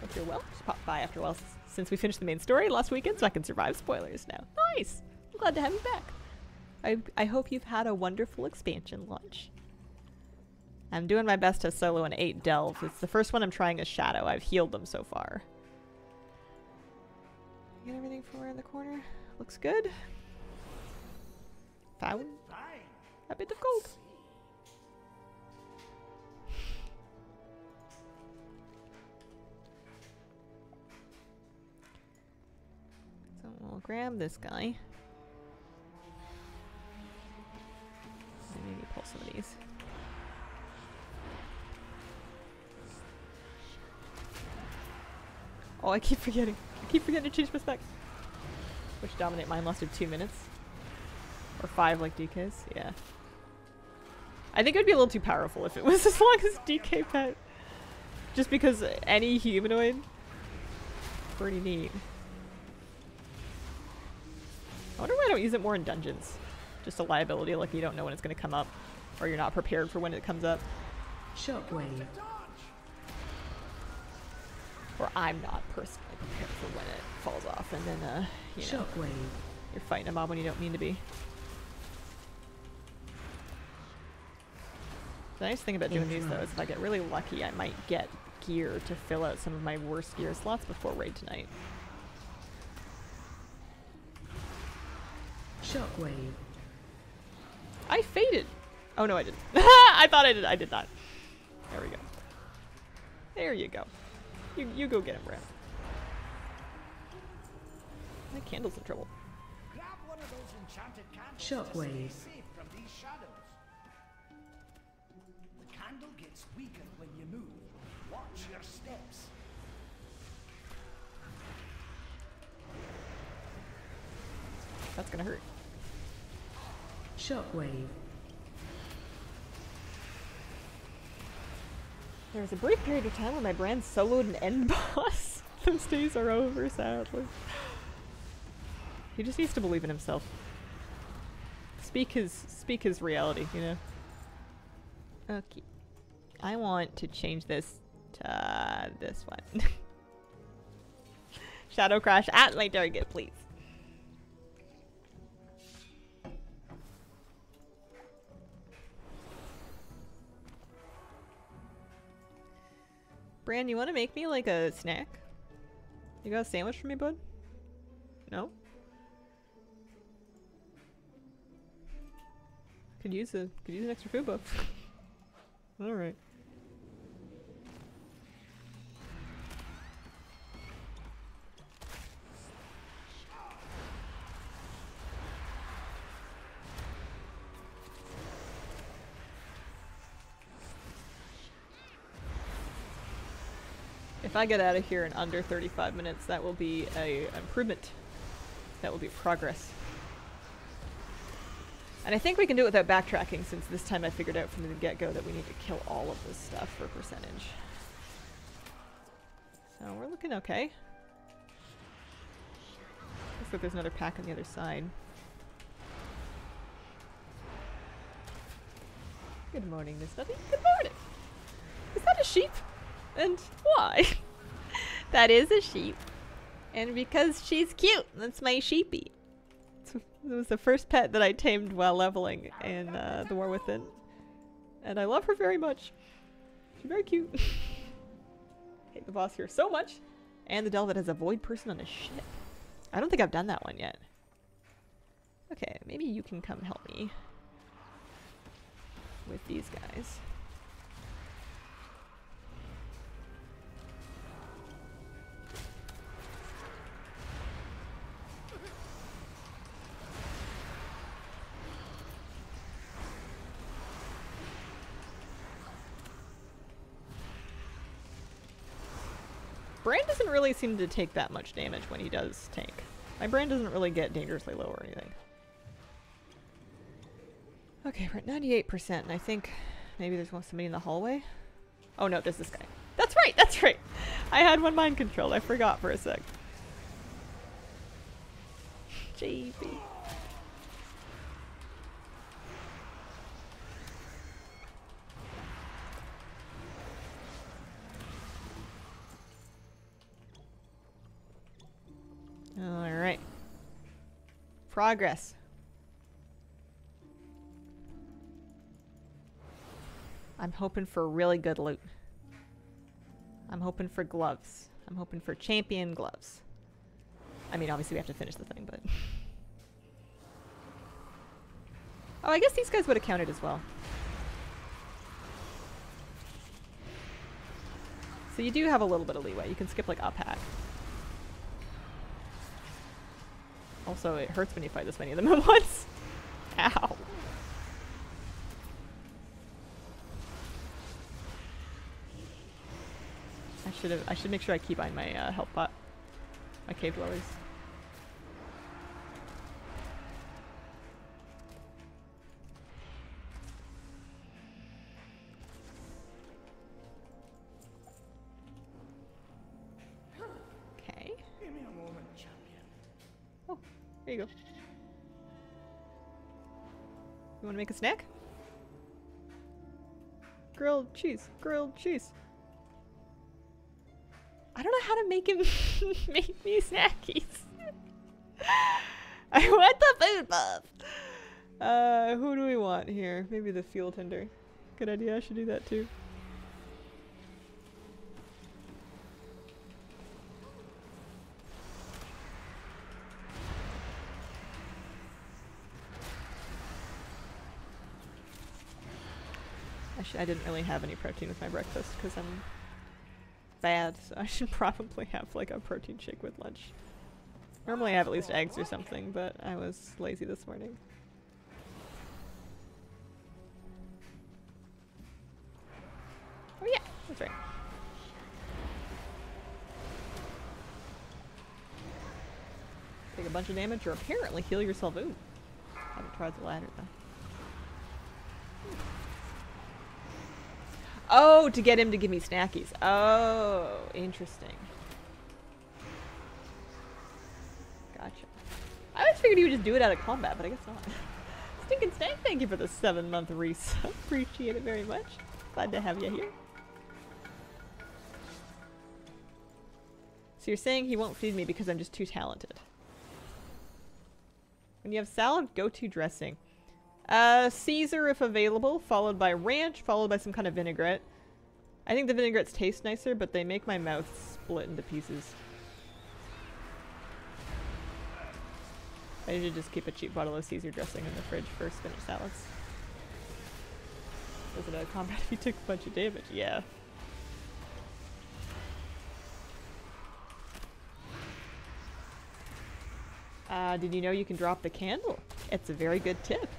Hope you're well. Just pop by after a while since we finished the main story last weekend, so I can survive spoilers now. Nice! I'm glad to have you back. I hope you've had a wonderful expansion launch. I'm doing my best to solo an 8 Delve. It's the first one I'm trying as Shadow. I've healed them so far. Get everything from around the corner. Looks good. Found a bit of gold. So we'll grab this guy. And maybe pull some of these. Oh, I keep forgetting. I keep forgetting to change my specs. Which dominate mine lasted 2 minutes. Or 5 like DK's. Yeah. I think it would be a little too powerful if it was as long as DK pet. Just because any humanoid. Pretty neat. I wonder why I don't use it more in dungeons. Just a liability, like you don't know when it's going to come up. Or you're not prepared for when it comes up. Shockwave. Or I'm not personally prepared for when it falls off, and then, you know, Shockwave. you're fighting a mob when you don't mean to be. The nice thing about doing these, though, is if I get really lucky, I might get gear to fill out some of my worst gear slots before raid tonight. Shockwave. I faded! Oh no, I didn't. I thought I did. I did not. There we go. There you go. You go get him, Brad. My candle's in trouble. Grab one of those enchanted candles. Shockwave. Safe from these shadows. The candle gets weaker when you move. Watch your steps. That's gonna hurt. Shockwave. There was a brief period of time when my brand soloed an end boss. Those days are over, sadly. He just needs to believe in himself. Speak his reality, you know? Okay. I want to change this to this one. Shadow Crash at my target, please. Bran, you want to make me like a snack? You got a sandwich for me, bud? No? Could use an extra food buff. All right. If I get out of here in under 35 minutes, that will be a improvement. That will be progress. And I think we can do it without backtracking, since this time I figured out from the get-go that we need to kill all of this stuff for percentage. So we're looking okay. Looks like there's another pack on the other side. Good morning, Miss Nutty. Good morning! Is that a sheep? And why? That is a sheep. And because she's cute. That's my sheepy. It was the first pet that I tamed while leveling in The War Within. And I love her very much. She's very cute. Hate the boss here so much. And the delve that has a void person on a ship. I don't think I've done that one yet. Okay, maybe you can come help me with these guys. Brand doesn't really seem to take that much damage when he does tank. My brand doesn't really get dangerously low or anything. Okay, we're at 98%, and I think maybe there's somebody in the hallway. Oh no, there's this guy. That's right, that's right! I had one mind controlled, I forgot for a sec. JP. Alright. Progress. I'm hoping for really good loot. I'm hoping for gloves. I'm hoping for champion gloves. I mean, obviously we have to finish the thing, but... Oh, I guess these guys would have counted as well. So you do have a little bit of leeway. You can skip like up hack. Also, it hurts when you fight this many of them at once. Ow. I should make sure I keep on my health pot. My cave dwellers. Okay. Give me a moment, champion. Oh, there you go. You want to make a snack? Grilled cheese. Grilled cheese. I don't know how to make him make me snackies. I want the food buff. Who do we want here? Maybe the fuel tender. Good idea. I should do that too. I didn't really have any protein with my breakfast because I'm bad, so I should probably have like a protein shake with lunch. Normally I have at least eggs or something, but I was lazy this morning. Oh yeah, that's right. Take a bunch of damage or apparently heal yourself. Ooh. Haven't tried the ladder though. Oh, to get him to give me snackies. Oh, interesting. Gotcha. I always figured he would just do it out of combat, but I guess not. Stinking Snake, thank you for the 7-month resub. Appreciate it very much. Glad to have you here. So you're saying he won't feed me because I'm just too talented. When you have salad, go to dressing. Caesar if available, followed by ranch, followed by some kind of vinaigrette. I think the vinaigrettes taste nicer, but they make my mouth split into pieces. I usually just keep a cheap bottle of Caesar dressing in the fridge for spinach salads. Was it a combat if you took a bunch of damage? Yeah. Did you know you can drop the candle? It's a very good tip.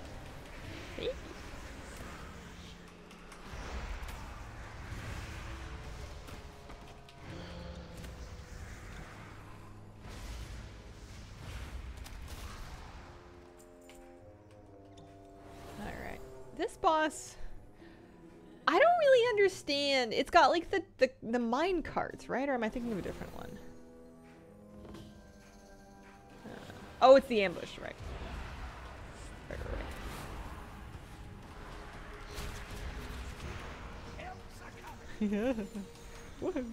Alright. This boss, I don't really understand. It's got like the mine carts, right? Or am I thinking of a different one? Oh, it's the ambush, right. Right. Yeah. Woohoo.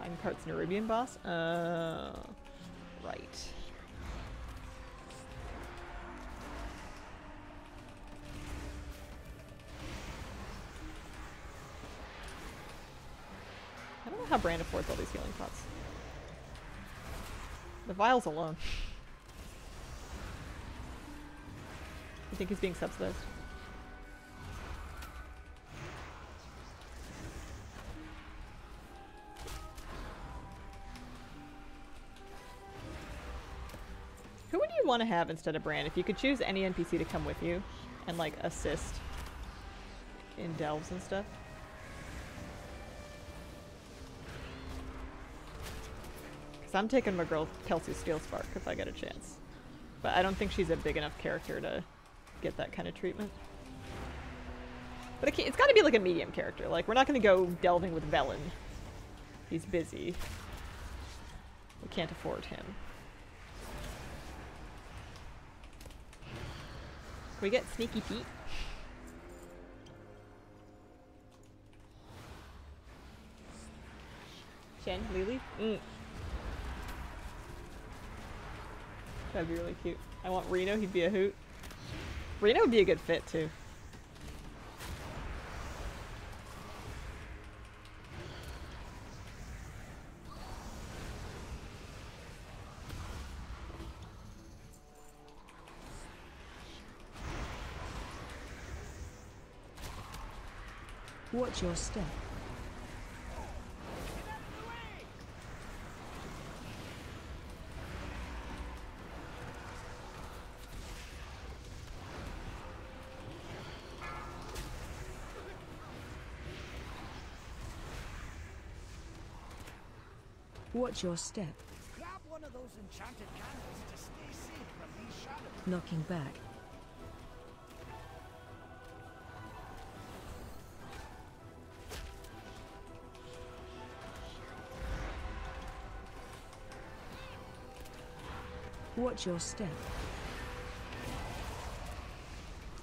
Minecart's Nerubian boss? Right. I don't know how Brand affords all these healing pots. The vials alone. You think he's being subsidized? Who would you want to have instead of Bran? If you could choose any NPC to come with you and like assist in delves and stuff. Because I'm taking my girl Kelsey Steelspark if I get a chance. But I don't think she's a big enough character to get that kind of treatment. But it's got to be like a medium character. Like, we're not going to go delving with Velen. He's busy. We can't afford him. Can we get Sneaky Pete? Shen? Lily? That'd be really cute. I want Reno, he'd be a hoot. Reno would be a good fit too. Watch your step. Watch your step. Grab one of those enchanted candles to stay safe from these shadows. Knocking back. Watch your step.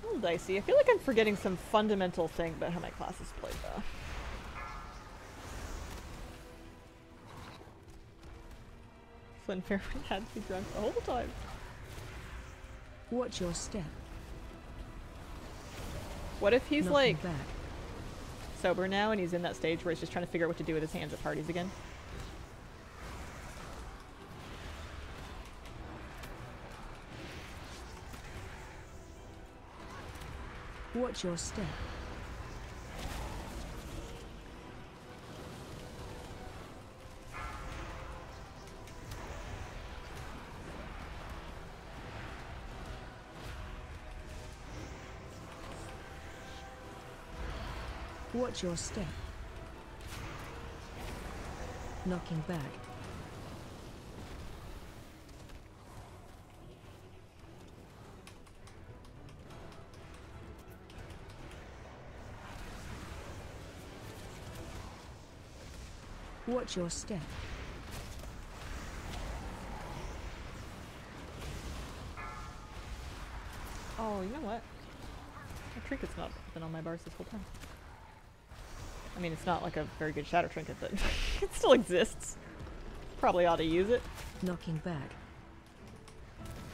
A little dicey. I feel like I'm forgetting some fundamental thing about how my class is played though. Flynn Fairwind had to be drunk the whole time. Watch your step. What if he's Knocking like back. sober now and he's in that stage where he's just trying to figure out what to do with his hands at parties again? Watch your step. Watch your step. Knocking back. Watch your step. Oh, you know what? My trinket's not been on my bars this whole time. I mean, it's not like a very good shadow trinket, but it still exists. Probably ought to use it. Knocking back.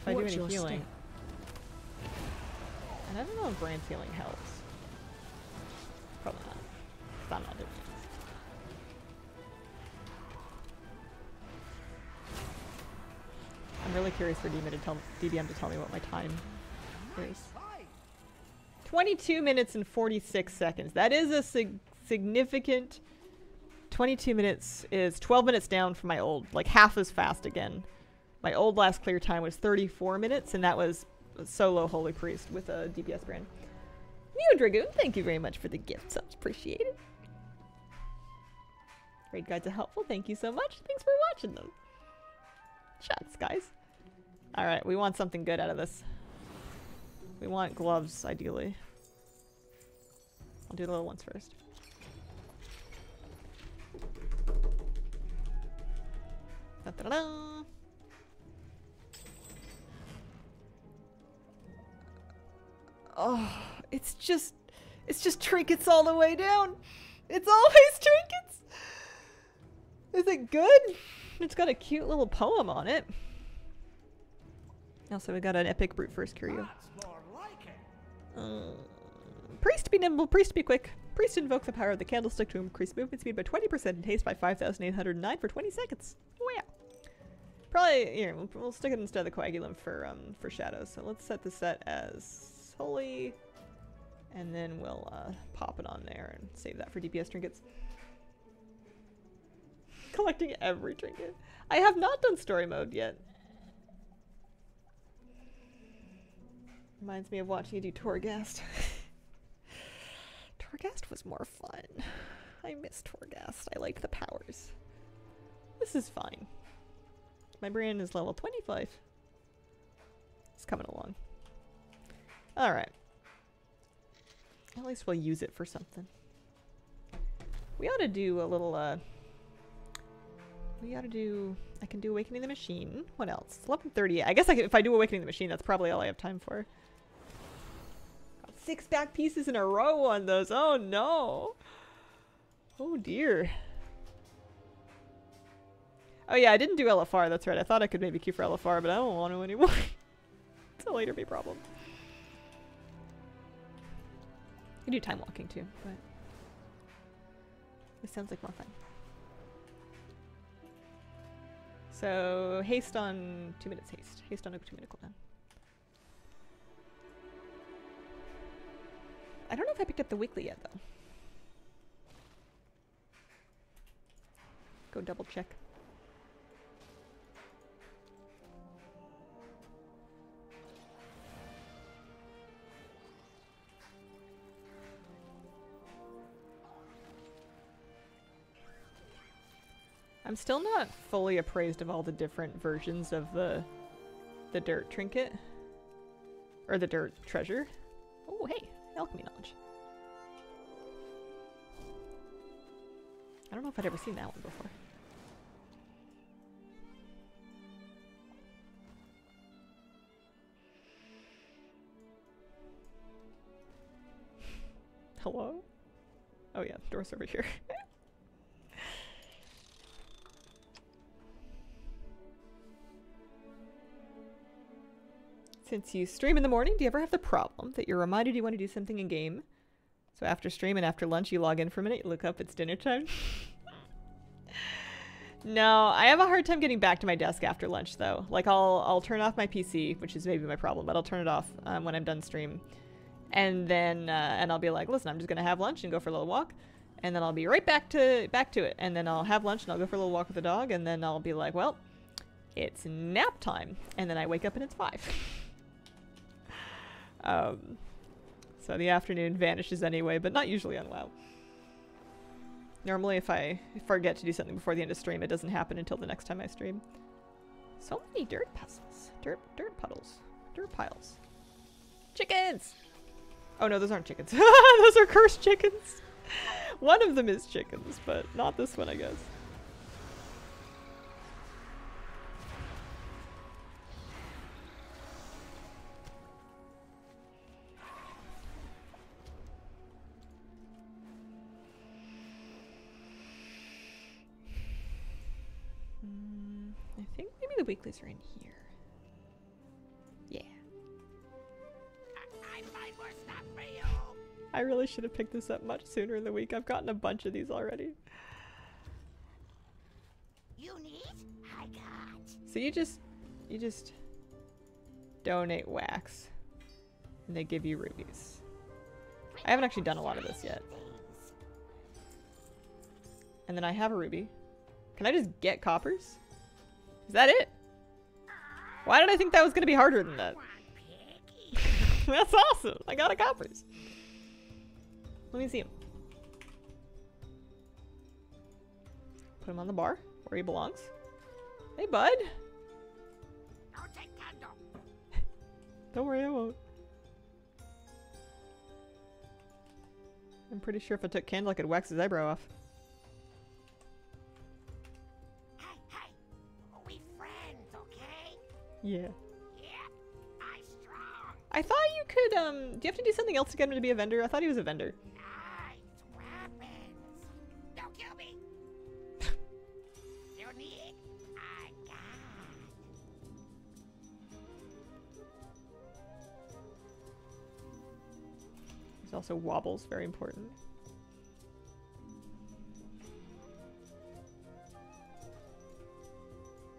If I do Watch any your healing. step. And I don't know if Brand's healing helps. Probably not. 'Cause I'm not doing it. I'm really curious for DBM to tell me what my time is. 22 minutes and 46 seconds. That is a significant... 22 minutes is 12 minutes down from my old, like half as fast again. My old last clear time was 34 minutes, and that was a solo Holy Priest with a DPS brand. Neo Dragoon, thank you very much for the gift. So appreciate it. Raid guides are helpful. Thank you so much. Thanks for watching them. Shots, guys. Alright, we want something good out of this. We want gloves, ideally. I'll do the little ones first. Da-da-da-da. Oh, it's just trinkets all the way down. It's always trinkets. Is it good? It's got a cute little poem on it. Also, we got an epic brute force curio. Priest to be nimble, priest to be quick. Priest invokes the power of the candlestick to increase movement speed by 20% and haste by 5,809 for 20 seconds. Oh yeah. Probably here, we'll stick it instead of the coagulum for shadows. So let's set the set as holy, and then we'll pop it on there and save that for DPS trinkets. Collecting every trinket. I have not done story mode yet. Reminds me of watching you do Torghast. Torghast was more fun. I miss Torghast. I liked the powers. This is fine. My brain is level 25. It's coming along. Alright. At least we'll use it for something. We ought to do a little, we ought to do... I can do Awakening the Machine. What else? It's 11:30. I guess if I do Awakening the Machine, that's probably all I have time for. Got 6 back pieces in a row on those. Oh no. Oh dear. Oh yeah, I didn't do LFR. That's right. I thought I could maybe queue for LFR, but I don't want to anymore. It's a later be problem. You do time walking too, but this sounds like more fun. So, haste on 2 minutes haste. Haste on a 2 minute cooldown. I don't know if I picked up the weekly yet, though. Go double check. I'm still not fully appraised of all the different versions of the dirt trinket. Or the dirt treasure. Oh, hey, alchemy knowledge. I don't know if I'd ever seen that one before. Hello? Oh yeah, the door's over here. Since you stream in the morning, do you ever have the problem that you're reminded you want to do something in game? So after stream and after lunch, you log in for a minute, you look up, it's dinner time? No, I have a hard time getting back to my desk after lunch though. Like I'll turn off my PC, which is maybe my problem, but I'll turn it off when I'm done stream. And then and I'll be like, listen, I'm just gonna have lunch and go for a little walk. And then I'll be right back to it. And then I'll have lunch and I'll go for a little walk with the dog. And then I'll be like, well, it's nap time. And then I wake up and it's 5. So the afternoon vanishes anyway, but not usually on WoW. Normally if I forget to do something before the end of stream, it doesn't happen until the next time I stream. So many dirt puzzles. Dirt puddles. Dirt piles. Chickens! Oh no, those aren't chickens. Those are cursed chickens. One of them is chickens, but not this one, I guess. I think maybe the weeklies are in here. Yeah. I find more stuff for you. I really should have picked this up much sooner in the week. I've gotten a bunch of these already. You need? I got. So you just donate wax and they give you rubies. I haven't actually done a lot of this yet. And then I have a ruby. Can I just get coppers? Is that it? Why did I think that was going to be harder than that? That's awesome. I got a coppers. Let me see him. Put him on the bar where he belongs. Hey, bud. Don't take candle. Don't worry, I won't. I'm pretty sure if I took candle, I could wax his eyebrow off. Hey, Yeah. Yep, I'm strong. I thought you could, do you have to do something else to get him to be a vendor? I thought he was a vendor. Nice weapons. Don't kill me. You need? I got. There's also wobbles, very important.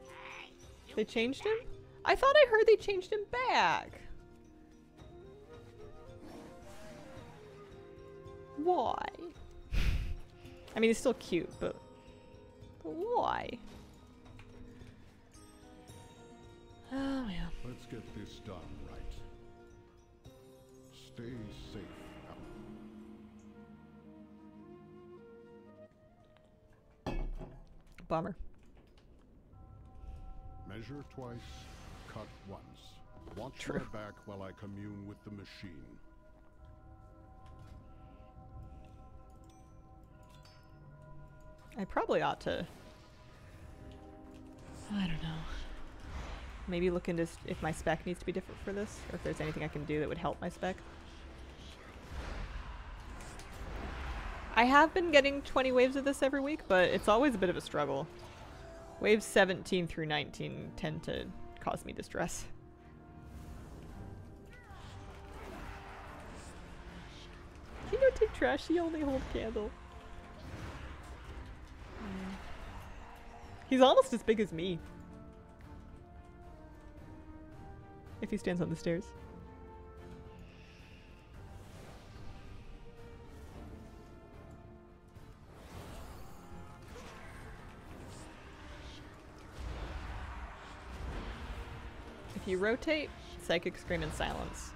Hey, you They changed him? I thought I heard they changed him back. Why? I mean, he's still cute, but why? Oh, man. Let's get this done right. Stay safe. Bummer. Measure twice, cut once. Watch True. my back while I commune with the machine. I probably ought to. I don't know. Maybe look into if my spec needs to be different for this, or if there's anything I can do that would help my spec. I have been getting 20 waves of this every week, but it's always a bit of a struggle. Waves 17 through 19 tend to cause me distress. You don't take trash, you only hold candle. He's almost as big as me. If he stands on the stairs. If you rotate Psychic Scream and Silence,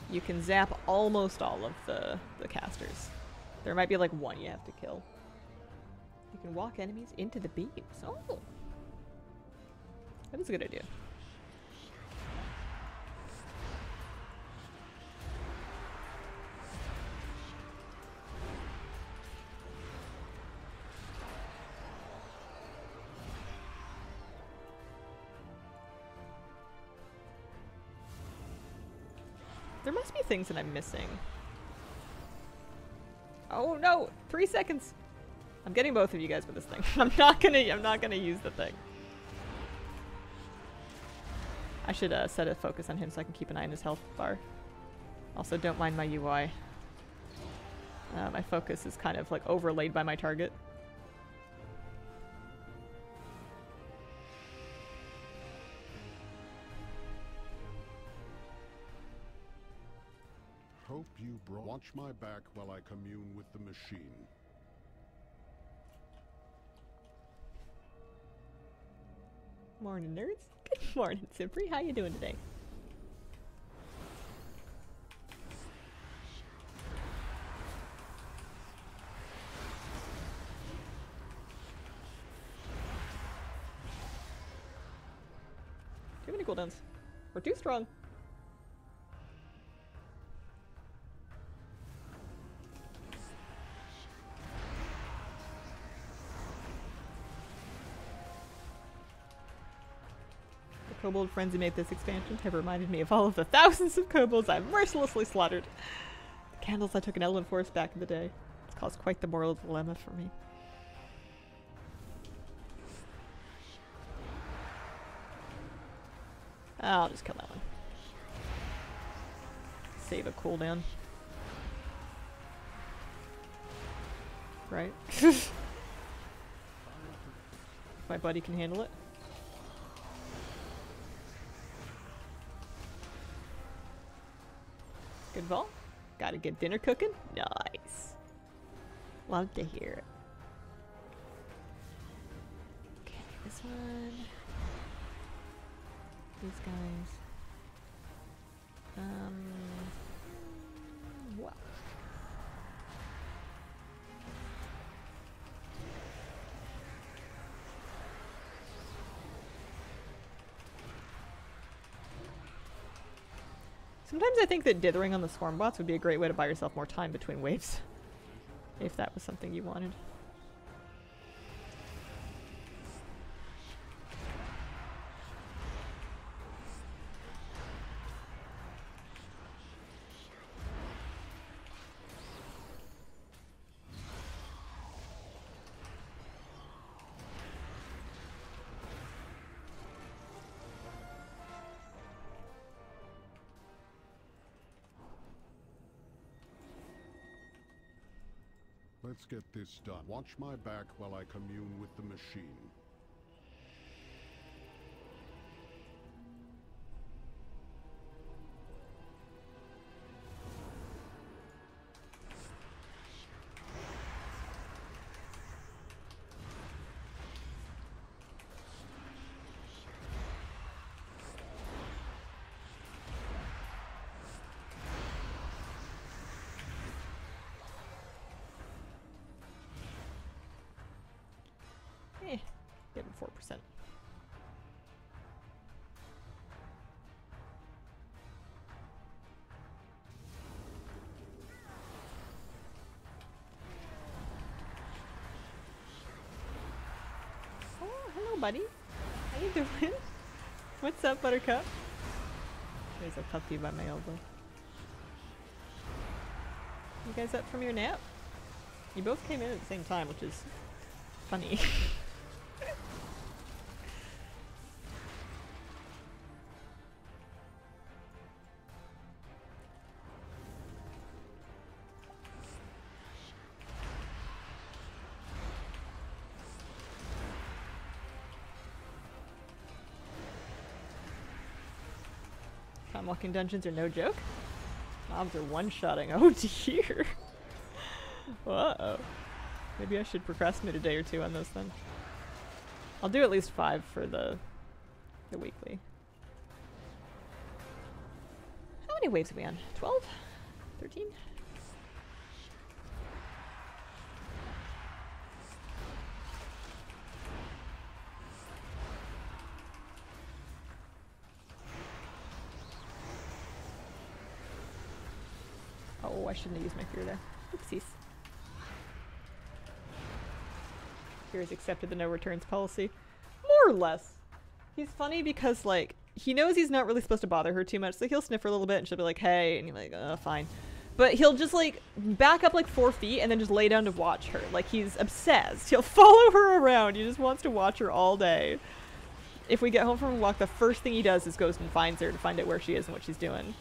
you can zap almost all of the casters. There might be like one you have to kill. You can walk enemies into the beams. Oh! That is a good idea. There must be things that I'm missing. Oh no! 3 seconds! I'm getting both of you guys with this thing. I'm not gonna use the thing. I should set a focus on him so I can keep an eye on his health bar. Also, don't mind my UI. My focus is kind of like overlaid by my target. Hope you brought. Watch my back while I commune with the machine. Morning, nerds. Good morning, Simpri. How you doing today? Too many cooldowns. We're too strong. Kobold friends who made this expansion have reminded me of all of the thousands of kobolds I've mercilessly slaughtered. The candles I took in Elven Forest back in the day. It's caused quite the moral dilemma for me. I'll just kill that one. Save a cooldown. Right? If my buddy can handle it. Good ball. Got a good dinner cooking? Nice. Love to hear it. Okay, this one. These guys. Well. Sometimes I think that dithering on the swarm bots would be a great way to buy yourself more time between waves. If that was something you wanted. Let's get this done. Watch my back while I commune with the machine. Give him 4%. Oh, hello, buddy. How you doing? What's up, Buttercup? There's a puppy by my elbow. You guys up from your nap? You both came in at the same time, which is funny. Unlocking dungeons are no joke. Mobs are one-shotting. Oh dear. Uh-oh. Maybe I should procrastinate a day or two on this then. I'll do at least 5 for the weekly. How many waves are we on? 12? 13? Oh, I shouldn't have used my fear there. Oopsies. Fear has accepted the no returns policy. More or less. He's funny because, like, he knows he's not really supposed to bother her too much, so he'll sniff her a little bit and she'll be like, hey, and you're like, fine. But he'll just, like, back up like 4 feet and then just lay down to watch her. Like, he's obsessed. He'll follow her around. He just wants to watch her all day. If we get home from a walk, the first thing he does is goes and finds her to find out where she is and what she's doing.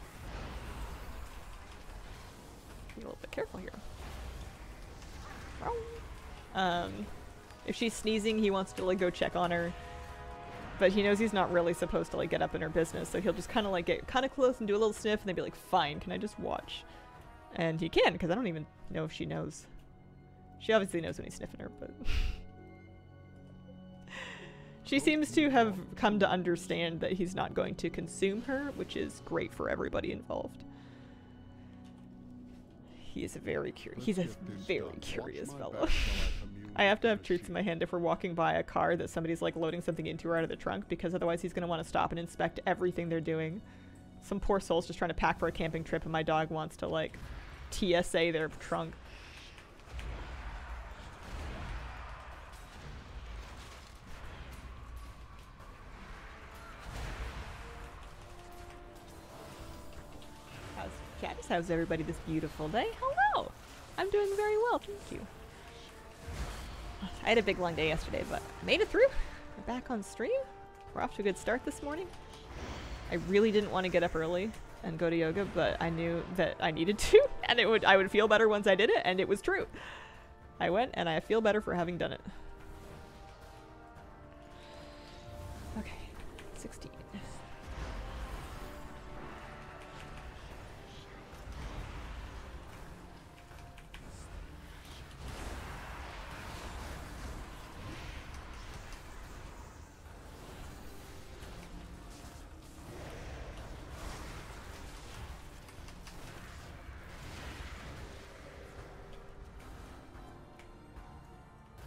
Be a little bit careful here. If she's sneezing, he wants to, like, go check on her. But he knows he's not really supposed to, like, get up in her business, so he'll just kind of, like, get kind of close and do a little sniff and then be like, fine, can I just watch? And he can, because I don't even know if she knows. She obviously knows when he's sniffing her, but... She seems to have come to understand that he's not going to consume her, which is great for everybody involved. He is a very curious. He's a very curious fellow. I have to have treats in my hand if we're walking by a car that somebody's like loading something into or out of the trunk, because otherwise he's going to want to stop and inspect everything they're doing. Some poor soul's just trying to pack for a camping trip and my dog wants to like TSA their trunk. How's everybody this beautiful day? Hello! I'm doing very well, thank you. I had a big long day yesterday, but I made it through. I'm back on stream. We're off to a good start this morning. I really didn't want to get up early and go to yoga, but I knew that I needed to, and I would feel better once I did it, and it was true. I went, and I feel better for having done it. Okay, 16.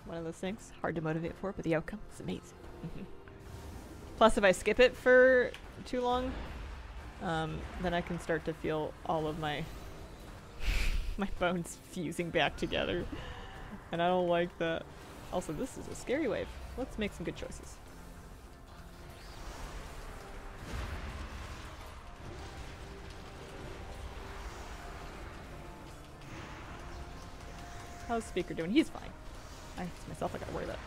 One of those things, hard to motivate for, but the outcome is amazing. Plus, if I skip it for too long, then I can start to feel all of my my bones fusing back together, and I don't like that. Also, this is a scary wave. Let's make some good choices. How's Speaker doing? He's fine. It's myself I gotta worry about.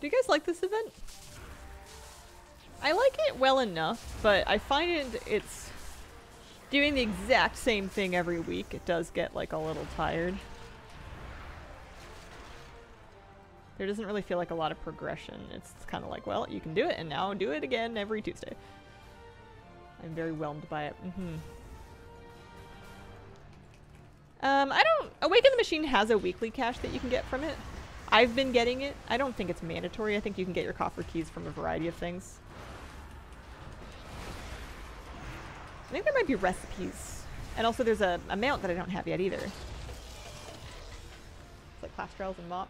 Do you guys like this event? I like it well enough, but I find it's doing the exact same thing every week. It does get like a little tired. There doesn't really feel like a lot of progression. It's kind of like, well, you can do it, and now do it again every Tuesday. I'm very whelmed by it. I don't... Awaken the Machine has a weekly cache that you can get from it. I've been getting it. I don't think it's mandatory. I think you can get your coffer keys from a variety of things. I think there might be recipes. And also there's a mount that I don't have yet either. It's like class trials and mop.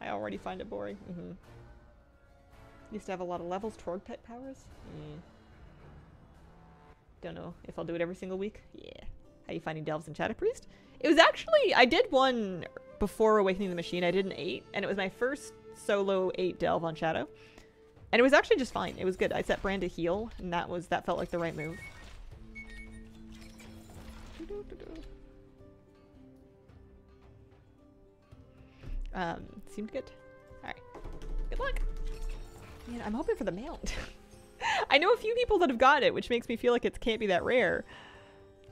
I already find it boring. Used to have a lot of levels, Torg type powers. Don't know if I'll do it every single week. Yeah. How you finding delves in Shadow Priest? It was actually, I did one before Awakening the Machine. I did an 8, and it was my first solo 8 delve on Shadow. And it was actually just fine. It was good. I set Brand to heal, and that felt like the right move. Seemed good. Alright. Good luck. Man, I'm hoping for the mount. I know a few people that have got it, which makes me feel like it can't be that rare.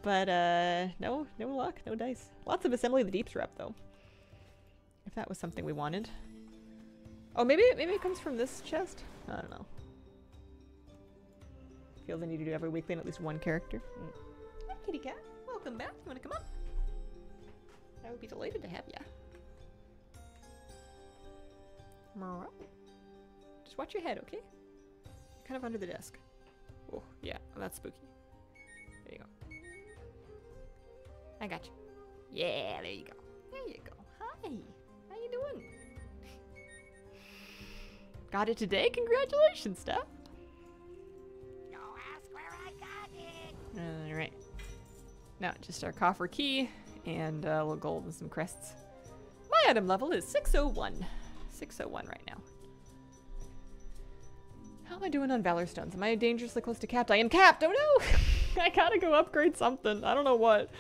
But, no luck, no dice. Lots of Assembly of the Deeps rep, though. If that was something we wanted. Oh, maybe it comes from this chest? I don't know. Feels I need to do every weekly and at least one character. Hi, kitty cat. Welcome back. You wanna come up? I would be delighted to have ya. Just watch your head, okay? You're kind of under the desk. Oh, yeah, that's spooky. There you go. I got you. Yeah, there you go. There you go. Hi. How you doing? Got it today? Congratulations, Steph. Don't ask where I got it. Alright. Now, just our coffer key and a little gold and some crests. My item level is 601. 601 right now. How am I doing on Valor Stones? Am I dangerously close to capped? I am capped! Oh no! I gotta go upgrade something. I don't know what.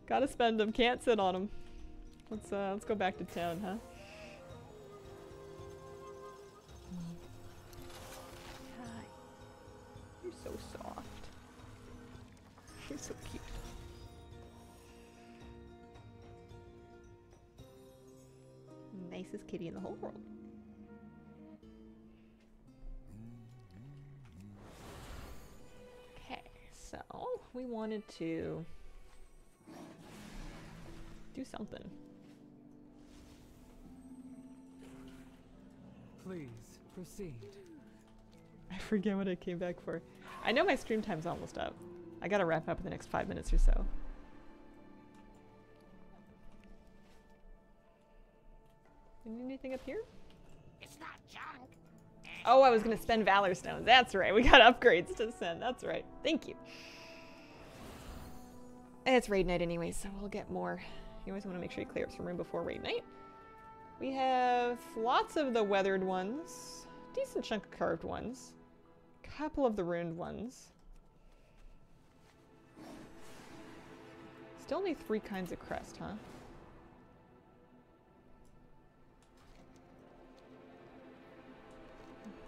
Gotta spend them. Can't sit on them. Let's go back to town, huh? Hi. You're so soft. You're so cute. Nicest kitty in the whole world. Okay, so we wanted to do something. Please, proceed. I forget what I came back for. I know my stream time's almost up. I gotta wrap up in the next 5 minutes or so. Anything up here? It's not junk. Oh, I was gonna spend Valor Stones. That's right. We got upgrades to send. That's right. Thank you. And it's raid night anyway, so we'll get more. You always want to make sure you clear up some room before raid night. We have lots of the weathered ones. Decent chunk of carved ones. Couple of the runed ones. Still need 3 kinds of crest, huh?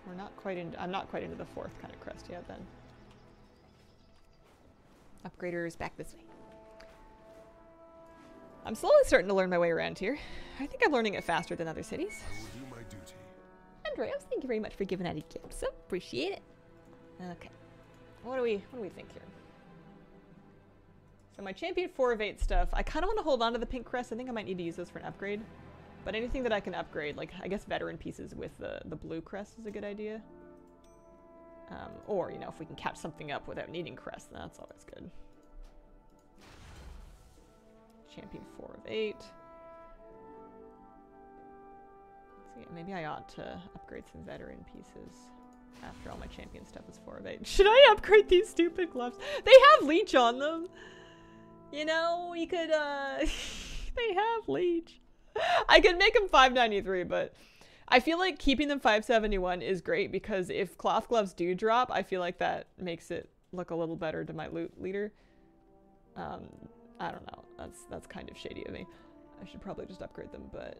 We're not quite into, I'm not quite into the 4th kind of crest yet then. Upgraders back this way. I'm slowly starting to learn my way around here. I think I'm learning it faster than other cities. I will do my duty. Andreas, thank you very much for giving out a gift. So appreciate it. Okay. What do we think here? So my champion 4 of 8 stuff, I kind of want to hold on to the pink crest. I think I might need to use those for an upgrade. But anything that I can upgrade, like I guess veteran pieces with the blue crest is a good idea. Or, you know, if we can catch something up without needing crest, then that's always good. Champion 4 of 8. So yeah, maybe I ought to upgrade some veteran pieces after all my champion stuff is 4 of 8. Should I upgrade these stupid gloves? They have leech on them! You know, we could, they have leech. I could make them 593, but I feel like keeping them 571 is great because if cloth gloves do drop, I feel like that makes it look a little better to my loot leader. I don't know. That's kind of shady of me. I should probably just upgrade them, but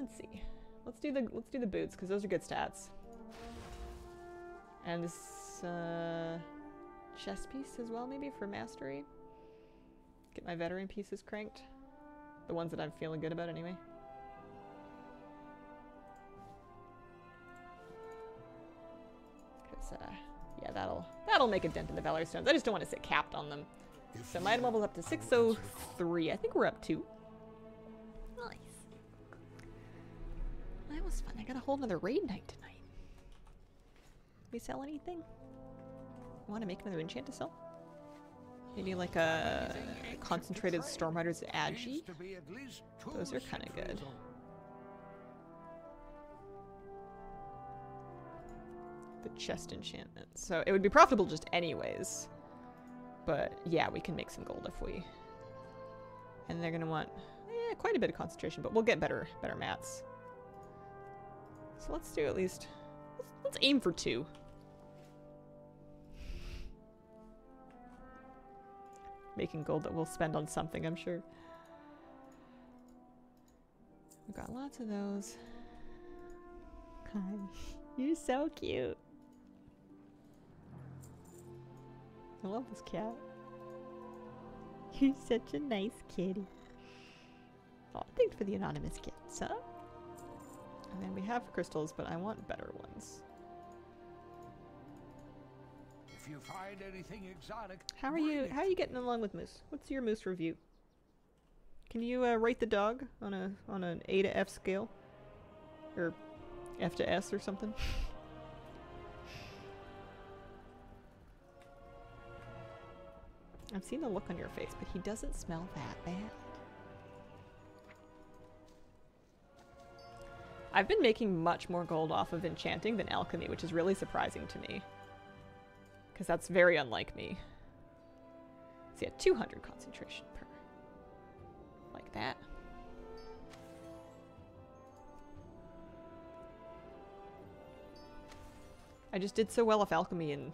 let's see. let's do the boots because those are good stats. And this chest piece as well, maybe for mastery. Get my veteran pieces cranked, the ones that I'm feeling good about anyway. Because yeah, that'll make a dent in the Valor Stones. I just don't want to sit capped on them. So my item level's up to 603. I think we're up 2. Nice. That was fun. I got a whole nother raid night tonight. We sell anything? Want to make another enchant to sell? Maybe like a concentrated Stormriders Agi? Those are kind of good. The chest enchantment. So it would be profitable just anyways. But yeah, we can make some gold if we... And they're gonna want quite a bit of concentration, but we'll get better mats. So let's do at least... Let's aim for 2. Making gold that we'll spend on something, I'm sure. We've got lots of those. Hi. You're so cute. I love this cat. You're such a nice kitty. Oh, thanks for the anonymous gifts, huh? And then we have crystals, but I want better ones. If you find anything exotic, How are you getting along with Moose? What's your Moose review? Can you rate the dog on an A to F scale? Or F to S or something? I've seen the look on your face, but he doesn't smell that bad. I've been making much more gold off of enchanting than alchemy, which is really surprising to me. Because that's very unlike me. See, at 200 concentration per. Like that. I just did so well off alchemy in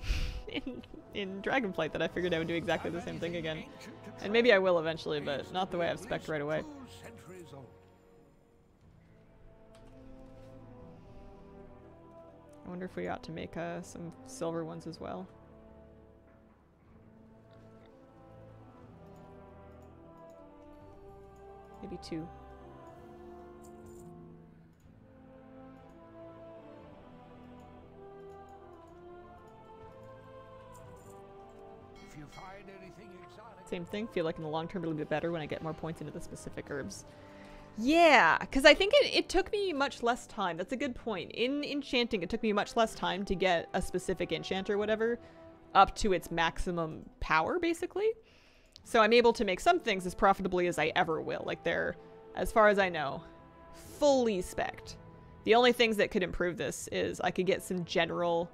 Dragonflight that I figured I would do exactly the same thing again. And maybe I will eventually, but not the way I've spec'd right away. I wonder if we ought to make some silver ones as well. Maybe 2. if you find anything exotic. Same thing. Feel like in the long term it'll be better when I get more points into the specific herbs. Yeah, because I think it took me much less time. That's a good point. In enchanting, it took me much less time to get a specific enchant or whatever up to its maximum power, basically. So I'm able to make some things as profitably as I ever will. Like they're, as far as I know, fully spec'd. The only things that could improve this is I could get some general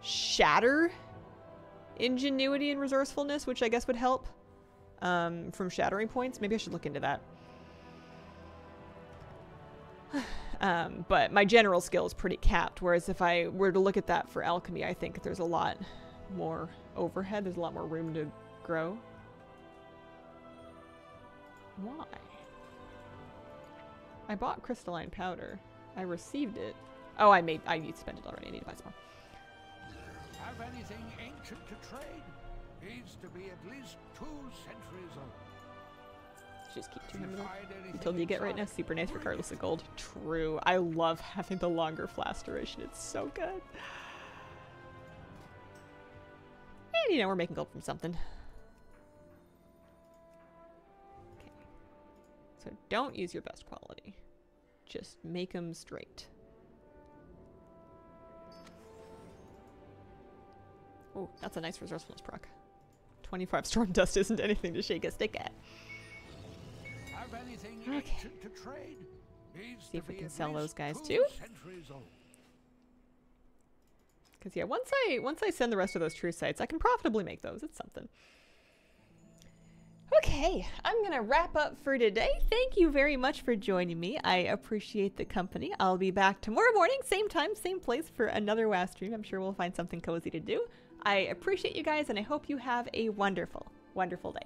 shatter ingenuity and resourcefulness, which I guess would help from shattering points. Maybe I should look into that. But my general skill is pretty capped, whereas if I were to look at that for alchemy, I think there's a lot more overhead. There's a lot more room to grow. Why? I bought crystalline powder. I received it. Oh, I spent it already. I need to buy some more. Have anything ancient to trade? Needs to be at least 2 centuries old. Just keep 200 until you get right now. Super nice regardless of gold. True. I love having the longer flash duration. It's so good. And you know, we're making gold from something. Okay. So don't use your best quality. Just make them straight. Oh, that's a nice resourcefulness proc. 25 storm dust isn't anything to shake a stick at. Okay. See if we can sell those guys too. Because yeah, once I send the rest of those true sites, I can profitably make those. It's something. Okay, I'm gonna wrap up for today. Thank you very much for joining me. I appreciate the company. I'll be back tomorrow morning, same time, same place for another WoW stream. I'm sure we'll find something cozy to do. I appreciate you guys, and I hope you have a wonderful, wonderful day.